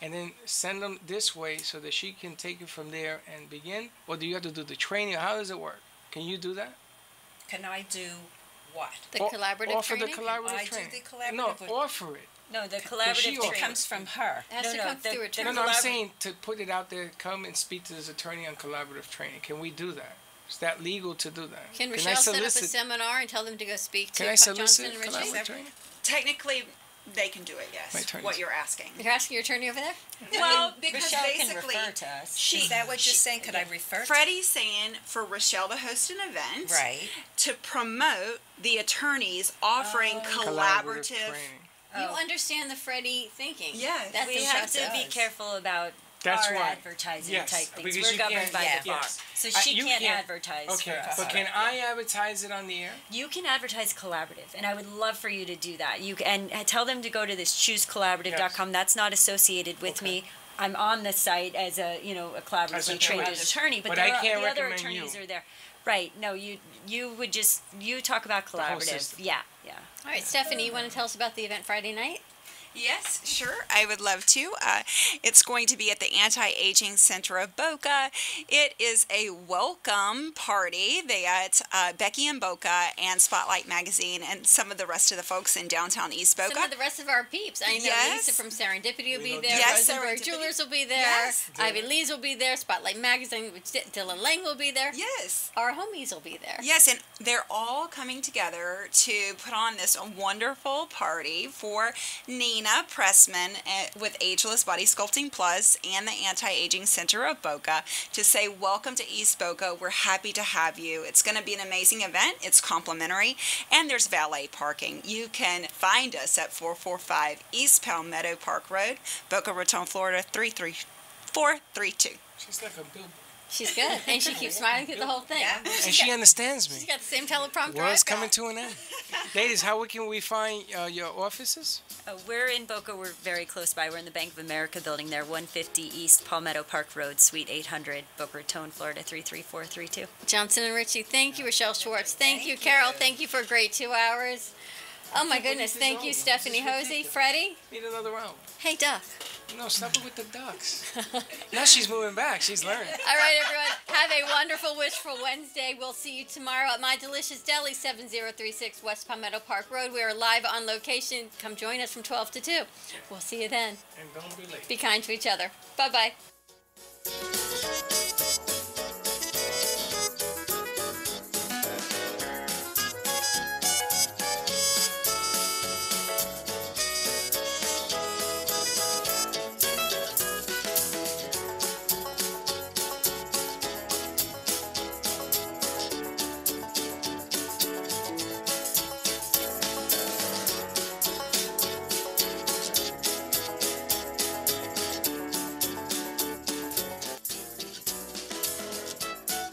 and then send them this way so that she can take it from there and begin? Or do you have to do the training? How does it work? Can you do that? Can I do what? The collaborative offer training? the collaborative I do training. the collaborative No, with- offer it. No, the she collaborative offer it? comes from her. It has to come through a No, training. no, I'm saying to put it out there, come and speak to this attorney on collaborative training. Can we do that? Is that legal to do that? Can I Rochelle set up a solicit? seminar and tell them to go speak to Can I Johnson solicit and Ritchie? collaborative training? Technically, they can do it, My yes, attorney's- what you're asking. You're asking your attorney over there? Well, because Rochelle can basically, refer to us. Is that what you're saying? Could I refer to? Freddie's saying for Rochelle to host an event, Right. to promote the attorneys offering collaborative. training. You understand the Freddie thinking. Yes. That's We have to impressive. be careful about That's our why. advertising Yes, type things. because We're you governed can't- by yeah, the bar. yes. So she You can't advertise Okay, for us. but can I advertise it on the air? You can advertise collaborative, and I would love for you to do that. You can, and tell them to go to this choosecollaborative.com. That's not associated with me. I'm on the site as a a collaboratively trained attorney, but But I there can't the other recommend attorneys you. are there. Right? No, you would just talk about whole collaborative. system. Yeah, yeah. All right, Stephanie, you want to tell us about the event Friday night? Yes, sure. I would love to. It's going to be at the Anti-Aging Center of Boca. It is a welcome party. They got Becky and Boca and Spotlight Magazine and some of the rest of the folks in downtown East Boca. Some of the rest of our peeps. I know Yes. Lisa from Serendipity will be know there. Yes, Rosenberg Serendipity. Jewelers will be there. Yes. Ivy Lee's will be there. Spotlight Magazine, which Dylan Lang will be there. Yes. Our homies will be there. Yes, and they're all coming together to put on this wonderful party for Nina Pressman with Ageless Body Sculpting Plus and the Anti-Aging Center of Boca to say welcome to East Boca. We're happy to have you. It's going to be an amazing event. It's complimentary, and there's valet parking. You can find us at 445 East Palmetto Park Road, Boca Raton, Florida 33432. She's like a billboard. She's good, and she keeps smiling through the whole thing. And she understands me. She's got the same teleprompter World's I've got. coming to an end. Ladies, how can we find your offices? We're in Boca. We're very close by. We're in the Bank of America building there, 150 East Palmetto Park Road, Suite 800, Boca Raton, Florida 33432. Johnson and Ritchie, thank you. Rochelle Schwartz, thank you. Carol, thank you for a great 2 hours. Oh my goodness, thank you, Stephanie Hosey. Freddie? Need another round. Hey, Duck. No, stop it with the ducks. Now she's moving back. She's learning. All right, everyone. Have a wonderful Wishful Wednesday. We'll see you tomorrow at My Delicious Deli, 7036 West Palmetto Park Road. We are live on location. Come join us from 12 to 2. We'll see you then. And don't be late. Be kind to each other. Bye-bye.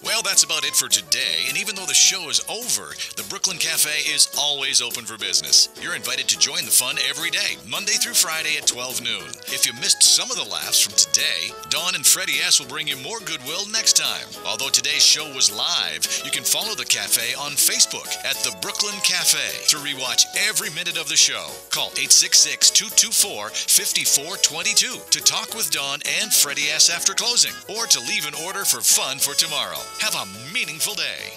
Well, that's about it for today, and even though the show is over, the Brooklyn Cafe is always open for business. You're invited to join the fun every day, Monday through Friday at 12 noon. If you missed some of the laughs from today, Dawn and Freddie S. will bring you more goodwill next time. Although today's show was live, you can follow the cafe on Facebook at the Brooklyn Cafe to rewatch every minute of the show. Call 866-224-5422 to talk with Dawn and Freddie S. after closing, or to leave an order for fun for tomorrow. Have a meaningful day.